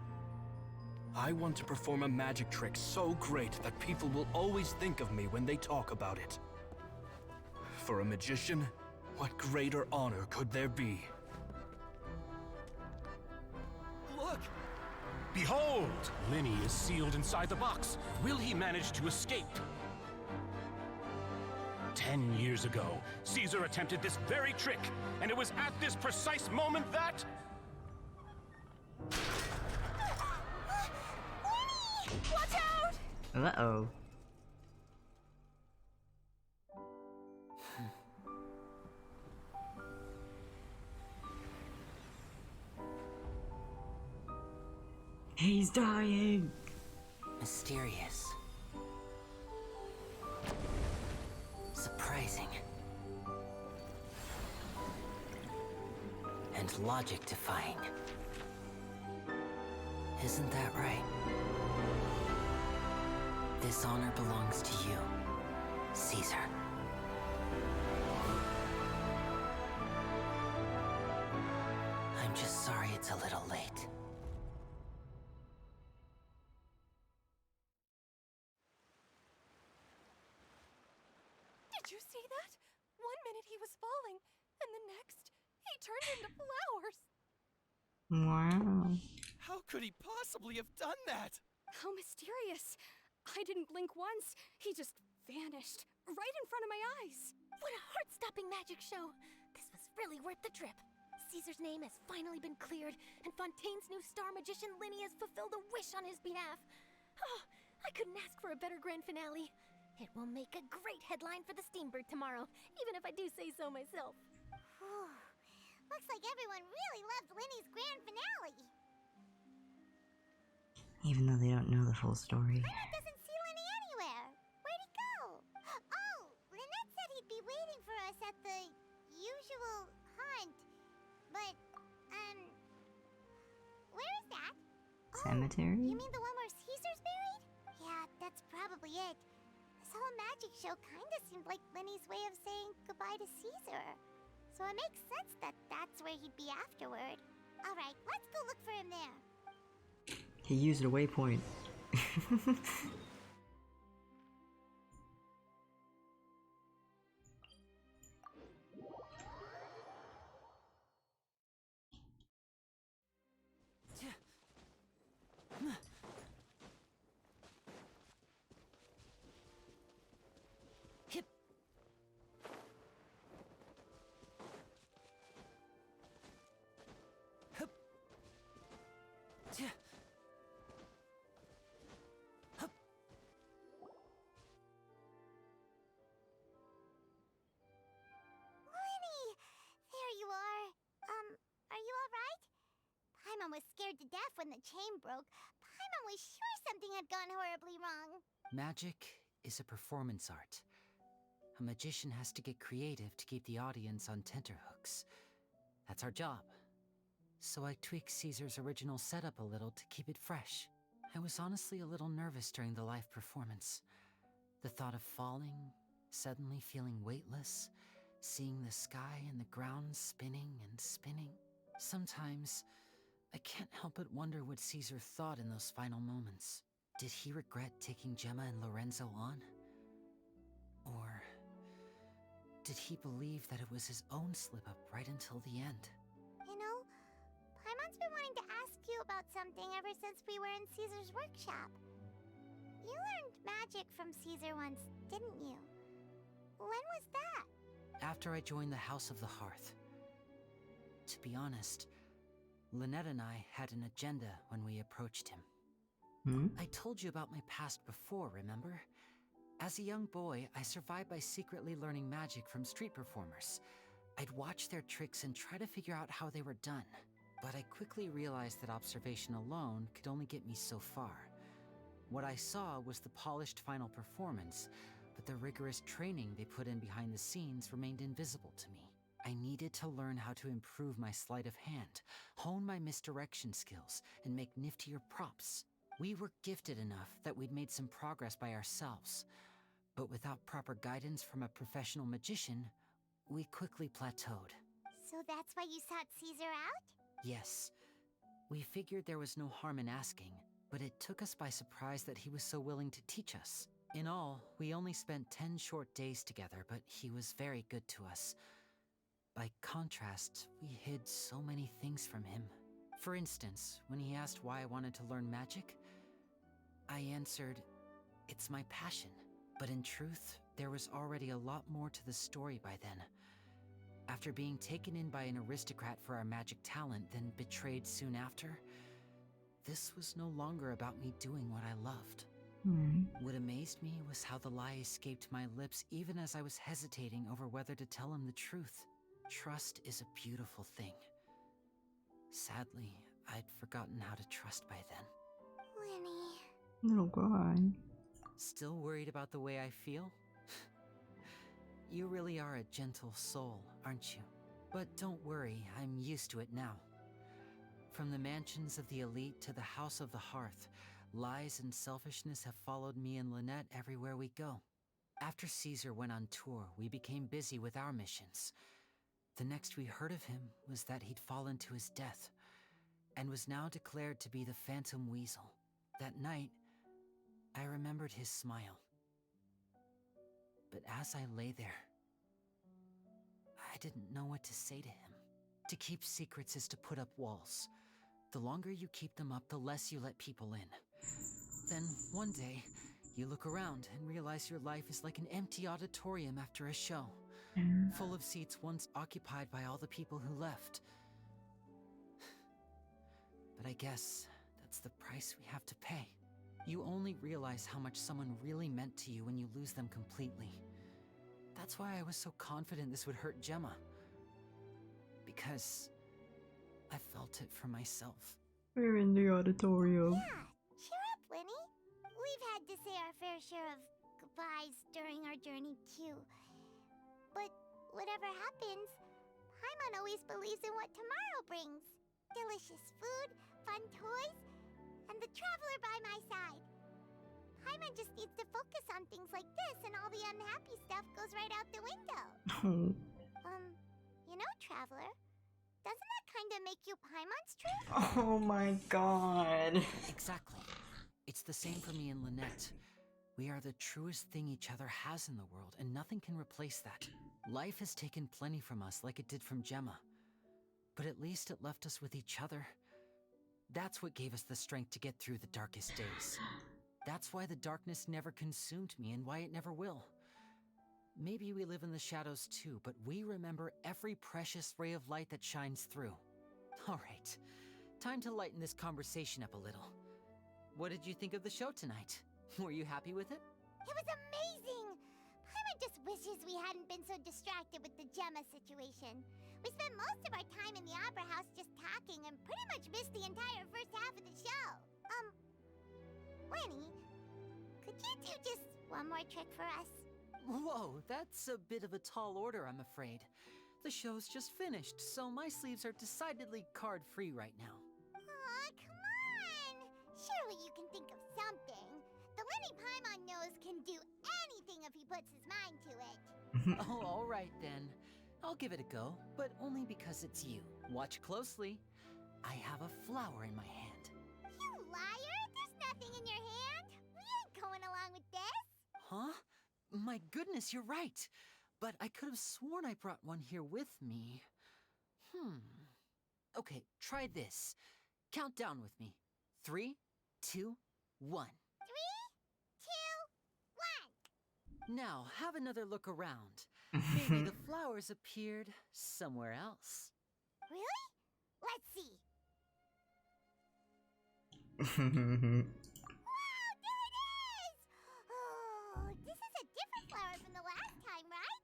I want to perform a magic trick so great that people will always think of me when they talk about it. For a magician, what greater honor could there be? Look! Behold! Lyney is sealed inside the box. Will he manage to escape? 10 years ago, Caesar attempted this very trick, and it was at this precise moment that... Watch out! Uh-oh. He's dying! Mysterious. Surprising. And logic-defying. Isn't that right? This honor belongs to you, Caesar. I'm just sorry it's a little late. Did you see that? 1 minute he was falling, and the next, he turned into flowers. Wow. How could he possibly have done that? How mysterious. I didn't blink once. He just vanished, right in front of my eyes. What a heart-stopping magic show. This was really worth the trip. Caesar's name has finally been cleared, and Fontaine's new star magician Lyney has fulfilled a wish on his behalf. Oh, I couldn't ask for a better grand finale. It will make a great headline for the Steambird tomorrow, even if I do say so myself. Whew. Looks like everyone really loved Lenny's grand finale. Even though they don't know the full story. Lyney doesn't see Lenny anywhere. Where'd he go? he'd be waiting for us at the usual haunt. But, where is that? Cemetery? You mean the one where Caesar's buried? Yeah, that's probably it. This whole magic show kinda seemed like Lyney's way of saying goodbye to Caesar. So it makes sense that that's where he'd be afterward. Alright, let's go look for him there. He used a waypoint. Lyney! There you are. Are you alright? Paimon was scared to death when the chain broke. Paimon was sure something had gone horribly wrong. Magic is a performance art. A magician has to get creative to keep the audience on tenterhooks. That's our job. So I tweaked Caesar's original setup a little to keep it fresh. I was honestly a little nervous during the live performance. The thought of falling, suddenly feeling weightless, seeing the sky and the ground spinning and spinning. Sometimes, I can't help but wonder what Caesar thought in those final moments. Did he regret taking Gemma and Lorenzo on? Or did he believe that it was his own slip-up right until the end? You know, Paimon's been wanting to ask you about something ever since we were in Caesar's workshop. You learned magic from Caesar once, didn't you? When was that? After I joined the House of the Hearth. To be honest, Lynette and I had an agenda when we approached him. I told you about my past before, remember? As a young boy, I survived by secretly learning magic from street performers. I'd watch their tricks and try to figure out how they were done. But I quickly realized that observation alone could only get me so far. What I saw was the polished final performance, but the rigorous training they put in behind the scenes remained invisible to me. I needed to learn how to improve my sleight of hand, hone my misdirection skills, and make niftier props. We were gifted enough that we'd made some progress by ourselves, but without proper guidance from a professional magician, we quickly plateaued. So that's why you sought Caesar out? Yes, we figured there was no harm in asking, but it took us by surprise that he was so willing to teach us. In all, we only spent 10 short days together, but he was very good to us. By contrast, we hid so many things from him. For instance, when he asked why I wanted to learn magic, I answered, "It's my passion." But in truth, there was already a lot more to the story by then. After being taken in by an aristocrat for our magic talent, then betrayed soon after, this was no longer about me doing what I loved. What amazed me was how the lie escaped my lips even as I was hesitating over whether to tell him the truth. Trust is a beautiful thing. Sadly, I'd forgotten how to trust by then. Lyney. Oh god. Still worried about the way I feel? You really are a gentle soul, aren't you? But don't worry, I'm used to it now. From the mansions of the elite to the House of the Hearth, lies and selfishness have followed me and Lynette everywhere we go. After Caesar went on tour, we became busy with our missions. The next we heard of him was that he'd fallen to his death, and was now declared to be the Phantom Weasel. That night, I remembered his smile. But as I lay there, I didn't know what to say to him. To keep secrets is to put up walls. The longer you keep them up, the less you let people in. Then, one day, you look around and realize your life is like an empty auditorium after a show, full of seats once occupied by all the people who left. But I guess that's the price we have to pay. You only realize how much someone really meant to you when you lose them completely. That's why I was so confident this would hurt Gemma. Because I felt it for myself. We're in the auditorium. Yeah, cheer up, Lyney. We've had to say our fair share of goodbyes during our journey, too. whatever happens, Paimon always believes in what tomorrow brings. Delicious food, fun toys, and the traveler by my side. Paimon just needs to focus on things like this, and all the unhappy stuff goes right out the window. You know, traveler, doesn't that kind of make you Paimon's truth? Oh my god. Exactly. It's the same for me and Lynette. We are the truest thing each other has in the world, and nothing can replace that. Life has taken plenty from us, like it did from Gemma. But at least it left us with each other. That's what gave us the strength to get through the darkest days. That's why the darkness never consumed me, and why it never will. Maybe we live in the shadows too, but we remember every precious ray of light that shines through. All right, time to lighten this conversation up a little. What did you think of the show tonight? Were you happy with it? It was amazing! Paimon just wishes we hadn't been so distracted with the Gemma situation. We spent most of our time in the Opera House just talking and pretty much missed the entire first half of the show. Lyney, could you do just one more trick for us? Whoa, that's a bit of a tall order, I'm afraid. The show's just finished, so my sleeves are decidedly card-free right now. Aw, come on! Surely you can think of something. The Lyney Paimon knows can do anything if he puts his mind to it. Oh, all right then. I'll give it a go, but only because it's you. Watch closely. I have a flower in my hand. You liar! There's nothing in your hand! We ain't going along with this! Huh? My goodness, you're right. But I could have sworn I brought one here with me. Okay, try this. Count down with me. 3, 2, 1. 3, 2, 1! Now, have another look around. Maybe the flowers appeared somewhere else. Really? Let's see. Wow, there it is! Oh, this is a different flower from the last time, right?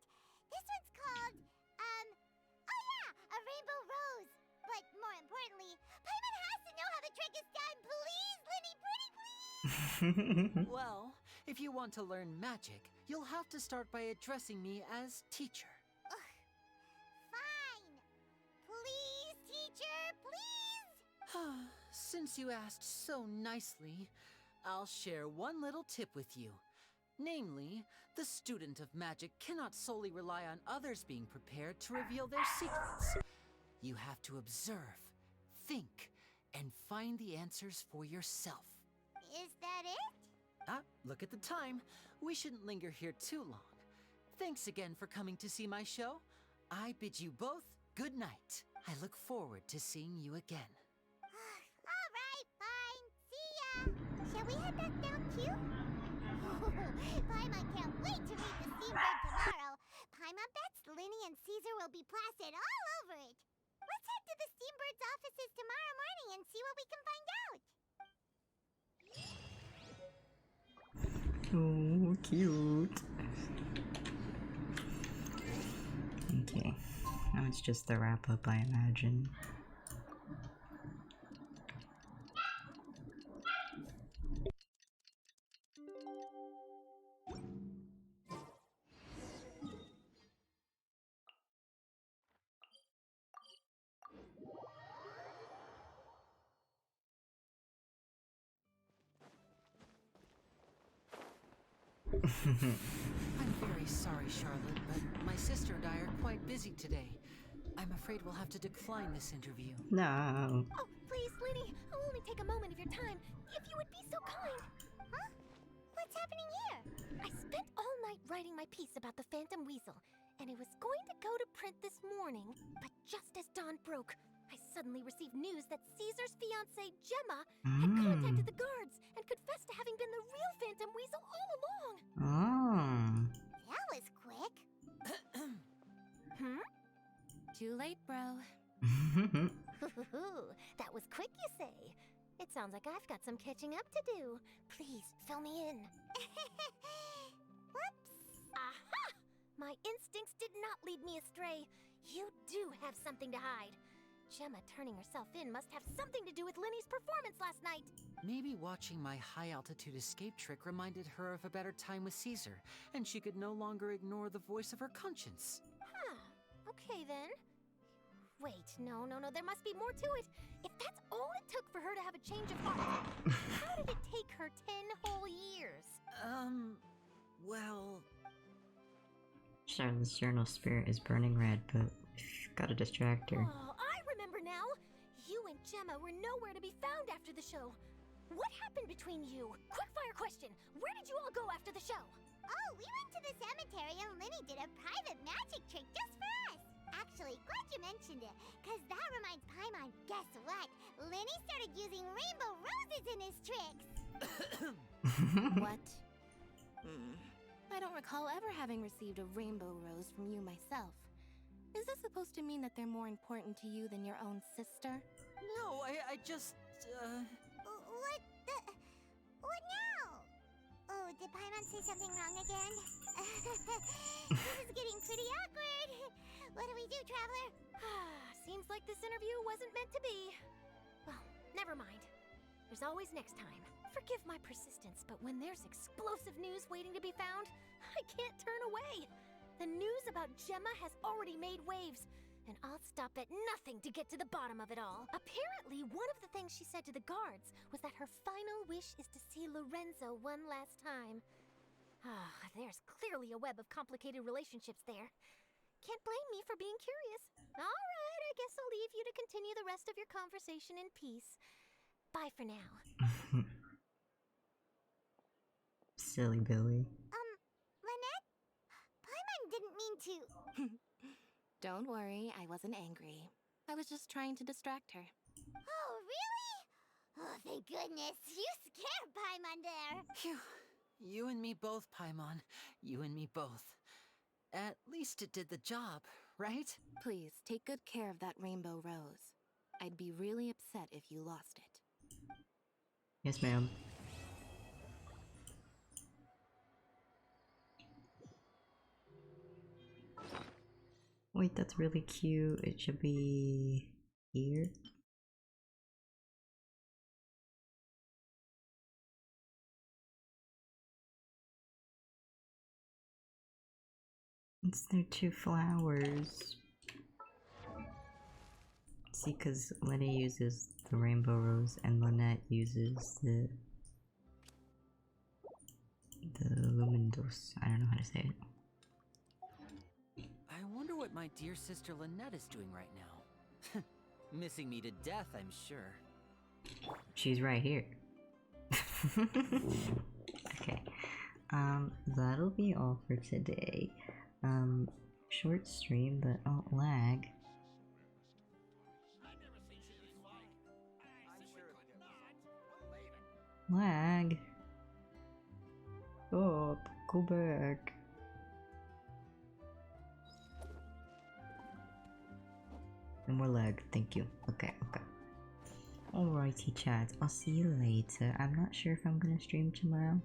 This one's called, oh yeah, a rainbow rose. But more importantly, Paimon has to know how the trick is done. Please, Lyney, pretty please! Well, if you want to learn magic, you'll have to start by addressing me as teacher. Fine. Please, teacher, please! Since you asked so nicely, I'll share one little tip with you. Namely, the student of magic cannot solely rely on others being prepared to reveal their secrets. You have to observe, think, and find the answers for yourself. Is that it? Look at the time. We shouldn't linger here too long. Thanks again for coming to see my show. I bid you both good night. I look forward to seeing you again. All right, fine. See ya! Shall we head back down too? Paimon can't wait to read the Steambird tomorrow. Paimon bets Lyney and Caesar will be plastered all over it. Let's head to the Steambird's offices tomorrow morning and see what we can find out. Oh, cute. Okay, now it's just the wrap up, I imagine. I'm very sorry, Charlotte, but my sister and I are quite busy today. I'm afraid we'll have to decline this interview. No. Oh, please, Lyney, I'll only take a moment of your time, if you would be so kind. Huh? What's happening here? I spent all night writing my piece about the Phantom Weasel, and it was going to go to print this morning, but just as dawn broke, I suddenly received news that Caesar's fiancée, Gemma, had contacted the guards and confessed to having been the real Phantom Weasel all along. That was quick. Too late, bro. That was quick, you say? It sounds like I've got some catching up to do. Please, fill me in. Whoops. Aha! My instincts did not lead me astray. You do have something to hide. Gemma turning herself in must have something to do with Lyney's performance last night. Maybe watching my high-altitude escape trick reminded her of a better time with Caesar, and she could no longer ignore the voice of her conscience. Huh. Okay then. Wait, no, there must be more to it. If that's all it took for her to have a change of heart, how did it take her 10 whole years? Well... Charlotte's journal spirit is burning red, but gotta distract her. Oh, I remember now. You and Gemma were nowhere to be found after the show. What happened between you? Quickfire question. Where did you all go after the show? Oh, we went to the cemetery and Lyney did a private magic trick just for us. Actually, glad you mentioned it, because that reminds Paimon, guess what? Lyney started using rainbow roses in his tricks. What? I don't recall ever having received a rainbow rose from you myself. Is this supposed to mean that they're more important to you than your own sister? No, I just, What now? Oh, did Paimon say something wrong again? This is getting pretty awkward. What do we do, Traveler? Seems like this interview wasn't meant to be. Well, never mind. There's always next time. Forgive my persistence, but when there's explosive news waiting to be found, I can't turn away. The news about Gemma has already made waves, and I'll stop at nothing to get to the bottom of it all. Apparently, one of the things she said to the guards was that her final wish is to see Lorenzo one last time. There's clearly a web of complicated relationships there. Can't blame me for being curious. All right, I guess I'll leave you to continue the rest of your conversation in peace. Bye for now. Silly Billy. Lynette? Paimon didn't mean to... Don't worry, I wasn't angry. I was just trying to distract her. Oh, really? Oh, thank goodness. You scared Paimon there. Phew. You and me both, Paimon. You and me both. At least it did the job, right? Please, take good care of that rainbow rose. I'd be really upset if you lost it. Yes, ma'am. Wait, that's really cute. It should be here. It's their two flowers. See, because Lyney uses the rainbow rose and Lynette uses the luminous. I don't know how to say it. I wonder what my dear sister Lynette is doing right now. Missing me to death, I'm sure. She's right here. Okay. That'll be all for today. Short stream, but oh, lag. Lag. Stop. Go back. No more lag. Thank you. Okay. Alrighty, chat. I'll see you later. I'm not sure if I'm gonna stream tomorrow.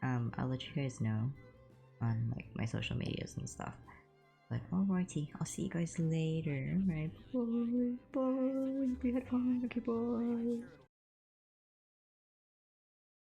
I'll let you guys know on like my social medias and stuff. But alrighty, I'll see you guys later. Alright, bye. We had fun. Okay, bye.